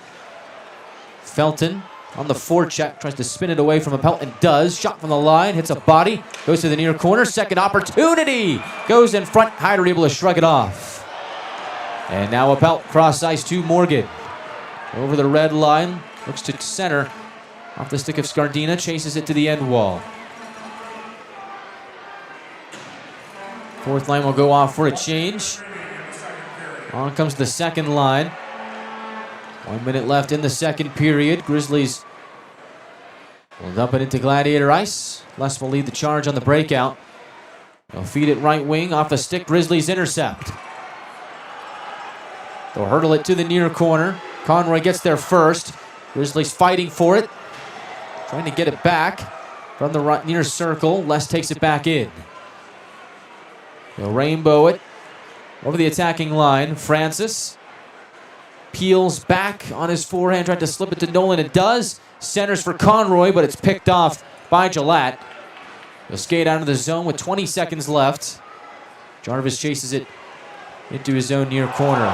[SPEAKER 1] Felton on the forecheck. Tries to spin it away from Appelt and does. Shot from the line. Hits a body. Goes to the near corner. Second opportunity. Goes in front. Hyder able to shrug it off. And now Appelt cross ice to Morgan. Over the red line. Looks to center. Off the stick of Scardina. Chases it to the end wall. Fourth line will go off for a change. On comes the second line. 1 minute left in the second period. Grizzlies will dump it into Gladiator ice. Les will lead the charge on the breakout. They'll feed it right wing. Off a stick. Grizzlies intercept. They'll hurdle it to the near corner. Conroy gets there first. Grizzlies fighting for it. Trying to get it back from the right near circle. Les takes it back in. They'll rainbow it over the attacking line. Francis peels back on his forehand, tried to slip it to Nolan. It does. Centers for Conroy, but it's picked off by Gillette. They'll skate out of the zone with 20 seconds left. Jarvis chases it into his own near corner.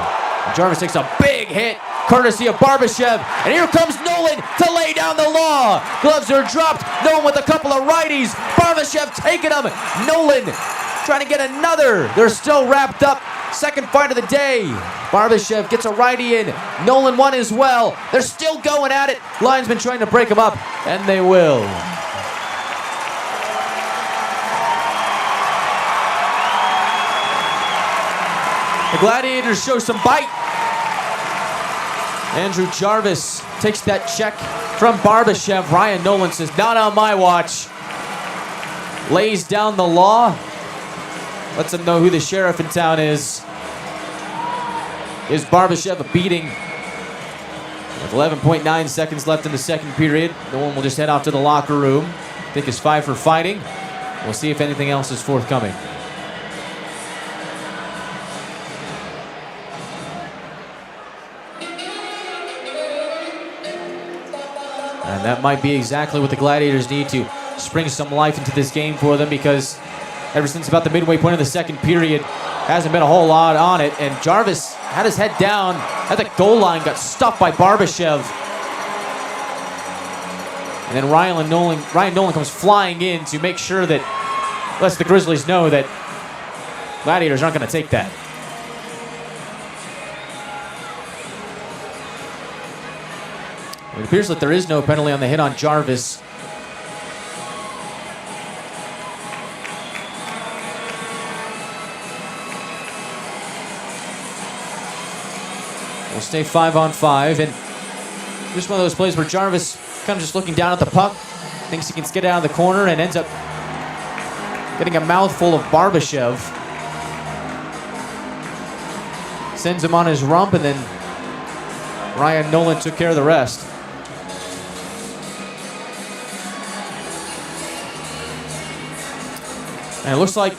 [SPEAKER 1] And Jarvis takes a big hit, courtesy of Barbashev. And here comes Nolan to lay down the law. Gloves are dropped. Nolan with a couple of righties. Barbashev taking them. Nolan trying to get another. They're still wrapped up. Second fight of the day. Barbashev gets a righty in. Nolan won as well. They're still going at it. Linesman trying to break them up, and they will. The Gladiators show some bite. Andrew Jarvis takes that check from Barbashev. Ryan Nolan says, not on my watch. Lays down the law. Lets them know who the sheriff in town is. Gives Barbashev a beating. With 11.9 seconds left in the second period, Nolan will just head off to the locker room. I think is 5 for fighting. We'll see if anything else is forthcoming. And that might be exactly what the Gladiators need to spring some life into this game for them, because ever since about the midway point of the second period, hasn't been a whole lot on it. And Jarvis had his head down at the goal line, got stuffed by Barbashev. And then Ryan Nolan comes flying in to make sure that, lets the Grizzlies know that Gladiators aren't going to take that. It appears that there is no penalty on the hit on Jarvis. We'll stay 5-on-5, and just one of those plays where Jarvis kind of just looking down at the puck, thinks he can skid out of the corner, and ends up getting a mouthful of Barbashev. sends him on his rump, and then Ryan Nolan took care of the rest. And it looks like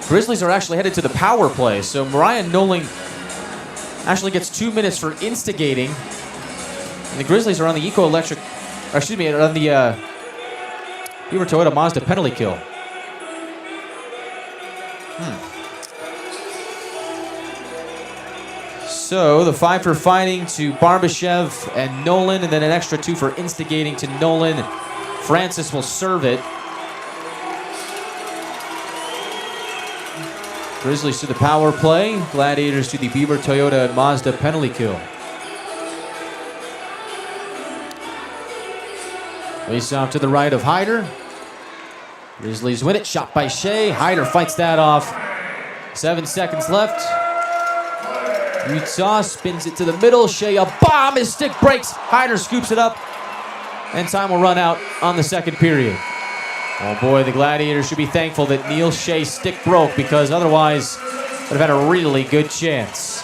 [SPEAKER 1] Grizzlies are actually headed to the power play. So Ryan Nolan actually gets 2 minutes for instigating. And the Grizzlies are on the on the Beaver Toyota Mazda penalty kill. So the 5 for fighting to Barbashev and Nolan, and then an extra 2 for instigating to Nolan. Francis will serve it. Grizzlies to the power play. Gladiators to the Beaver Toyota and Mazda penalty kill. Face off to the right of Hyder. Grizzlies win it. Shot by Shea. Hyder fights that off. 7 seconds left. Utah spins it to the middle. Shea a bomb. His stick breaks. Hyder scoops it up. And time will run out on the second period. Oh boy, the Gladiators should be thankful that Neil Shea's stick broke, because otherwise would have had a really good chance.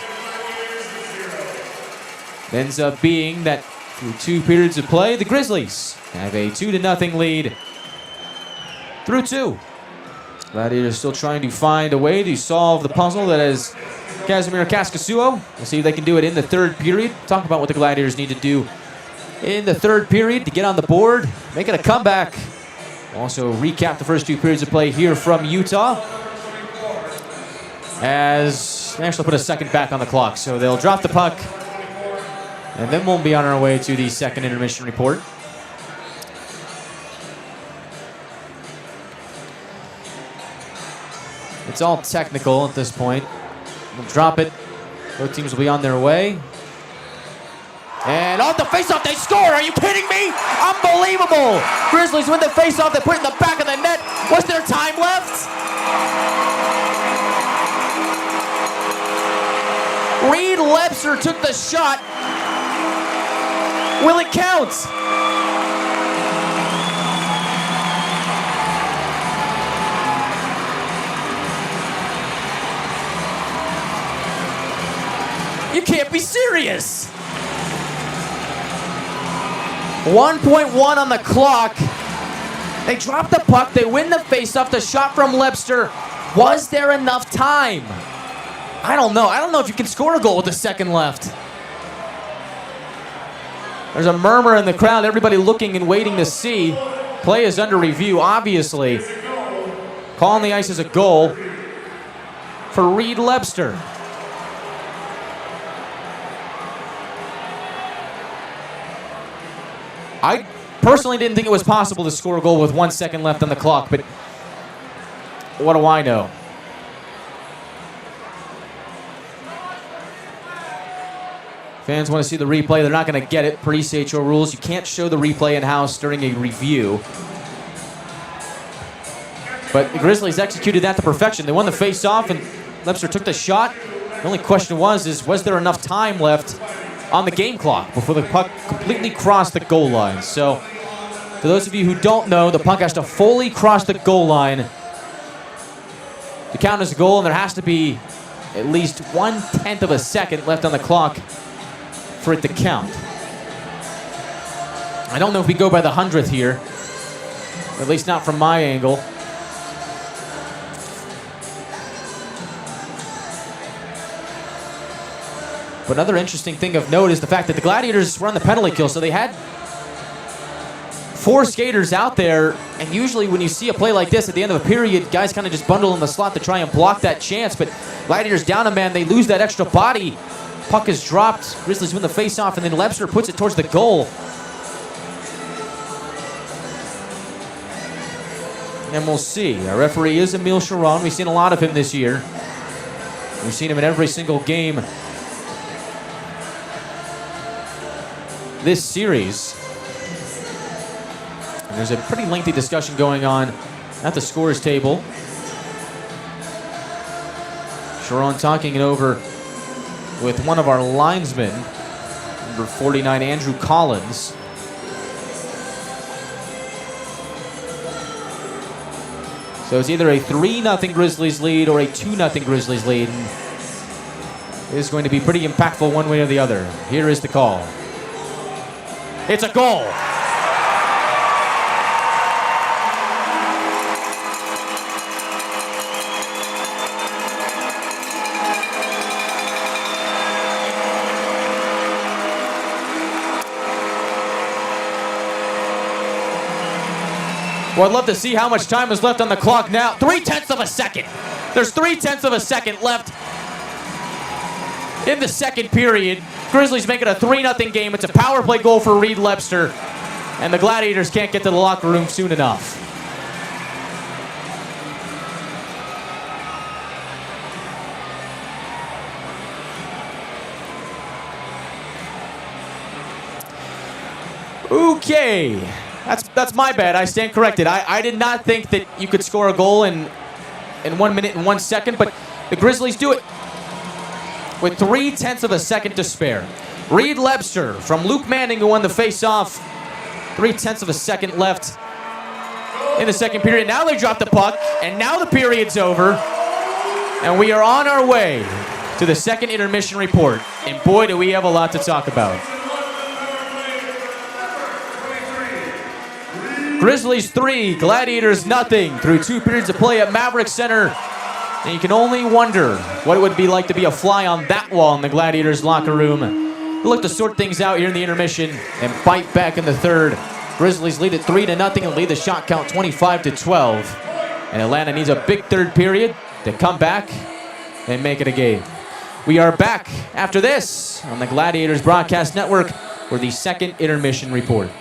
[SPEAKER 1] It ends up being that through 2 periods of play, the Grizzlies have a 2-0 lead through 2. Gladiators still trying to find a way to solve the puzzle that is Casimir Kaskasuo. We'll see if they can do it in the third period. Talk about what the Gladiators need to do in the third period to get on the board, make it a comeback. Also recap the first 2 periods of play here from Utah, as they actually put a second back on the clock. So they'll drop the puck, and then we'll be on our way to the second intermission report. It's all technical at this point. We'll drop it. Both teams will be on their way. And on the faceoff, they score! Are you kidding me? Unbelievable! Grizzlies win the faceoff. They put it in the back of the net. Was there time left? Reed Lebser took the shot. Will it count? You can't be serious. 1.1 on the clock. They drop the puck. They win the faceoff. The shot from Lebster. Was there enough time? I don't know. I don't know if you can score a goal with a second left. There's a murmur in the crowd. Everybody looking and waiting to see. Play is under review, obviously. Call on the ice as a goal for Reed Lebster. I personally didn't think it was possible to score a goal with 1 second left on the clock, but what do I know? Fans want to see the replay. They're not going to get it per ECHL rules. You can't show the replay in-house during a review. But the Grizzlies executed that to perfection. They won the face-off, and Lebster took the shot. The only question was there enough time left on the game clock before the puck completely crossed the goal line? So, for those of you who don't know, the puck has to fully cross the goal line to count as a goal, and there has to be at least 1/10 of a second left on the clock for it to count. I don't know if we go by the 100th here, at least not from my angle. But another interesting thing of note is the fact that the Gladiators were on the penalty kill, so they had 4 skaters out there, and usually when you see a play like this at the end of a period, guys kind of just bundle in the slot to try and block that chance, but Gladiators down a man, they lose that extra body. Puck is dropped, Grizzlies win the face-off, and then Lebster puts it towards the goal. And we'll see. Our referee is Emile Chiron. We've seen a lot of him this year. We've seen him in every single game this series. And there's a pretty lengthy discussion going on at the scores table. Chiron talking it over with one of our linesmen, number 49, Andrew Collins. So it's either a 3-0 Grizzlies lead or a 2-0 Grizzlies lead. And is going to be pretty impactful one way or the other. Here is the call. It's a goal. Well, I'd love to see how much time is left on the clock now. 0.3 of a second. There's 0.3 of a second left in the second period. Grizzlies make it a 3-0 game. It's a power play goal for Reed Lebster. And the Gladiators can't get to the locker room soon enough. Okay. That's my bad. I stand corrected. I did not think that you could score a goal in 1 minute and 1 second, but the Grizzlies do it with 0.3 of a second to spare. Reed Lebster from Luke Manning, who won the face-off. 0.3 of a second left in the second period. Now they drop the puck, and now the period's over, and we are on our way to the second intermission report. And boy, do we have a lot to talk about. Grizzlies 3, Gladiators nothing through 2 periods of play at Maverik Center. And you can only wonder what it would be like to be a fly on that wall in the Gladiators locker room. They look to sort things out here in the intermission and fight back in the third. Grizzlies lead it 3-0 and lead the shot count 25-12. And Atlanta needs a big third period to come back and make it a game. We are back after this on the Gladiators Broadcast Network for the second intermission report.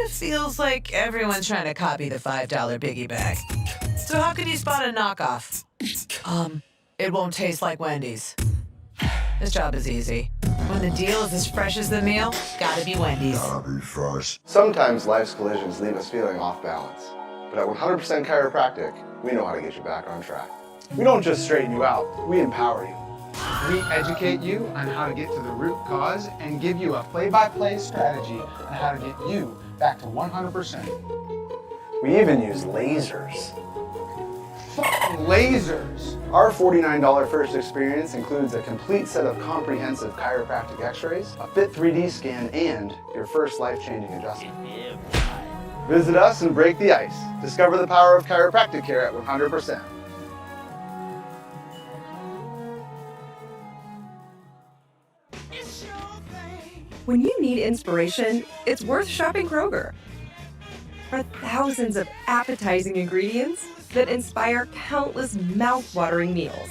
[SPEAKER 5] Feels like everyone's trying to copy the $5 biggie bag. So how can you spot a knockoff? It won't taste like Wendy's. This job is easy. When the deal is as fresh as the meal, gotta be Wendy's.
[SPEAKER 7] Sometimes life's collisions leave us feeling off balance. But at 100% Chiropractic, we know how to get you back on track. We don't just straighten you out, we empower you.
[SPEAKER 8] We educate you on how to get to the root cause and give you a play-by-play strategy on how to get you back to 100%.
[SPEAKER 7] We even use lasers.
[SPEAKER 8] Lasers!
[SPEAKER 7] Our $49 first experience includes a complete set of comprehensive chiropractic x-rays, a fit 3D scan, and your first life-changing adjustment. Visit us and break the ice. Discover the power of chiropractic care at 100%.
[SPEAKER 4] When you need inspiration, it's worth shopping Kroger. For thousands of appetizing ingredients that inspire countless mouth-watering meals.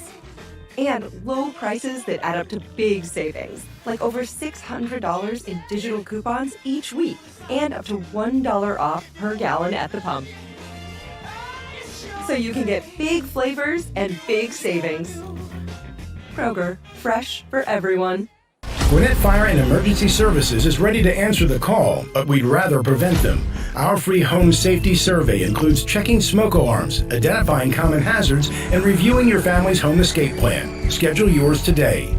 [SPEAKER 4] And low prices that add up to big savings, like over $600 in digital coupons each week, and up to $1 off per gallon at the pump. So you can get big flavors and big savings. Kroger, fresh for everyone.
[SPEAKER 6] Gwinnett Fire and Emergency Services is ready to answer the call, but we'd rather prevent them. Our free home safety survey includes checking smoke alarms, identifying common hazards, and reviewing your family's home escape plan. Schedule yours today.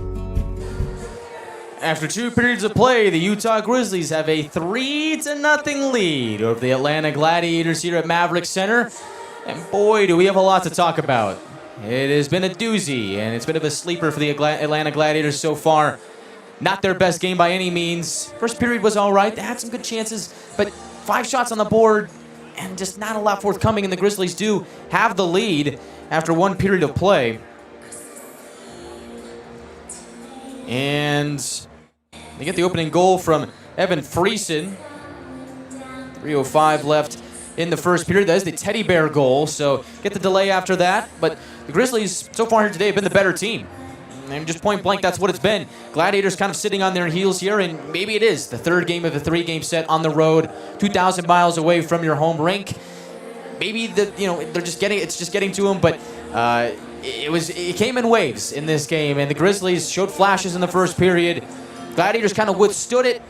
[SPEAKER 1] After 2 periods of play, the Utah Grizzlies have a 3-0 lead over the Atlanta Gladiators here at Maverik Center. And boy, do we have a lot to talk about. It has been a doozy, and it's been a bit of a sleeper for the Atlanta Gladiators so far. Not their best game by any means. First period was all right. They had some good chances, but 5 shots on the board and just not a lot forthcoming, and the Grizzlies do have the lead after 1 period of play. And they get the opening goal from Evan Friesen. 3:05 left in the first period. That is the teddy bear goal, so get the delay after that. But the Grizzlies, so far here today, have been the better team. And just point blank, that's what it's been. Gladiators kind of sitting on their heels here, and maybe it is the third game of a 3-game set on the road, 2,000 miles away from your home rink. Maybe they're just getting to them, but it came in waves in this game, and the Grizzlies showed flashes in the first period. Gladiators kind of withstood it.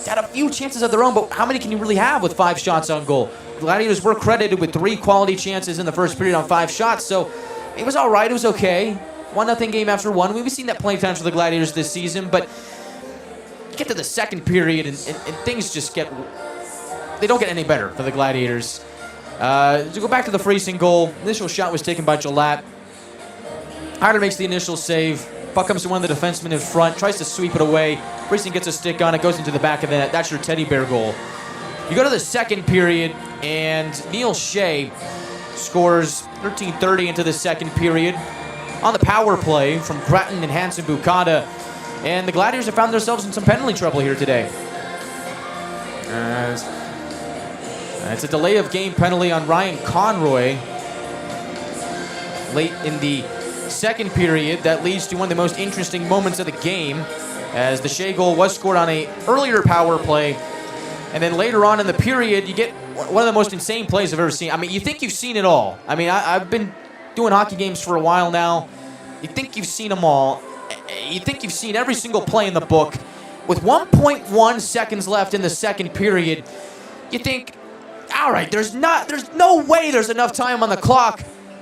[SPEAKER 1] Had a few chances of their own, but how many can you really have with 5 shots on goal? Gladiators were credited with 3 quality chances in the first period on 5 shots, so it was all right. It was okay. 1-0 game after 1. We've seen that plenty of times for the Gladiators this season, but you get to the second period and things just get... They don't get any better for the Gladiators. To go back to the Friesen goal, initial shot was taken by Gillette. Harder makes the initial save. Puck comes to one of the defensemen in front, tries to sweep it away. Friesen gets a stick on it, goes into the back of the net. That's your teddy bear goal. You go to the second period, and Neil Shea scores 13:30 into the second period on the power play from Grattan and Hansen Bukata. And the Gladiators have found themselves in some penalty trouble here today. It's a delay of game penalty on Ryan Conroy late in the second period. That leads to one of the most interesting moments of the game, as the Shea goal was scored on an earlier power play. And then later on in the period, you get one of the most insane plays I've ever seen. I mean, you think you've seen it all. I mean, I've been doing hockey games for a while now. You think you've seen them all. You think you've seen every single play in the book. With 1.1 seconds left in the second period, you think, all right, there's no way there's enough time on the clock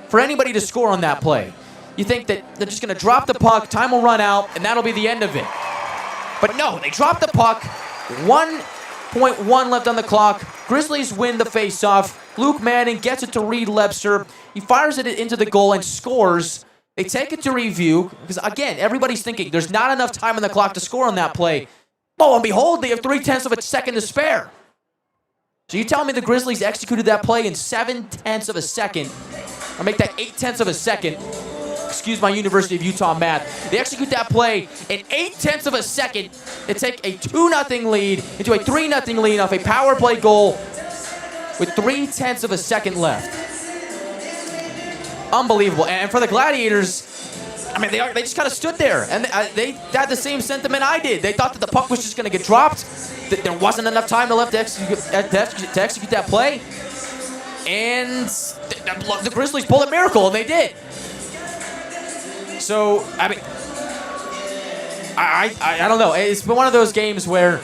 [SPEAKER 1] for anybody to score on that play. You think that they're just going to drop the puck, time will run out, and that'll be the end of it. But no, they drop the puck, 1.1 left on the clock. Grizzlies win the faceoff. Luke Manning gets it to Reed Lebster. He fires it into the goal and scores. They take it to review, because again, everybody's thinking there's not enough time on the clock to score on that play. Lo and behold, they have 0.3 of a second to spare. So you tell me the Grizzlies executed that play in 0.7 of a second, or make that 0.8 of a second. Excuse my University of Utah math. They execute that play in 0.8 of a second. They take a 2-0 lead into a 3-0 lead off a power play goal with 0.3 of a second left. Unbelievable. And for the Gladiators, I mean, they just kind of stood there, and they had the same sentiment I did. They thought that the puck was just going to get dropped, that there wasn't enough time left to execute that play, and the Grizzlies pulled a miracle, and they did. So, I mean, I don't know. It's been one of those games where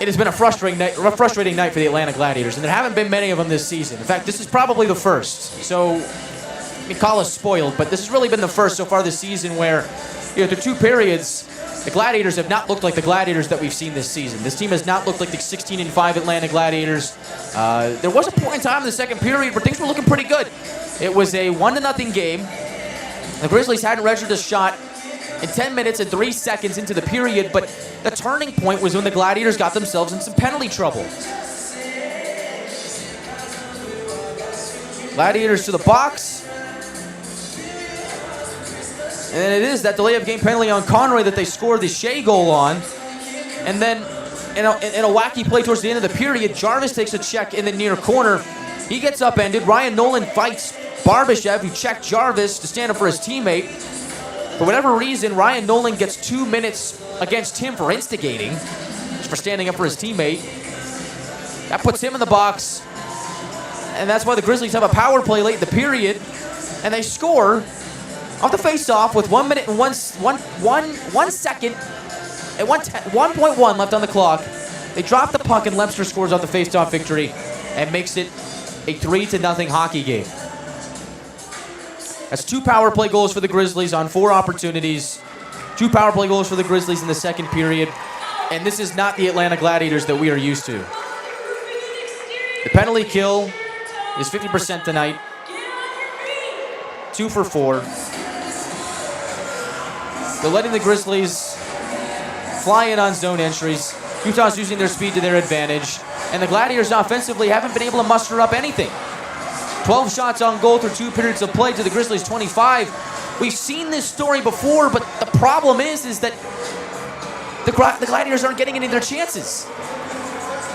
[SPEAKER 1] it has been a frustrating night for the Atlanta Gladiators, and there haven't been many of them this season. In fact, this is probably the first. So, I mean, call us spoiled, but this has really been the first so far this season where, you know, through 2 periods, the Gladiators have not looked like the Gladiators that we've seen this season. This team has not looked like the 16-5 Atlanta Gladiators. There was a point in time in the second period where things were looking pretty good. It was a 1-0 game. The Grizzlies hadn't registered a shot in 10 minutes and 3 seconds into the period, but the turning point was when the Gladiators got themselves in some penalty trouble. Gladiators to the box. And then it is that delay of game penalty on Conroy that they scored the Shea goal on. And then in a wacky play towards the end of the period, Jarvis takes a check in the near corner. He gets upended. Ryan Nolan fights Barbashev, who checked Jarvis to stand up for his teammate. For whatever reason, Ryan Nolan gets 2 minutes against him for instigating, for standing up for his teammate. That puts him in the box. And that's why the Grizzlies have a power play late in the period. And they score off the face-off with 1 minute and 1 second and 1.1 left on the clock. They drop the puck and Lebster scores off the face-off victory and makes it a 3-0 hockey game. That's 2 power play goals for the Grizzlies on 4 opportunities. 2 power play goals for the Grizzlies in the second period. And this is not the Atlanta Gladiators that we are used to. The penalty kill is 50% tonight. 2 for 4. They're letting the Grizzlies fly in on zone entries. Utah's using their speed to their advantage. And the Gladiators offensively haven't been able to muster up anything. 12 shots on goal through 2 periods of play to the Grizzlies' 25. We've seen this story before, but the problem is that the Gladiators aren't getting any of their chances.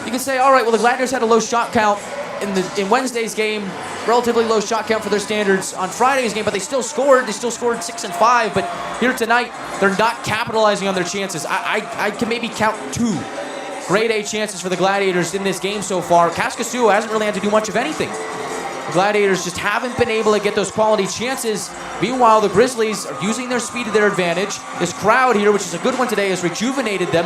[SPEAKER 1] You can say, all right, well, the Gladiators had a low shot count in Wednesday's game, relatively low shot count for their standards on Friday's game, but they still scored. They still scored 6 and 5, but here tonight, they're not capitalizing on their chances. I can maybe count 2 grade A chances for the Gladiators in this game so far. Kaskasuo hasn't really had to do much of anything. The Gladiators just haven't been able to get those quality chances. Meanwhile, the Grizzlies are using their speed to their advantage. This crowd here, which is a good one today, has rejuvenated them,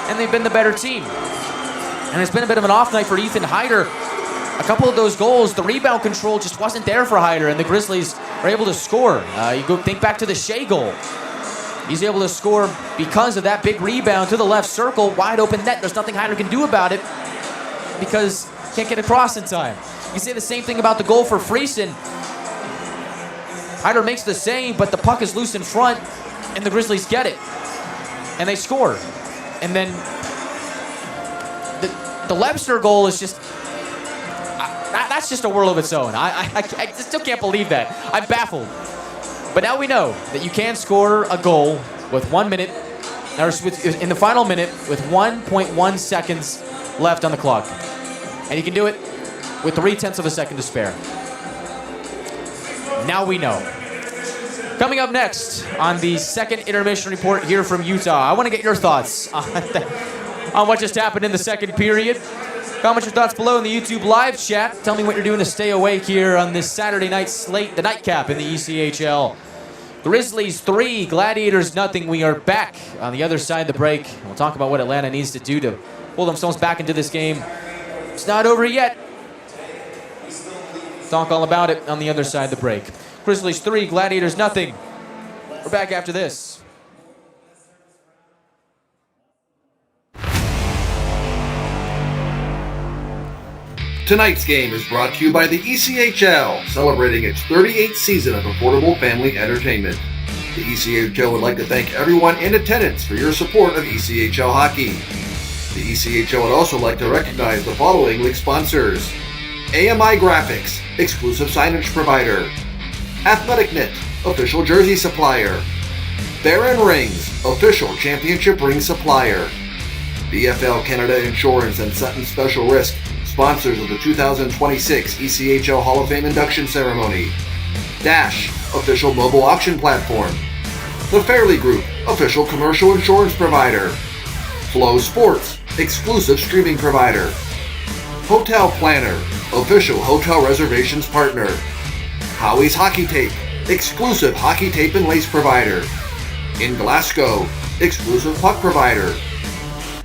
[SPEAKER 1] and they've been the better team. And it's been a bit of an off night for Ethan Hyder. A couple of those goals, the rebound control just wasn't there for Hyder, and the Grizzlies are able to score. You go think back to the Shea goal. He's able to score because of that big rebound to the left circle, wide open net. There's nothing Hyder can do about it because he can't get across in time. You say the same thing about the goal for Friesen. Hyder makes the save, but the puck is loose in front, and the Grizzlies get it. And they score. And then the Lebster goal is just... that's just a world of its own. I still can't believe that. I'm baffled. But now we know that you can score a goal with 1 minute, or in the final minute, with 1.1 seconds left on the clock. And you can do it with 0.3 of a second to spare. Now we know. Coming up next on the second intermission report here from Utah, I want to get your thoughts on what just happened in the second period. Comment your thoughts below in the YouTube live chat. Tell me what you're doing to stay awake here on this Saturday night slate, the nightcap in the ECHL. Grizzlies 3, Gladiators nothing. We are back on the other side of the break. We'll talk about what Atlanta needs to do to pull themselves back into this game. It's not over yet. Talk all about it on the other side of the break. Grizzlies 3, Gladiators nothing. We're back after this.
[SPEAKER 2] Tonight's game is brought to you by the ECHL, celebrating its 38th season of affordable family entertainment. The ECHL would like to thank everyone in attendance for your support of ECHL hockey. The ECHL would also like to recognize the following league sponsors: AMI Graphics, exclusive signage provider; Athletic Knit, official jersey supplier; Baron Rings, official championship ring supplier; BFL Canada Insurance and Sutton Special Risk, sponsors of the 2026 ECHL Hall of Fame induction ceremony; Dash, official mobile auction platform; The Fairley Group, official commercial insurance provider; Flow Sports, exclusive streaming provider; Hotel Planner, official hotel reservations partner; Howie's Hockey Tape, exclusive hockey tape and lace provider; In Glasgow, exclusive puck provider;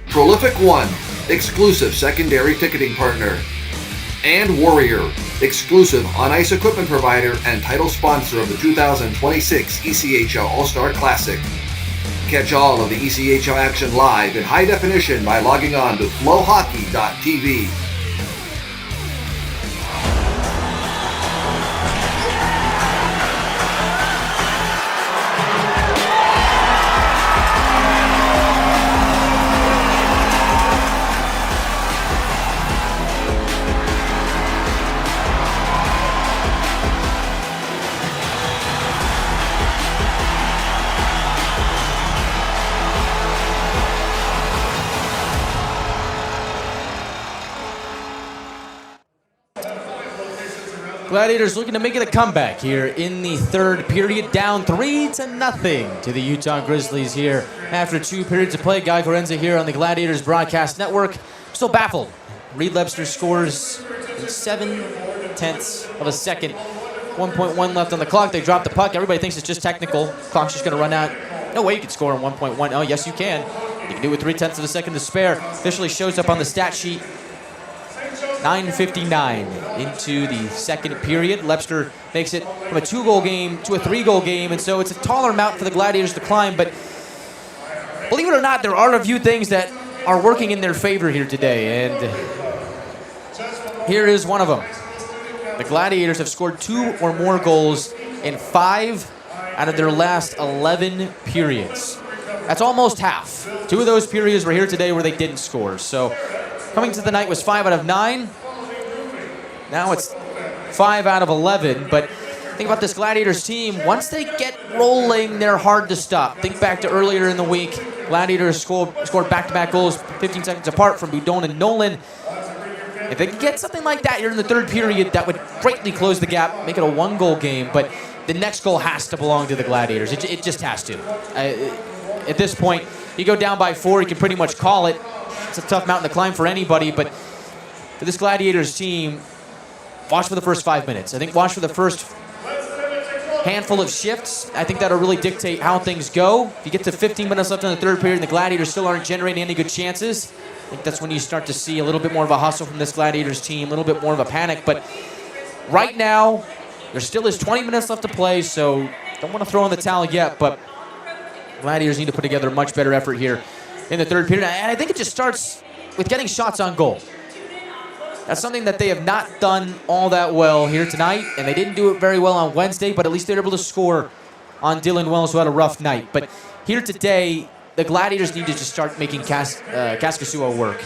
[SPEAKER 2] Prolific One, exclusive secondary ticketing partner; and Warrior, exclusive on-ice equipment provider and title sponsor of the 2026 ECHL All-Star Classic. Catch all of the ECHL action live in high definition by logging on to flowhockey.tv.
[SPEAKER 1] Gladiators looking to make it a comeback here in the third period, down 3-0 to the Utah Grizzlies here after 2 periods of play. Guy Chiarenza here on the Gladiators broadcast network. Still baffled. Reed Lebster scores in 0.7 of a second. 1.1 left on the clock. They drop the puck. Everybody thinks it's just technical. Clock's just going to run out. No way you can score in 1.1. Oh, yes, you can. You can do it with 0.3 of a second to spare. Officially shows up on the stat sheet. 9:59 into the second period. Lebster makes it from a 2-goal game to a 3-goal game, and so it's a taller mountain for the Gladiators to climb, but believe it or not, there are a few things that are working in their favor here today, and here is one of them. The Gladiators have scored 2 or more goals in 5 out of their last 11 periods. That's almost half. 2 of those periods were here today where they didn't score, so coming to the night was 5 out of 9. Now it's 5 out of 11. But think about this Gladiators team. Once they get rolling, they're hard to stop. Think back to earlier in the week. Gladiators scored back-to-back goals 15 seconds apart from Boudon and Nolan. If they can get something like that here in the third period, that would greatly close the gap, make it a 1-goal game. But the next goal has to belong to the Gladiators. It just has to. At this point, you go down by 4, you can pretty much call it. It's a tough mountain to climb for anybody, but for this Gladiators team, watch for the first 5 minutes. I think watch for the first handful of shifts. I think that'll really dictate how things go. If you get to 15 minutes left in the third period and the Gladiators still aren't generating any good chances, I think that's when you start to see a little bit more of a hustle from this Gladiators team, a little bit more of a panic. But right now, there still is 20 minutes left to play, so don't want to throw in the towel yet, but Gladiators need to put together a much better effort here in the third period. And I think it just starts with getting shots on goal. That's something that they have not done all that well here tonight, and they didn't do it very well on Wednesday, but at least they were able to score on Dylan Wells, who had a rough night. But here today, the Gladiators need to just start making Kaskasuo work.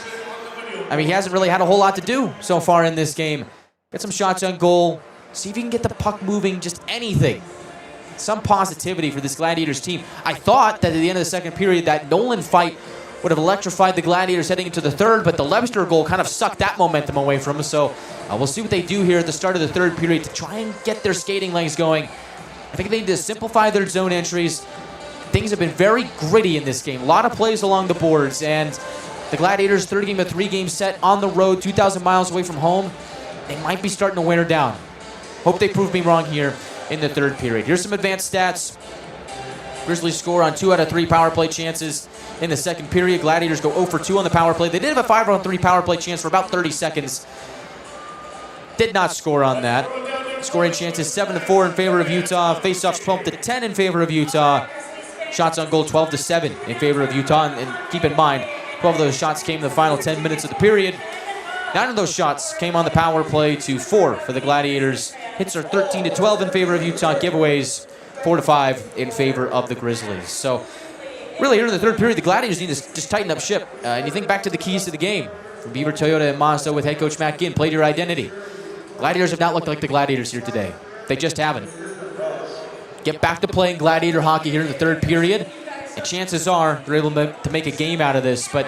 [SPEAKER 1] I mean, he hasn't really had a whole lot to do so far in this game. Get some shots on goal, see if you can get the puck moving, just anything. Some positivity for this Gladiators team. I thought that at the end of the second period, that Nolan fight would have electrified the Gladiators heading into the third, but the Lebster goal kind of sucked that momentum away from them. So we'll see what they do here at the start of the third period to try and get their skating legs going. I think they need to simplify their zone entries. Things have been very gritty in this game. A lot of plays along the boards, and the Gladiators, third game of 3-game set on the road, 2,000 miles away from home. They might be starting to wear her down. Hope they prove me wrong here in the third period. Here's some advanced stats. Grizzlies score on 2 out of 3 power play chances in the second period. Gladiators go 0 for 2 on the power play. They did have a 5-on-3 power play chance for about 30 seconds. Did not score on that. Scoring chances 7-4 in favor of Utah. Faceoffs 12-10 in favor of Utah. Shots on goal 12-7 in favor of Utah. And keep in mind, 12 of those shots came in the final 10 minutes of the period. 9 of those shots came on the power play to 4 for the Gladiators. Hits are 13-12 in favor of Utah. Giveaways 4-5 in favor of the Grizzlies. So really here in the third period, the Gladiators need to just tighten up ship. And you think back to the keys to the game. From Beaver Toyota and Mazda with head coach Matt Ginn, played your identity. Gladiators have not looked like the Gladiators here today. They just haven't. Get back to playing Gladiator hockey here in the third period. And chances are they're able to make a game out of this. But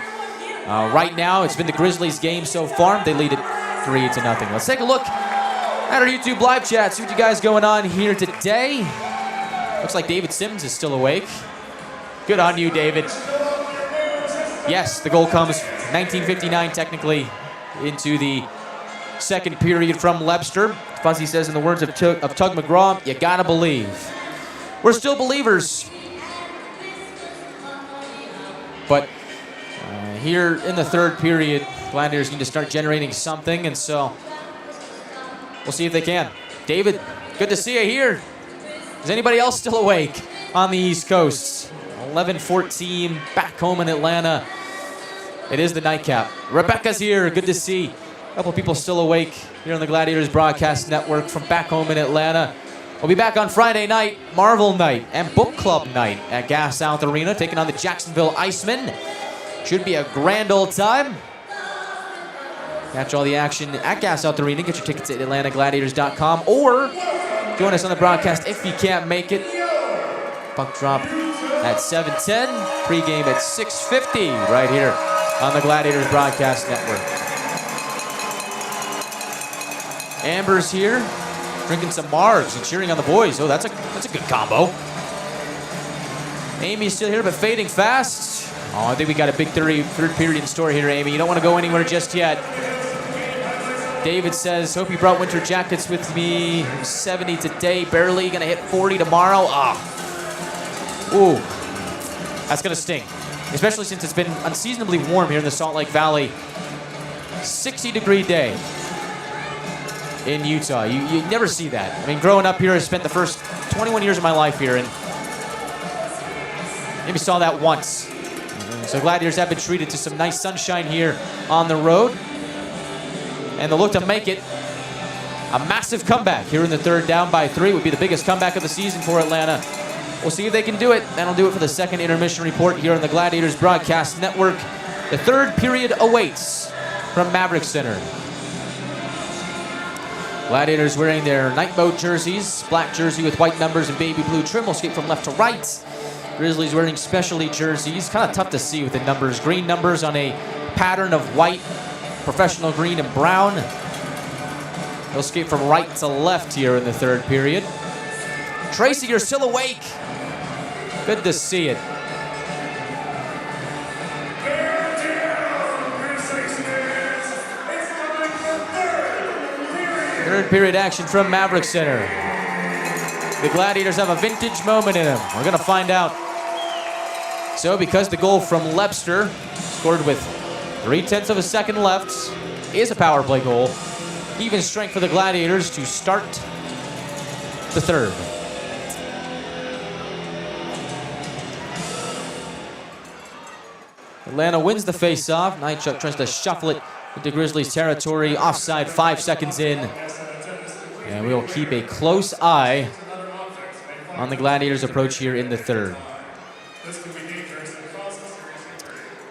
[SPEAKER 1] right now, it's been the Grizzlies' game so far. They lead it 3-0. Let's take a look at our YouTube live chat. See what you guys going on here today. Looks like David Simmons is still awake. Good on you, David. Yes, the goal comes 1959 technically into the second period from Lebster. Fuzzy says in the words of Tug McGraw, you gotta believe. We're still believers. But here in the third period, Gladiators need to start generating something, and so we'll see if they can. David, good to see you here. Is anybody else still awake on the East Coast? 11-14, back home in Atlanta. It is the nightcap. Rebecca's here, good to see. A couple people still awake here on the Gladiators Broadcast Network from back home in Atlanta. We'll be back on Friday night, Marvel Night and Book Club Night at Gas South Arena, taking on the Jacksonville Icemen. Should be a grand old time. Catch all the action at Gas South Arena. Get your tickets at AtlantaGladiators.com or join us on the broadcast if you can't make it. Puck drop at 7:10. Pregame at 6:50 right here on the Gladiators Broadcast Network. Amber's here, drinking some Margs and cheering on the boys. Oh, that's a good combo. Amy's still here, but fading fast. Oh, I think we got a big third period in store here, Amy. You don't want to go anywhere just yet. David says, hope you brought winter jackets with me. 70 today, barely gonna hit 40 tomorrow. Ooh, that's gonna sting. Especially since it's been unseasonably warm here in the Salt Lake Valley. 60-degree day in Utah. You never see that. I mean, growing up here, I spent the first 21 years of my life here, and maybe saw that once. So Gladiators have been treated to some nice sunshine here on the road. And they'll look to make it a massive comeback here in the third, down by 3. Would be the biggest comeback of the season for Atlanta. We'll see if they can do it. That'll do it for the second intermission report here on the Gladiators Broadcast Network. The third period awaits from Maverik Center. Gladiators wearing their night mode jerseys, black jersey with white numbers and baby blue trim. Will skate from left to right. Grizzlies wearing specialty jerseys. Kind of tough to see with the numbers. Green numbers on a pattern of white, professional green and brown. They'll skate from right to left here in the third period. Tracy, you're still awake. Good to see it. Here Third period action from Maverik Center. The Gladiators have a vintage moment in them. We're going to find out. So because the goal from Lepster, scored with 0.3 of a second left, is a power play goal, even strength for the Gladiators to start the third. Atlanta wins the face-off. Nychuk tries to shuffle it into Grizzlies territory. Offside 5 seconds in. And we'll keep a close eye on the Gladiators' approach here in the third.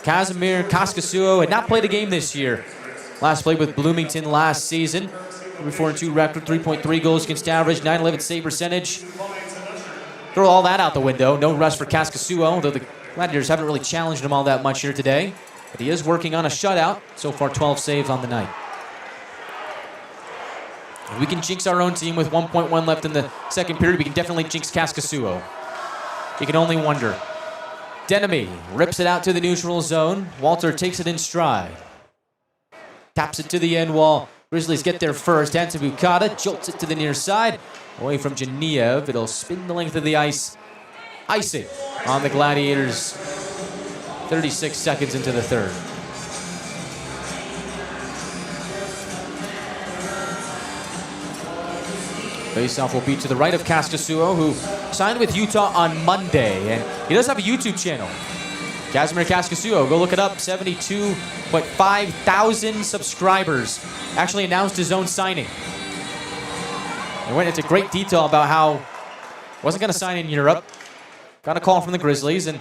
[SPEAKER 1] Kazimir Kaskasuo had not played a game this year. Last played with Bloomington last season. 3-4-2 record, 3.3 goals against average, 9/11 save percentage. Throw all that out the window. No rest for Kaskasuo, though the Gladiators haven't really challenged him all that much here today. But he is working on a shutout. So far, 12 saves on the night. If we can jinx our own team with 1.1 left in the second period, we can definitely jinx Kaskasuo. You can only wonder. Denemy rips it out to the neutral zone. Walter takes it in stride. Taps it to the end wall. Grizzlies get there first. Hansa Bukata jolts it to the near side. Away from Geniev. It'll spin the length of the ice. Icing on the Gladiators. 36 seconds into the third. Faceoff will be to the right of Kaskasuo, who signed with Utah on Monday. And he does have a YouTube channel. Kazimir Kaskasuo, go look it up. 72.5 thousand subscribers. Actually announced his own signing. He went into great detail about how he wasn't going to sign in Europe. Got a call from the Grizzlies and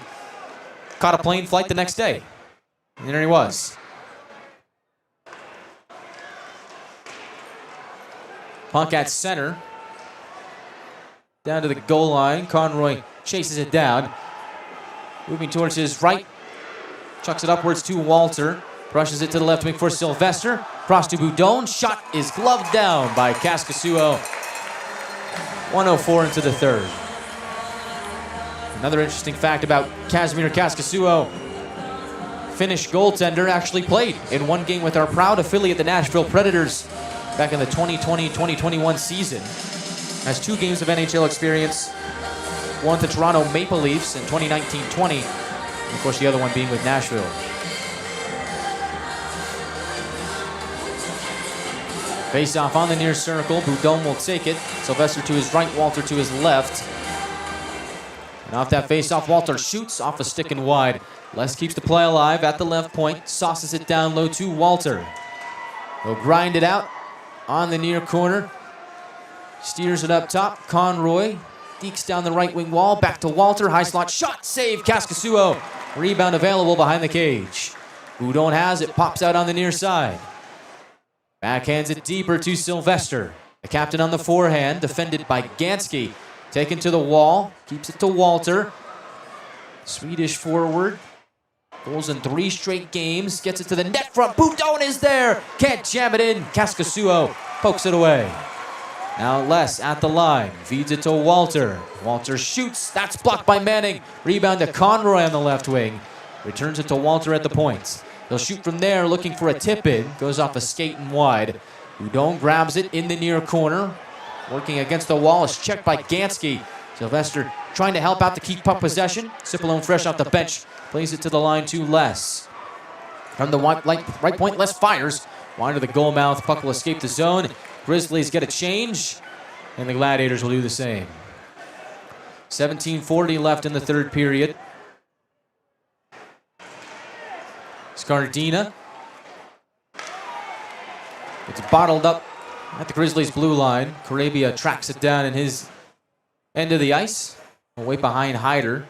[SPEAKER 1] caught a plane flight the next day. And there he was. Puck at center. Down to the goal line. Conroy chases it down. Moving towards his right. Chucks it upwards to Walter. Brushes it to the left wing for Sylvester. Cross to Boudon. Shot is gloved down by Kaskasuo. 1:04 into the third. Another interesting fact about Kazimir Kaskasuo. Finnish goaltender, actually played in one game with our proud affiliate, the Nashville Predators, back in the 2020-2021 season. Has 2 games of NHL experience. One with the Toronto Maple Leafs in 2019-20. And of course, the other one being with Nashville. Face-off on the near circle. Boudon will take it. Sylvester to his right, Walter to his left. And off that face-off, Walter shoots off a stick and wide. Les keeps the play alive at the left point. Sauces it down low to Walter. He'll grind it out on the near corner. Steers it up top. Conroy dekes down the right wing wall. Back to Walter. High slot shot. Save. Kaskasuo. Rebound available behind the cage. Boudon has it. Pops out on the near side. Backhands it deeper to Sylvester. The captain on the forehand. Defended by Gansky. Taken to the wall. Keeps it to Walter. Swedish forward. Goals in 3 straight games. Gets it to the net front. Boudon is there. Can't jam it in. Kaskasuo pokes it away. Now Les at the line. Feeds it to Walter. Walter shoots. That's blocked by Manning. Rebound to Conroy on the left wing. Returns it to Walter at the point. He'll shoot from there looking for a tip-in. Goes off a skate and wide. Boudon grabs it in the near corner. Working against the wall is checked by Gansky. Sylvester trying to help out to keep puck possession. Cipollone fresh off the bench. Plays it to the line to Les. From the right point, Les fires. Wide of the goal mouth. Puck will escape the zone. Grizzlies get a change. And the Gladiators will do the same. 17:40 left in the third period. Scardina. It's bottled up at the Grizzlies' blue line. Carabia tracks it down in his end of the ice. Away behind Hyder.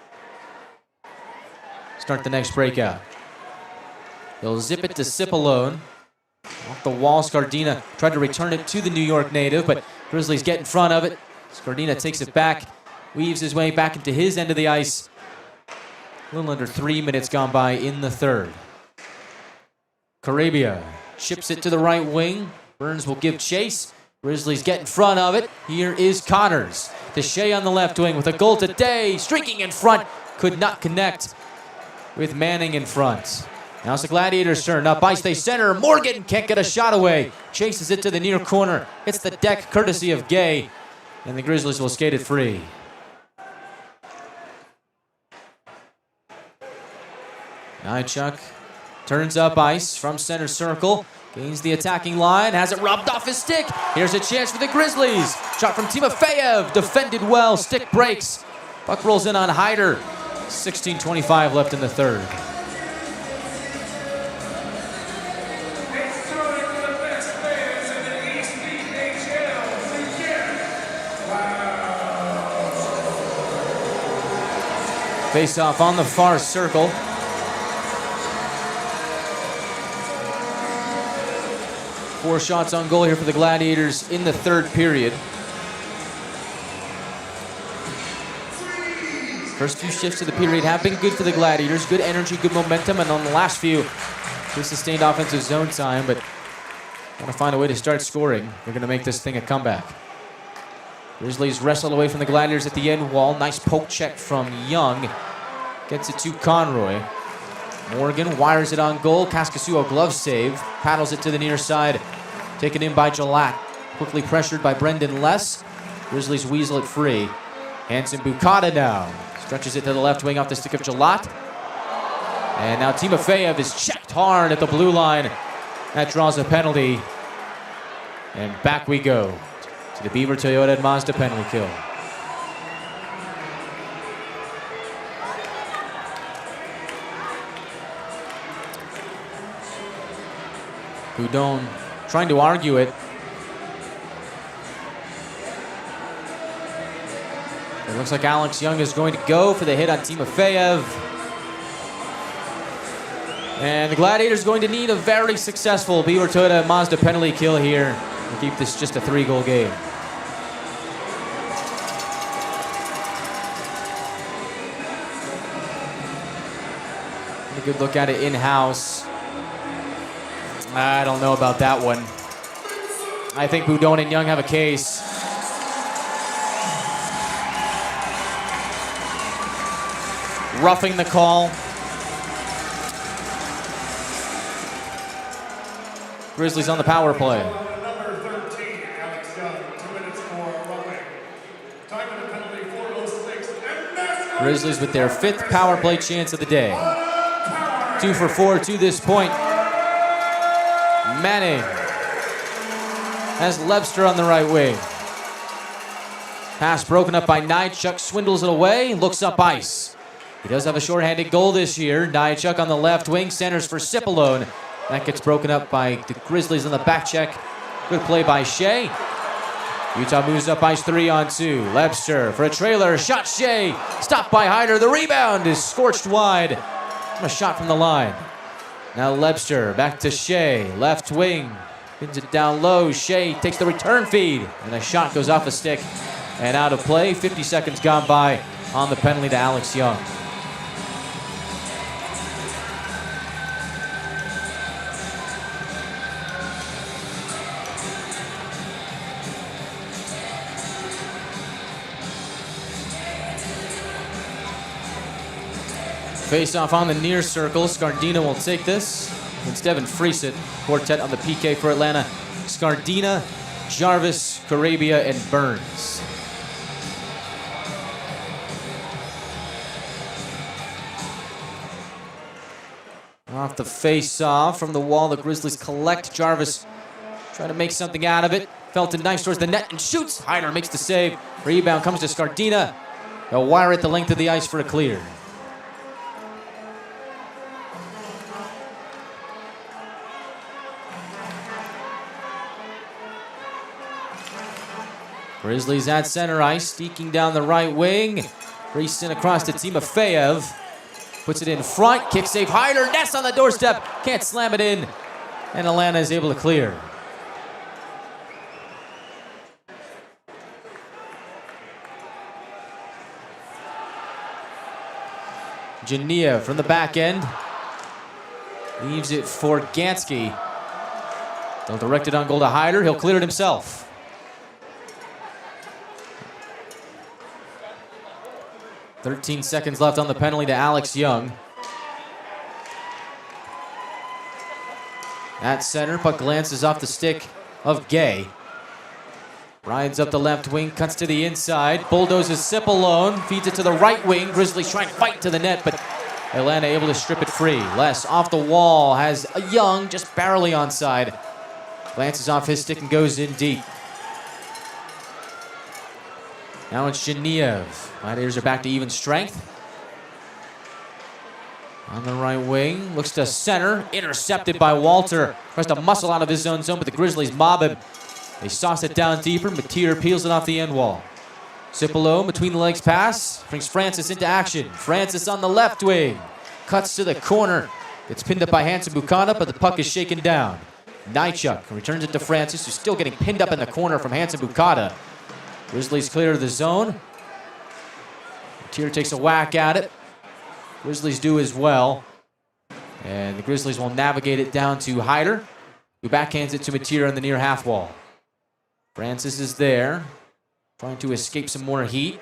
[SPEAKER 1] Start the next breakout. He'll zip it to Cipollone. Off the wall, Scardina tried to return it to the New York native, but Grizzlies get in front of it. Scardina takes it back, weaves his way back into his end of the ice. A little under 3 minutes gone by in the third. Carabia chips it to the right wing. Burns will give chase. Grizzlies get in front of it. Here is Connors. Deshay on the left wing with a goal today. Streaking in front. Could not connect with Manning in front. Now it's the Gladiators' turn. Up ice, they center. Morgan can't get a shot away. Chases it to the near corner. Hits the deck courtesy of Gay. And the Grizzlies will skate it free. Nychuk turns up ice from center circle. Gains the attacking line. Has it rubbed off his stick. Here's a chance for the Grizzlies. Shot from Timofeyev. Defended well. Stick breaks. Puck rolls in on Hyder. 16:25 left in the third. Face off on the far circle. Four shots on goal here for the Gladiators in the third period. First few shifts of the period have been good for the Gladiators. Good energy, good momentum, and on the last few, good sustained offensive zone time, but want to find a way to start scoring. They're going to make this thing a comeback. Grizzlies wrestled away from the Gladiators at the end wall. Nice poke check from Young. Gets it to Conroy. Morgan wires it on goal. Kaskasuo glove save. Paddles it to the near side. Taken in by Jalat. Quickly pressured by Brendan Less. Grizzlies weasel it free. Hanson Bukata now. Stretches it to the left wing off the stick of Jalat. And now Timofeyev is checked hard at the blue line. That draws a penalty. And back we go to the Beaver Toyota and Mazda penalty kill. Houdon trying to argue it. It looks like Alex Young is going to go for the hit on Timofeyev. And the Gladiators going to need a very successful Beaver Toyota Mazda penalty kill here to keep this just a 3-goal game. A good look at it in-house. I don't know about that one. I think Boudon and Young have a case. Roughing the call. Grizzlies on the power play.
[SPEAKER 3] Number 13, Alex Young, 2 minutes for roughing. Time for the penalty, 4:06, and that's
[SPEAKER 1] Grizzlies with their 5th power play chance of the day. 2 for 4 to this point. Manning has Lebster on the right wing. Pass broken up by Nychuk, swindles it away, looks up ice. He does have a shorthanded goal this year. Nychuk on the left wing, centers for Cipolone. That gets broken up by the Grizzlies on the back check. Good play by Shea. Utah moves up ice 3-on-2. Lebster for a trailer, shot Shea. Stopped by Hyder, the rebound is scorched wide. A shot from the line. Now Lebster back to Shea, left wing. Pins it down low. Shea takes the return feed. And a shot goes off a stick and out of play. 50 seconds gone by on the penalty to Alex Young. Face off on the near circle. Scardina will take this. It's Devin Friesen. Quartet on the PK for Atlanta. Scardina, Jarvis, Carabia, and Burns. Off the face-off from the wall, the Grizzlies collect. Jarvis trying to make something out of it. Felton nice towards the net and shoots. Hyder makes the save. Rebound comes to Scardina. They'll wire it the length of the ice for a clear. Grizzlies at center ice, sneaking down the right wing. Friesen across to Timofeyev. Puts it in front, kick save Hyder, Ness on the doorstep. Can't slam it in, and Atlanta is able to clear. Jania from the back end. Leaves it for Gansky. They'll direct it on goal to Hyder. He'll clear it himself. 13 seconds left on the penalty to Alex Young. at center. Puck glances off the stick of Gay. Rides up the left wing, cuts to the inside. Bulldozes Cipollone, feeds it to the right wing. Grizzlies trying to fight to the net, but Atlanta able to strip it free. Les off the wall, has a Young just barely onside. Glances off his stick and goes in deep. Now it's Genev. Gladiators are back to even strength. On the right wing, looks to center, intercepted by Walter. Tries to muscle out of his own zone, but the Grizzlies mob him. They sauce it down deeper. Mateer peels it off the end wall. Cipollone between the legs pass, brings Francis into action. Francis on the left wing, cuts to the corner. Gets pinned up by Hansen Bukata, but the puck is shaken down. Nychuk returns it to Francis, who's still getting pinned up in the corner from Hansen Bukata. Grizzlies clear the zone. Mateer takes a whack at it. Grizzlies do as well. And the Grizzlies will navigate it down to Hyder, who backhands it to Mateer on the near half wall. Francis is there, trying to escape some more heat.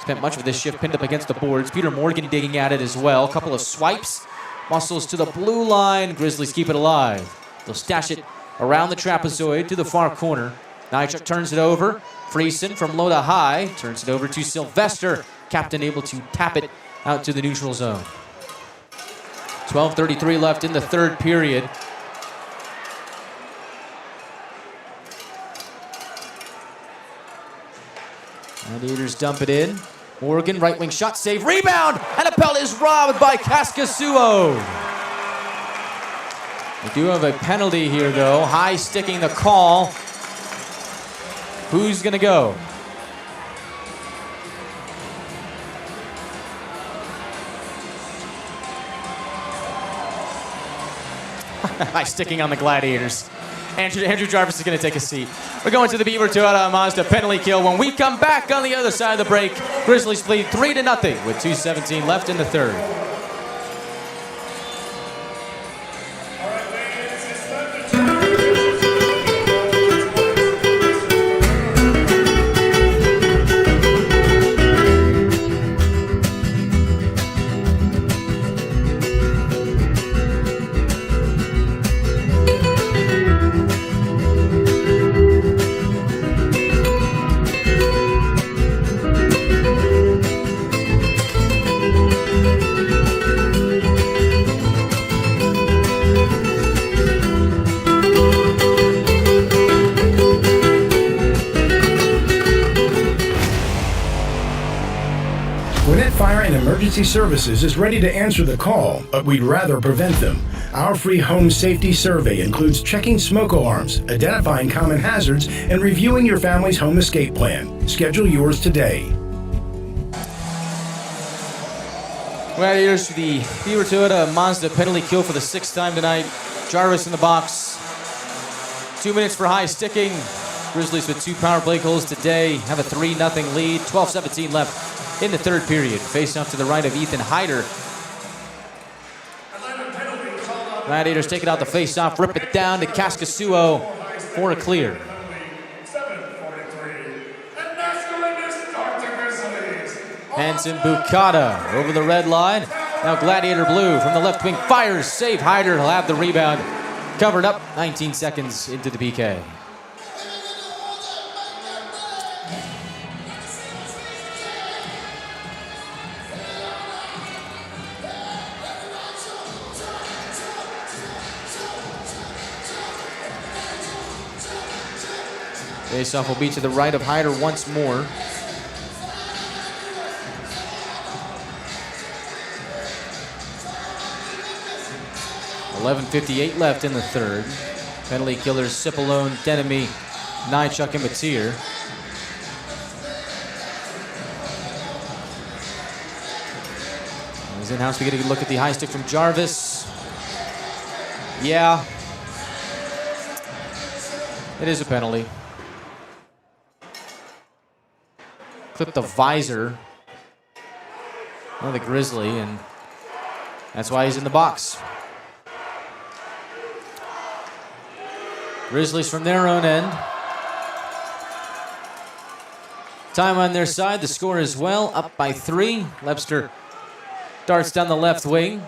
[SPEAKER 1] Spent much of this shift pinned up against the boards. Peter Morgan digging at it as well. Couple of swipes. Muscles to the blue line. Grizzlies keep it alive. They'll stash it around the trapezoid to the far corner. Nychuk turns it over. Friesen from low to high. Turns it over to Sylvester. Captain able to tap it out to the neutral zone. 12:33 left in the third period. Gladiators dump it in. Morgan, right wing shot, save, rebound, and a penalty is robbed by Kaskasuo. We do have a penalty here, though. High sticking the call. Who's gonna go? High sticking on the Gladiators. Andrew Jarvis is going to take a seat. We're going to the Beaver Toyota Mazda penalty kill. When we come back on the other side of the break, Grizzlies lead 3-0 with 2:17 left in the third.
[SPEAKER 6] Emergency Services is ready to answer the call, but we'd rather prevent them. Our free home safety survey includes checking smoke alarms, identifying common hazards, and reviewing your family's home escape plan. Schedule yours today.
[SPEAKER 1] Gladiators to the Beaver Toyota Mazda penalty kill for the 6th time tonight. Jarvis in the box. 2 minutes for high sticking. Grizzlies with 2 power play goals today have a 3-0 lead. 12:17 left in the third period. Face off to the right of Ethan Hyder. Gladiators take it out the face off, rip it down to Kaskasuo for a clear. Hansen Bukata over the red line. Now Gladiator Blue from the left wing fires, save Hyder. He'll have the rebound covered up 19 seconds into the PK. Faceoff will be to the right of Hyder once more. .11:58 left in the third. Penalty killers Cipollone, Denemy, Nychuk, and Mateer. As in-house, we get a good look at the high stick from Jarvis. Yeah. It is a penalty. Clipped the visor of the Grizzly, and that's why he's in the box. Grizzlies from their own end. Time on their side. The score as well, up by 3. Lebster darts down the left wing.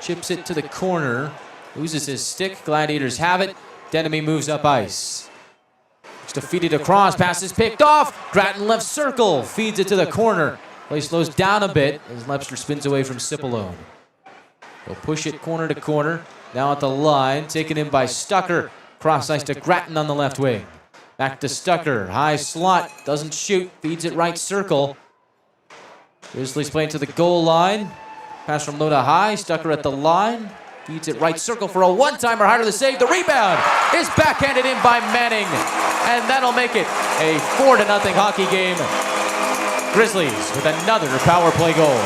[SPEAKER 1] chips it to the corner, loses his stick. Gladiators have it. Denemy moves up ice. It's defeated across, pass is picked off. Grattan left circle, feeds it to the corner. Play slows down a bit as Lepster spins away from Cipollone. He'll push it corner to corner. Now at the line, taken in by Stucker. Cross ice to Grattan on the left wing. Back to Stucker, high slot, doesn't shoot, feeds it right circle. Grizzlies playing to the goal line. Pass from low to high, Stucker at the line. Feeds it right circle for a one-timer, Hyder the save. The rebound is backhanded in by Manning. And that'll make it a 4-0 hockey game. Grizzlies with another power play goal.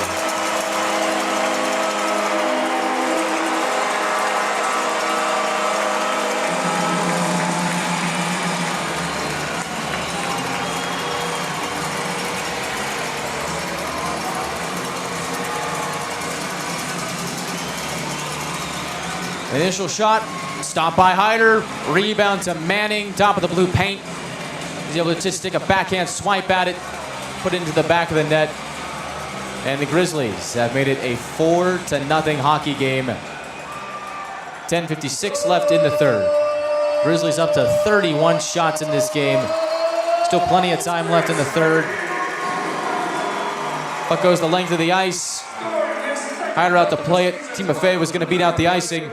[SPEAKER 1] Initial shot, stopped by Hyder, rebound to Manning, top of the blue paint. He's able to just stick a backhand swipe at it, put it into the back of the net. And the Grizzlies have made it a 4-0 hockey game. 10:56 left in the third. Grizzlies up to 31 shots in this game. Still plenty of time left in the third. Puck goes the length of the ice. Hyder out to play it. Timofey was going to beat out the icing.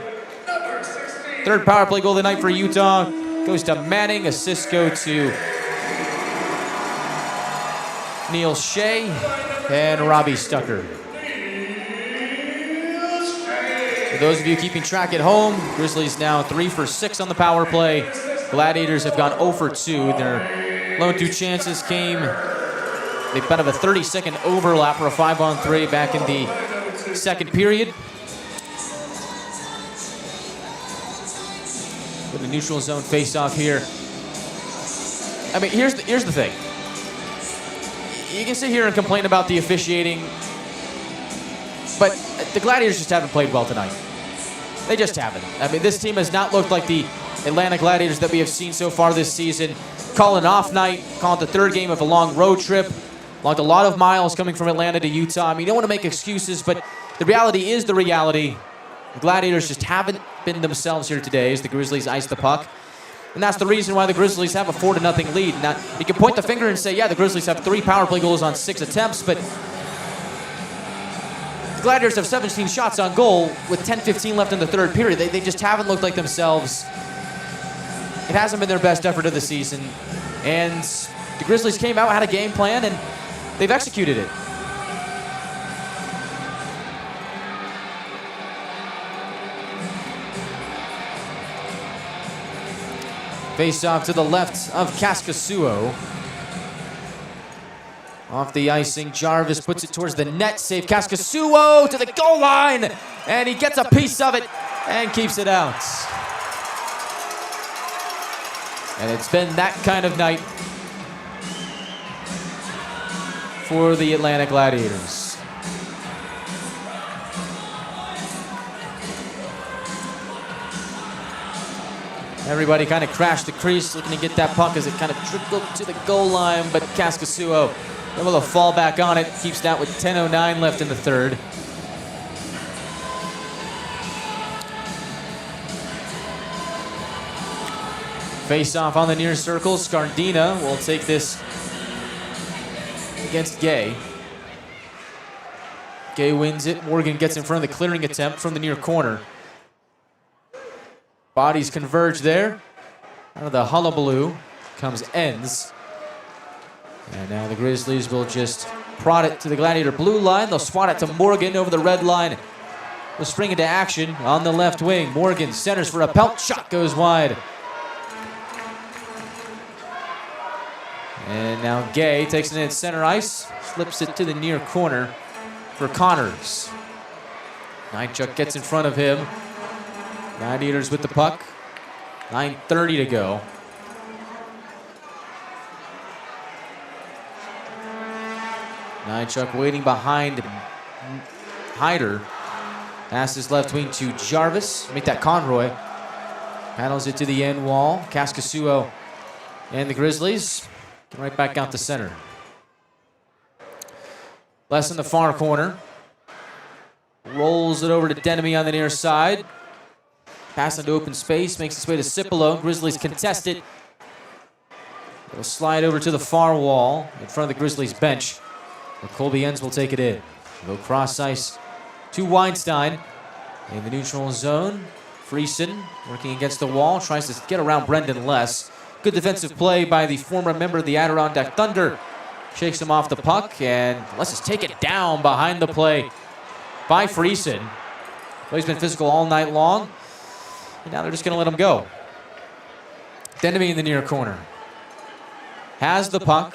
[SPEAKER 1] Third power play goal of the night for Utah goes to Manning. Assists go to Neil Shea and Robbie Stucker. For those of you keeping track at home, Grizzlies now 3 for 6 on the power play. Gladiators have gone 0 for 2. Their lone 2 chances came. They bet of a 30-second overlap for a 5-on-3 back in the second period. With the neutral zone face-off here. I mean, here's the thing. You can sit here and complain about the officiating, but the Gladiators just haven't played well tonight. They just haven't. I mean, this team has not looked like the Atlanta Gladiators that we have seen so far this season. Call an off night, call it the third game of a long road trip. Logged a lot of miles coming from Atlanta to Utah. I mean, you don't want to make excuses, but the reality is the reality. The Gladiators just haven't been themselves here today as the Grizzlies ice the puck. And that's the reason why the Grizzlies have a 4-0 lead. Now, you can point the finger and say, yeah, the Grizzlies have 3 power play goals on 6 attempts, but the Gladiators have 17 shots on goal with 10:15 left in the third period. They just haven't looked like themselves. It hasn't been their best effort of the season. And the Grizzlies came out, had a game plan, and they've executed it. Face off to the left of Kaskasuo. Off the icing, Jarvis puts it towards the net. Save Kaskasuo to the goal line. And he gets a piece of it and keeps it out. And it's been that kind of night for the Atlanta Gladiators. Everybody kind of crashed the crease, looking to get that puck as it kind of trickled to the goal line, but Kaskasuo able to fall back on it, keeps that with 10:09 left in the third. Face off on the near circle, Scardina will take this against Gay. Gay wins it, Morgan gets in front of the clearing attempt from the near corner. Bodies converge there. Out of the hullabaloo comes Ends. And now the Grizzlies will just prod it to the Gladiator blue line. They'll swat it to Morgan over the red line. We'll spring into action on the left wing. Morgan centers for a pelt. Shot goes wide. And now Gay takes it in center ice. Slips it to the near corner for Connors. Nychuk gets in front of him. Gladiators with the puck. 9:30 to go. Nychuk waiting behind Hyder. Passes left wing to Jarvis. Make that Conroy. Paddles it to the end wall. Kaskasuo and the Grizzlies get right back out to center. Less in the far corner. rolls it over to Denemy on the near side. Pass into open space, makes its way to Cipolo. Grizzlies contest it. It'll slide over to the far wall in front of the Grizzlies bench. But Colby Enns will take it in. Go cross ice to Weinstein in the neutral zone. Friesen working against the wall, tries to get around Brendan Less. Good defensive play by the former member of the Adirondack Thunder. Shakes him off the puck, and let's just take it down behind the play by Friesen. Well, he's been physical all night long, and now they're just going to let him go. Denemy in the near corner. Has the puck.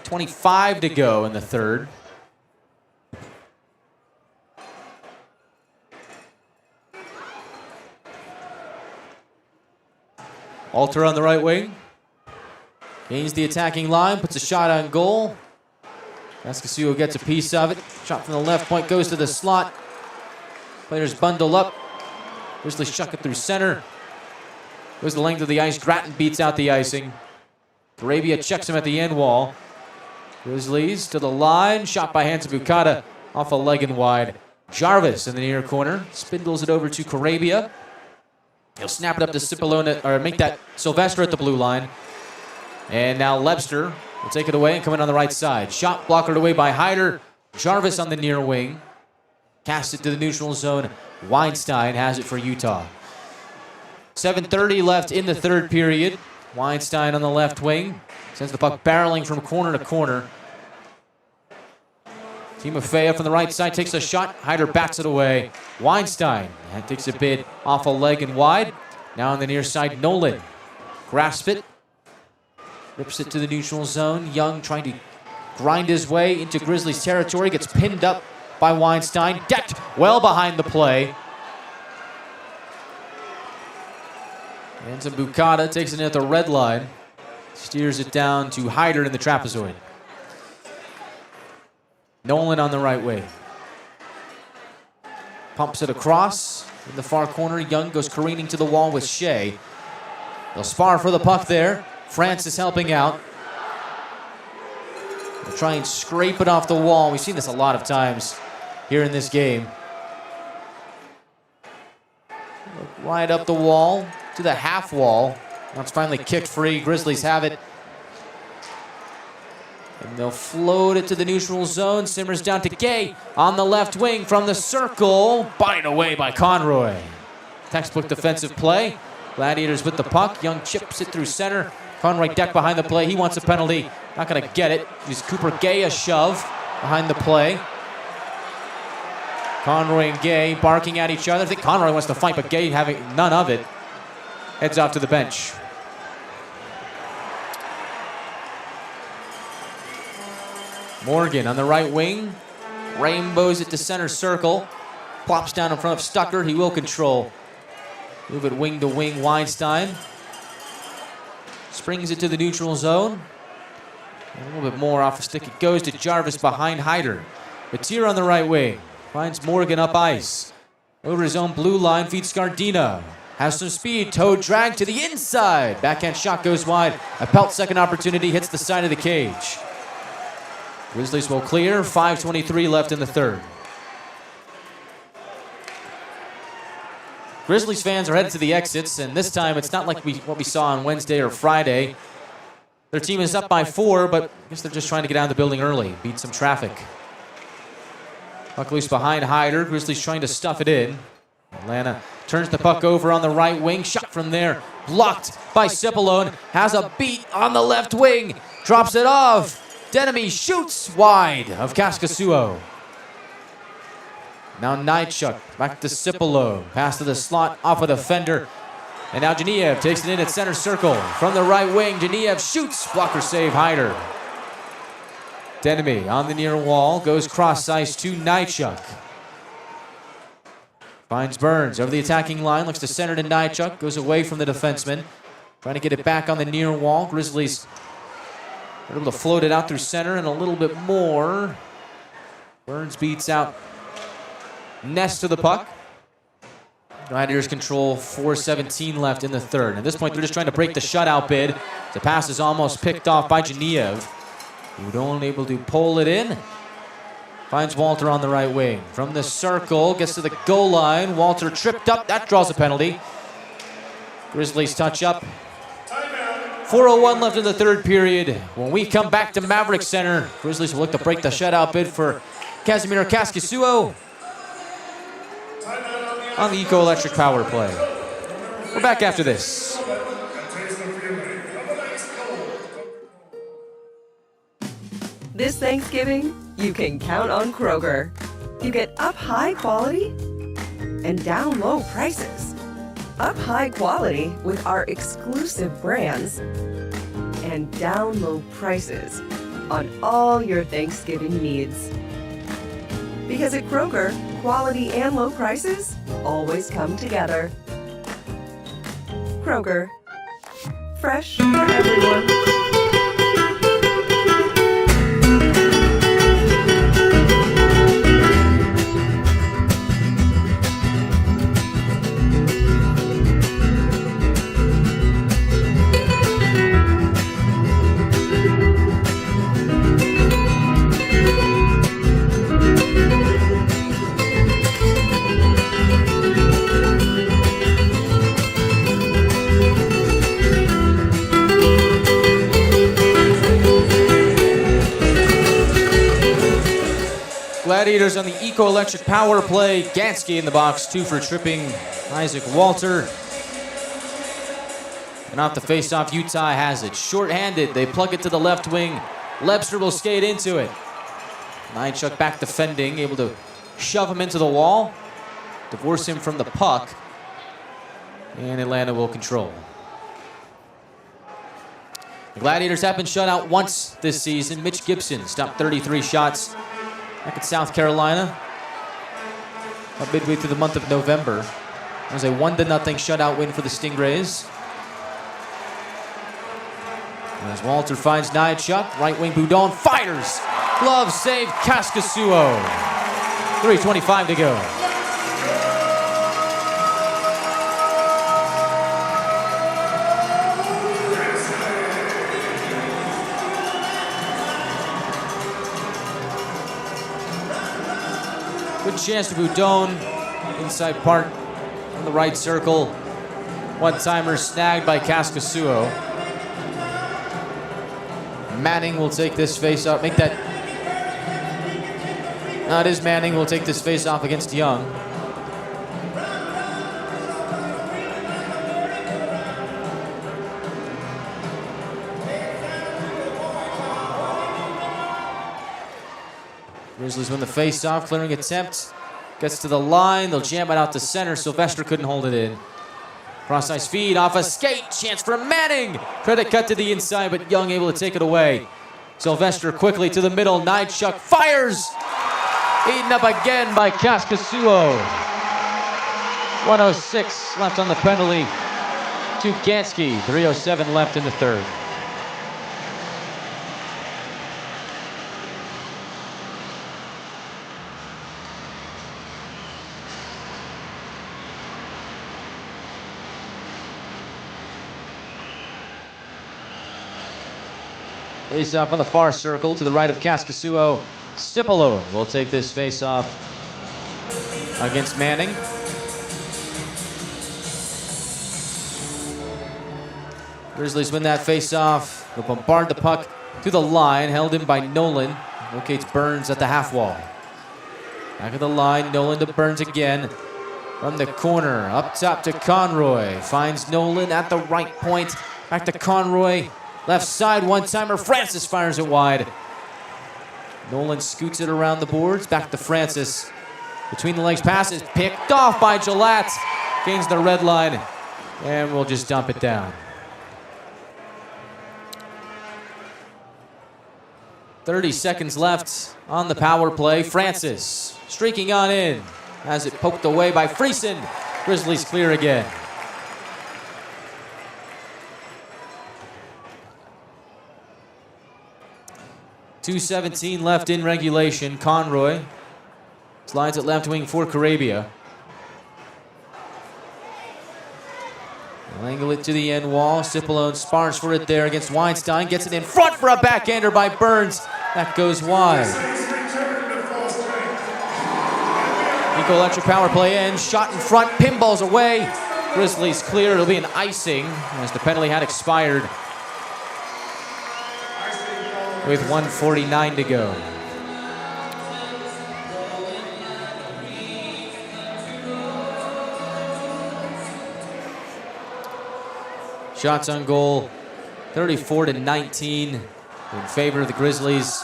[SPEAKER 1] 25 to go in the third. Alter on the right wing. Gains the attacking line, puts a shot on goal. Kaskisuo gets a piece of it. Shot from the left point goes to the slot. Players bundle up. Grizzlies chuck it through center. Goes the length of the ice. Grattan beats out the icing. Arabia checks him at the end wall. Grizzlies to the line. Shot by Hansa Bukata off a leg and wide. Jarvis in the near corner. Spindles it over to Carabia. He'll snap it up to Cipolone, or make that Sylvester at the blue line. And now Lebster will take it away and come in on the right side. Shot blockered away by Hyder. Jarvis on the near wing. Casts it to the neutral zone. Weinstein has it for Utah. 7:30 left in the third period. Weinstein on the left wing. Sends the puck barreling from corner to corner. Timofeyev from the right side takes a shot. Hyder backs it away. Weinstein takes a bid off a leg and wide. Now on the near side, Nolan grasps it. Rips it to the neutral zone. Young trying to grind his way into Grizzlies territory. Gets pinned up by Weinstein. Decked well behind the play. And Bukata takes it at the red line. Steers it down to Hyder in the trapezoid. Nolan on the right wing. Pumps it across. In the far corner, Young goes careening to the wall with Shea. They'll spar for the puck there. Francis helping out. They'll try and scrape it off the wall. We've seen this a lot of times here in this game. Right up the wall to the half wall. Now it's finally kicked free. Grizzlies have it. And they'll float it to the neutral zone. Simmers down to Gay on the left wing from the circle. Bodied away by Conroy. Textbook defensive play. Gladiators with the puck. Young chips it through center. Conroy decked behind the play. He wants a penalty. Not going to get it. Gives Cooper Gay a shove behind the play. Conroy and Gay barking at each other. I think Conroy wants to fight, but Gay having none of it. Heads off to the bench. Morgan on the right wing. Rainbows it to center circle. Plops down in front of Stucker. He will control. Move it wing to wing. Weinstein. Springs it to the neutral zone. A little bit more off the stick. It goes to Jarvis behind Hyder. Batir on the right wing. Finds Morgan up ice. Over his own blue line. Feeds Scardina. Has some speed. Toe drag to the inside. Backhand shot goes wide. A Pelt second opportunity hits the side of the cage. Grizzlies will clear. 5:23 left in the third. Grizzlies fans are headed to the exits, and this time it's not like what we saw on Wednesday or Friday. Their team is up by 4, but I guess they're just trying to get out of the building early, beat some traffic. Puck loose behind Hyder. Grizzlies trying to stuff it in. Atlanta turns the puck over on the right wing. Shot from there. Blocked by Cipolone. Has a beat on the left wing. Drops it off. Denemy shoots wide of Kaskisuo. Now Nychuk back to Cipolo. Pass to the slot off of the fender. And now Geniev takes it in at center circle. From the right wing, Geniev shoots. Blocker save Hyder. Denemy on the near wall. Goes cross ice to Nychuk. Finds Burns over the attacking line. Looks to center to Nychuk. Goes away from the defenseman. Trying to get it back on the near wall. Grizzlies are able to float it out through center and a little bit more. Burns beats out Ness to the puck. Gladiators control 4:17 left in the third. At this point, they're just trying to break the shutout bid. The pass is almost picked off by Geniev. Udon able to pull it in. Finds Walter on the right wing. From the circle, gets to the goal line. Walter tripped up. That draws a penalty. Grizzlies touch up. 4:01 left in the third period. When we come back to Maverik Center, Grizzlies will look to break the shutout bid for Casimiro Kaskisuo on the Eco-Electric power play. We're back after this.
[SPEAKER 4] This Thanksgiving, you can count on Kroger. You get up high quality and down low prices. Up high quality with our exclusive brands and down low prices on all your Thanksgiving needs. Because at Kroger, quality and low prices always come together. Kroger, fresh for everyone.
[SPEAKER 1] Gladiators on the Eco-Electric power play. Gansky in the box, 2 for tripping Isaac Walter. And off the face-off, Utah has it. Short-handed, they plug it to the left wing. Lebster will skate into it. Nychuk back defending, able to shove him into the wall, divorce him from the puck, and Atlanta will control. The Gladiators have been shut out once this season. Mitch Gibson stopped 33 shots back at South Carolina midway through the month of November. It was a 1-0 shutout win for the Stingrays. As Walter finds Nychuk, right wing Boudon fires. Glove save Kaskisuo. 3:25 to go. Good chance to Boudon. Inside part on the right circle. One-timer snagged by Kaskisuo. Manning will take this face off. Make that. No, it is Manning will take this face off against Young. Grizzlies win the face-off, clearing attempt. Gets to the line, they'll jam it out to center. Sylvester couldn't hold it in. Cross-ice feed off a skate, chance for Manning. Credit cut to the inside, but Young able to take it away. Sylvester quickly to the middle, Nychuk fires! Eaten up again by Kaskisuo. 1:06 left on the penalty to Gansky. 3:07 left in the third. Face-off on the far circle to the right of Kaskisuo. Stipolo will take this face-off against Manning. Grizzlies win that face-off. They'll bombard the puck to the line, held in by Nolan. Locates Burns at the half wall. Back of the line, Nolan to Burns again. From the corner, up top to Conroy. Finds Nolan at the right point. Back to Conroy. Left side, one-timer. Francis fires it wide. Nolan scoots it around the boards. Back to Francis. Between the legs passes. Picked off by Gillette. Gains the red line. And we'll just dump it down. 30 seconds left on the power play. Francis streaking on in. Has it poked away by Friesen. Grizzlies clear again. .2:17 left in regulation. Conroy slides it left wing for Carabia. Angle it to the end wall. Cipolone spars for it there against Weinstein. Gets it in front for a backhander by Burns. That goes wide. Eco Electric power play in. Shot in front. Pinballs away. Grizzlies clear. It'll be an icing as the penalty had expired with 1:49 to go. Shots on goal, 34-19 in favor of the Grizzlies.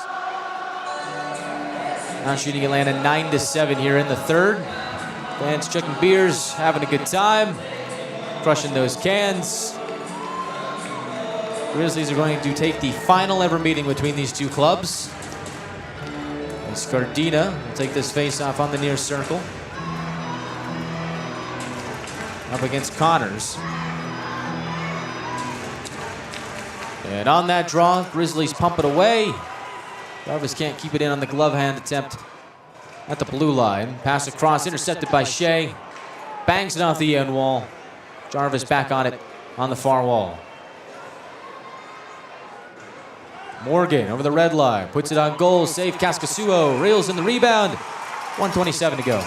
[SPEAKER 1] Now shooting Atlanta 9-7 here in the third. Fans chucking beers, having a good time, crushing those cans. Grizzlies are going to take the final ever meeting between these two clubs. Scardina will take this face-off on the near circle. Up against Connors. And on that draw, Grizzlies pump it away. Jarvis can't keep it in on the glove hand attempt at the blue line. Pass across, intercepted by Shea. Bangs it off the end wall. Jarvis back on it on the far wall. Morgan over the red line, puts it on goal, save Kaskasuo, reels in the rebound, 1:27 to go.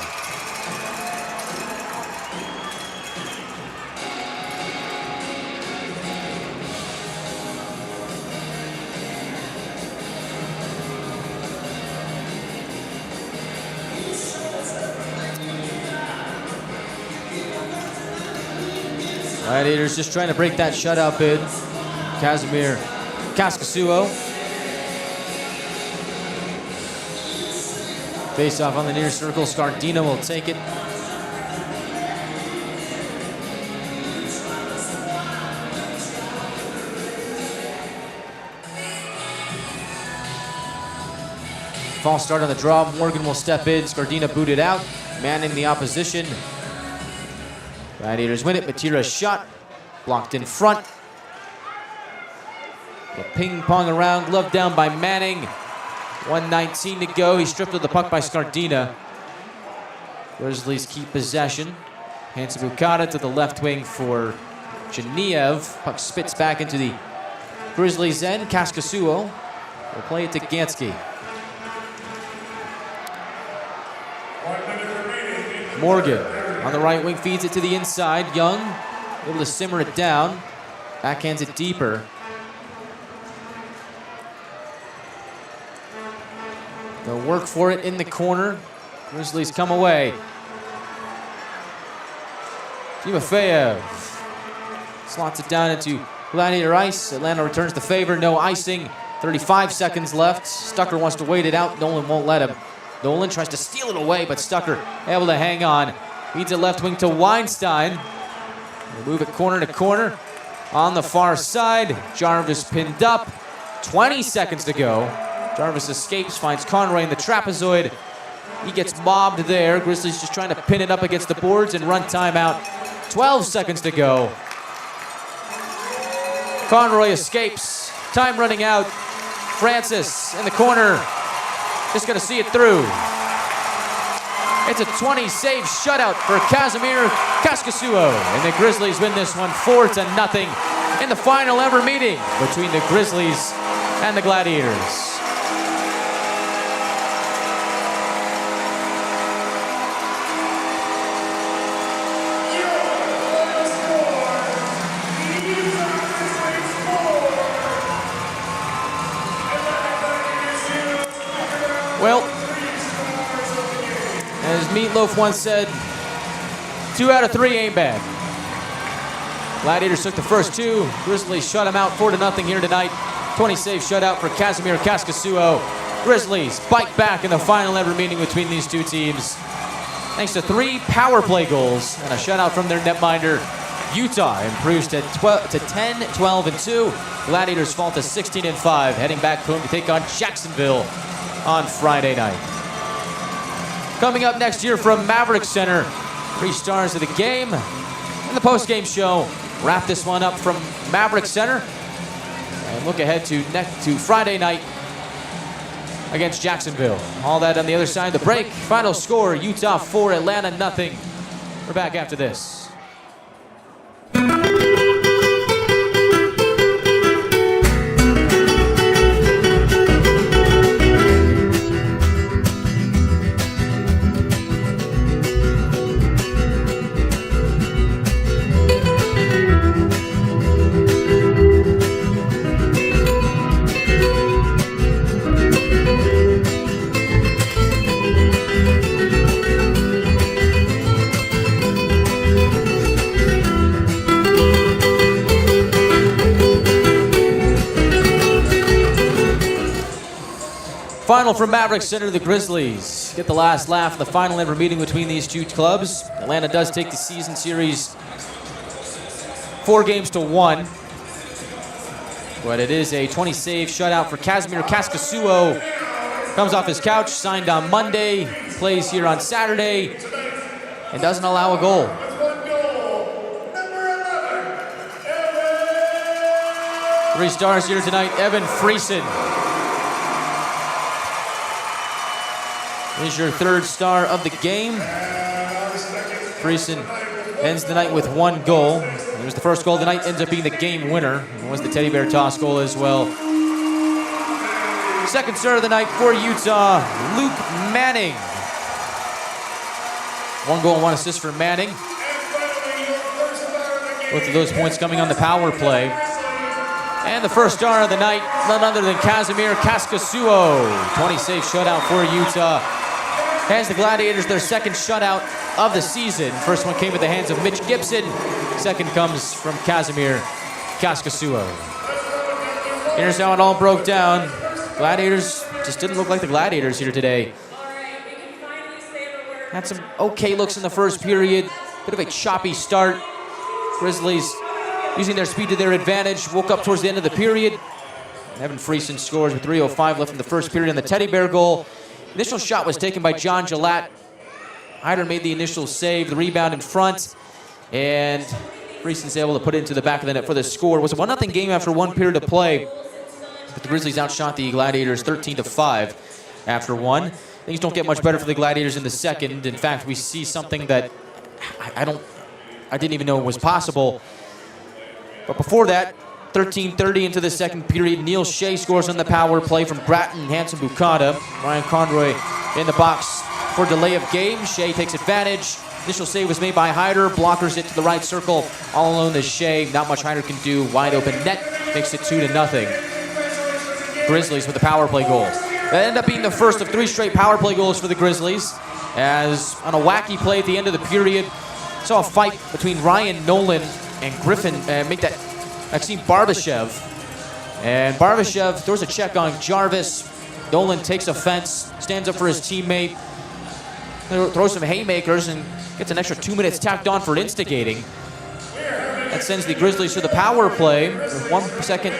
[SPEAKER 1] Gladiators just trying to break that shutout bid. Casimir Kaskasuo. Face off on the near circle. Scardina will take it. False start on the draw. Morgan will step in. Scardina booted out. Manning the opposition. Gladiators win it. Matira's shot. Blocked in front. The ping pong around. Glove down by Manning. 1:19 to go. He's stripped of the puck by Scardina. Grizzlies keep possession. Hands to Bukata to the left wing for Geniev. Puck spits back into the Grizzlies' end. Kaskasuo will play it to Gansky. Morgan on the right wing feeds it to the inside. Young able to simmer it down. Backhands it deeper. They'll work for it in the corner. Grizzlies come away. Timofeyev slots it down into Gladiator ice. Atlanta returns the favor. No icing. 35 seconds left. Stucker wants to wait it out. Nolan won't let him. Nolan tries to steal it away, but Stucker able to hang on. Feeds it left wing to Weinstein. They move it corner to corner. On the far side, Jarvis pinned up. 20 seconds to go. Jarvis escapes, finds Conroy in the trapezoid. He gets mobbed there. Grizzlies just trying to pin it up against the boards and run timeout. 12 seconds to go. Conroy escapes. Time running out. Francis in the corner. Just going to see it through. It's a 20-save shutout for Casimir Kaskasuo. And the Grizzlies win this one 4-0 in the final ever meeting between the Grizzlies and the Gladiators. Well, as Meatloaf once said, 2 out of 3 ain't bad. Gladiators took the first 2. Grizzlies shut them out 4-0 here tonight. 20-save shutout for Casimir Kaskasuo. Grizzlies bite back in the final ever meeting between these two teams. Thanks to 3 power play goals and a shutout from their netminder, Utah improves to 10, 12, and 2. Gladiators fall to 16 and 5, heading back home to take on Jacksonville on Friday night. Coming up next year from Maverik Center, 3 stars of the game and the post-game show. Wrap this one up from Maverik Center and look ahead to Friday night against Jacksonville. All that on the other side of the break. Final score, Utah 4, Atlanta 0. We're back after this. final from Maverik Center. The Grizzlies get the last laugh of the final ever meeting between these two clubs. Atlanta does take the season series 4-1, but it is a 20-save shutout for Casimir Kaskasuo. Comes off his couch, signed on Monday, plays here on Saturday, and doesn't allow a goal. 3 stars here tonight. Evan Friesen is your 3rd star of the game. Friesen ends the night with 1 goal. It was the first goal of the night, ends up being the game winner. It was the teddy bear toss goal as well. 2nd star of the night for Utah, Luke Manning. 1 goal and 1 assist for Manning. Both of those points coming on the power play. And the 1st star of the night, none other than Casimir Kaskasuo. 20-save shutout for Utah. Hands the Gladiators their 2nd shutout of the season. First one came at the hands of Mitch Gibson. 2nd comes from Casimir Kaskasuo. Here's how it all broke down. Gladiators just didn't look like the Gladiators here today. Had some okay looks in the first period. Bit of a choppy start. Grizzlies using their speed to their advantage. Woke up towards the end of the period. Evan Friesen scores with 3:05 left in the first period on the teddy bear goal. Initial shot was taken by John Gillette. Hyder made the initial save, the rebound in front, and Friesen's able to put it into the back of the net for the score. It was a 1-0 game after 1 period of play, but the Grizzlies outshot the Gladiators 13-5 after 1. Things don't get much better for the Gladiators in the second. In fact, we see something that I didn't even know was possible. But before that, 13:30 into the second period, Neil Shea scores on the power play from Bratton Hanson Bukata. Ryan Conroy in the box for delay of game. Shea takes advantage. Initial save was made by Hyder. Blockers it to the right circle. All alone is Shea. Not much Hyder can do. Wide open net. Makes it 2-0. Grizzlies with the power play goal. That ended up being the first of 3 straight power play goals for the Grizzlies. As on a wacky play at the end of the period, saw a fight between Ryan Nolan and Griffin make that Maxime Barbashev. And Barbashev throws a check on Jarvis. Nolan takes offense, stands up for his teammate, throws some haymakers, and gets an extra 2 minutes tacked on for instigating. That sends the Grizzlies to the power play with 1 second.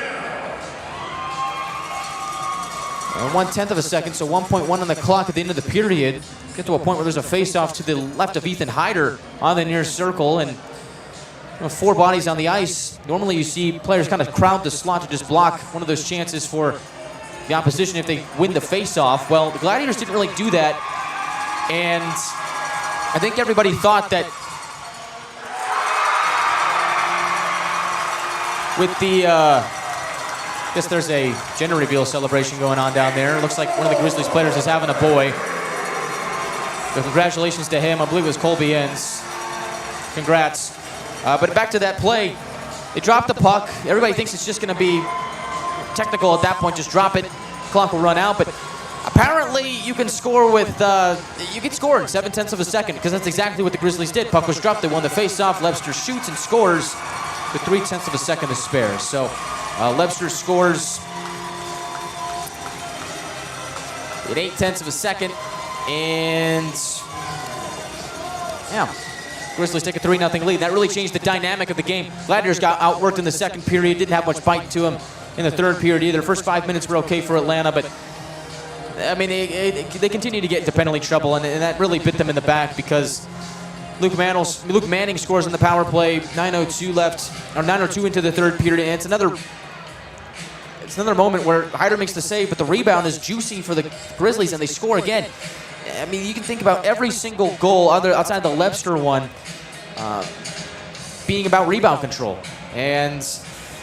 [SPEAKER 1] 1/10 of a second, so 1.1 on the clock at the end of the period. Get to a point where there's a face-off to the left of Ethan Hyder on the near circle, and 4 bodies on the ice. Normally you see players kind of crowd the slot to just block one of those chances for the opposition if they win the face-off. Well, the Gladiators didn't really do that, and I think everybody thought that with the, I guess there's a gender reveal celebration going on down there. It looks like one of the Grizzlies players is having a boy. So congratulations to him. I believe it was Colby Enns. Congrats. But back to that play, they dropped the puck. Everybody thinks it's just going to be technical at that point. Just drop it, clock will run out. But apparently, you can score with you can score in 0.7 of a second, because that's exactly what the Grizzlies did. Puck was dropped, they won the face-off. Lebster shoots and scores with 0.3 of a second to spare. So Lebster scores in 0.8 of a second, and yeah. Grizzlies take a 3-0 lead. That really changed the dynamic of the game. Gladiators got outworked in the second period. Didn't have much bite to them in the third period either. The first 5 minutes were okay for Atlanta, but I mean, they continue to get into penalty trouble, and that really bit them in the back, because Luke Manning scores on the power play. 9:02 left, or 9:02 into the third period, and it's another moment where Hyder makes the save, but the rebound is juicy for the Grizzlies, and they score again. I mean, you can think about every single goal outside the Lebster one being about rebound control. And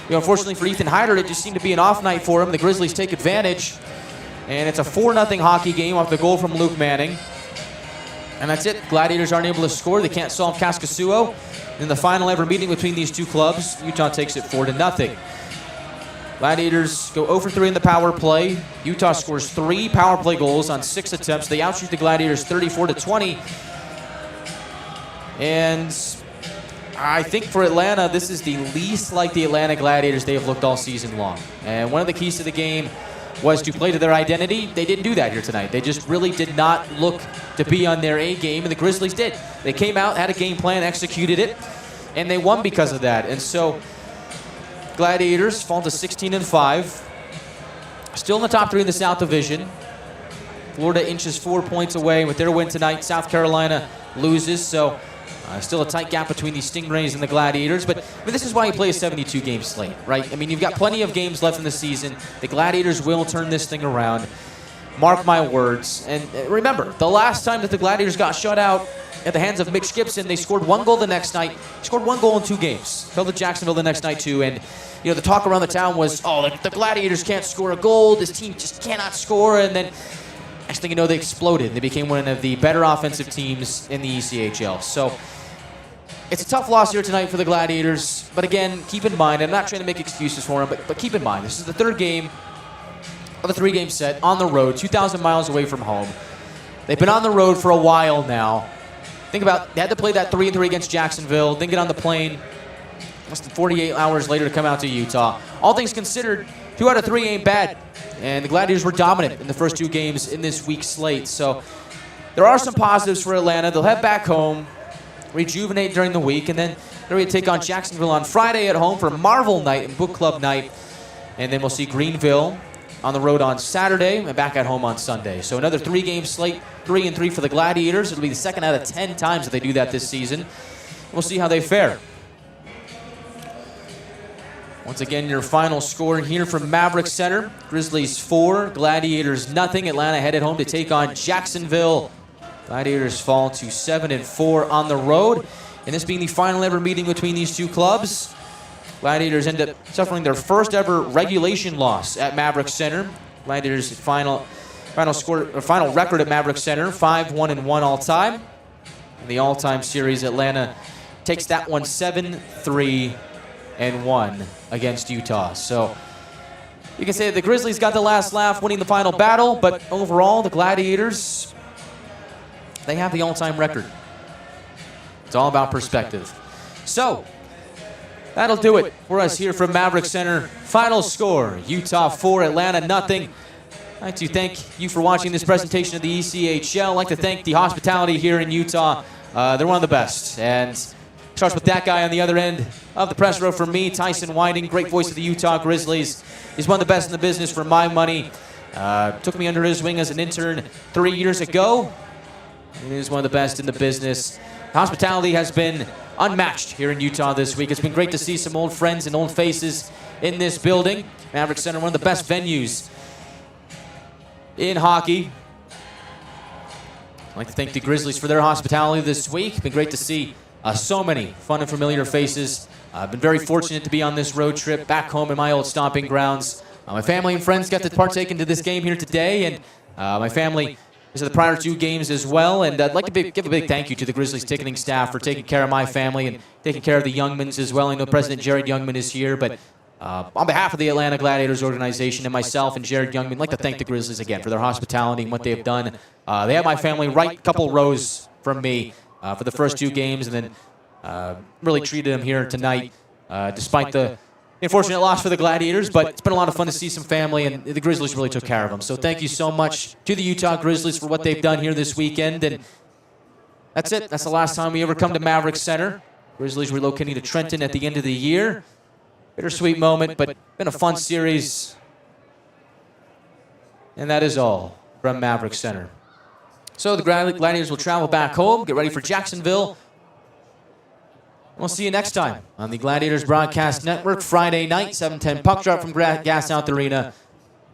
[SPEAKER 1] unfortunately for Ethan Hyder, it just seemed to be an off night for him. The Grizzlies take advantage, and it's a 4-0 hockey game off the goal from Luke Manning. And that's it. Gladiators aren't able to score. They can't solve Kaskasuo. In the final ever meeting between these two clubs, Utah takes it 4-0. Gladiators go 0 for 3 in the power play. Utah scores 3 power play goals on 6 attempts. They outshoot the Gladiators 34-20. And I think for Atlanta, this is the least like the Atlanta Gladiators they have looked all season long. And one of the keys to the game was to play to their identity. They didn't do that here tonight. They just really did not look to be on their A game, and the Grizzlies did. They came out, had a game plan, executed it, and they won because of that. And so Gladiators fall to 16-5. Still in the top 3 in the South Division. Florida inches 4 points away with their win tonight. South Carolina loses, so still a tight gap between the Stingrays and the Gladiators. But this is why you play a 72-game slate, right? I mean, you've got plenty of games left in the season. The Gladiators will turn this thing around. Mark my words. And remember, the last time that the Gladiators got shut out at the hands of Mitch Gibson, they scored 1 goal the next night. Scored 1 goal in 2 games. Fell to Jacksonville the next night, too. And you know, the talk around the town was, oh, the Gladiators can't score a goal. This team just cannot score. And then, next thing you know, they exploded. They became one of the better offensive teams in the ECHL. So it's a tough loss here tonight for the Gladiators. But again, keep in mind, I'm not trying to make excuses for them, but keep in mind, this is the 3rd game of a 3-game set on the road, 2,000 miles away from home. They've been on the road for a while now. Think about, they had to play that 3-3 against Jacksonville, then get on the plane less than 48 hours later to come out to Utah. All things considered, 2 out of 3 ain't bad. And the Gladiators were dominant in the first 2 games in this week's slate. So there are some positives for Atlanta. They'll head back home, rejuvenate during the week, and then they're going to take on Jacksonville on Friday at home for Marvel Night and Book Club Night. And then we'll see Greenville on the road on Saturday and back at home on Sunday. So another 3-game slate, 3-3 for the Gladiators. It'll be the 2nd out of 10 times that they do that this season. We'll see how they fare. Once again, your final score here from Maverik Center. Grizzlies 4, Gladiators nothing. Atlanta headed home to take on Jacksonville. Gladiators fall to 7-4 on the road. And this being the final ever meeting between these 2 clubs, Gladiators end up suffering their first ever regulation loss at Maverik Center. Gladiators' final record at Maverik Center, 5-1-1 all time. In the all-time series, Atlanta takes that one 7-3-1 against Utah. So you can say the Grizzlies got the last laugh winning the final battle, but overall, the Gladiators, they have the all-time record. It's all about perspective. So that'll do it for us here from Maverik Center. Final score, Utah 4, Atlanta nothing. I'd like to thank you for watching this presentation of the ECHL. I'd like to thank the hospitality here in Utah. They're one of the best. And starts with that guy on the other end of the press row for me, Tyson Whiting, great voice of the Utah Grizzlies. He's one of the best in the business for my money. Took me under his wing as an intern 3 years ago. And he's one of the best in the business. Hospitality has been unmatched here in Utah this week. It's been great to see some old friends and old faces in this building. Maverik Center, one of the best venues in hockey. I'd like to thank the Grizzlies for their hospitality this week. It's been great to see so many fun and familiar faces. I've been very fortunate to be on this road trip back home in my old stomping grounds. My family and friends got to partake into this game here today, and my family was at the prior 2 games as well. And I'd like to give a big thank you to the Grizzlies ticketing staff for taking care of my family and taking care of the Youngmans as well. I know President Jared Youngman is here, but on behalf of the Atlanta Gladiators organization and myself and Jared Youngman, I'd like to thank the Grizzlies again for their hospitality and what they've done. They had my family right a couple rows from me for the first 2 games, and then really treated them here tonight, despite the unfortunate loss for the Gladiators. But it's been a lot of fun to see some family, and the Grizzlies really took care of them. So thank you so much to the Utah Grizzlies for what they've done here this weekend. And that's it. That's the last time we ever come to Maverik Center. Grizzlies relocating to Trenton at the end of the year. Bittersweet moment, but been a fun series. And that is all from Maverik Center. So the Gladiators will travel back home, get ready for Jacksonville. We'll see you next time on the Gladiators Broadcast Network, Friday night, 7:10 puck drop from Gas South Arena,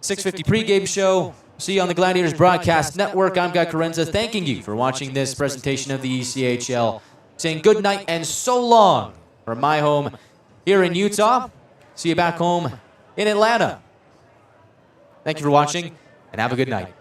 [SPEAKER 1] 6:50 pregame show. See you on the Gladiators Broadcast Network. I'm Guy Chiarenza, thanking you for watching this presentation of the ECHL. Saying good night and so long from my home here in Utah. See you back home in Atlanta. Thank you for watching, and have a good night.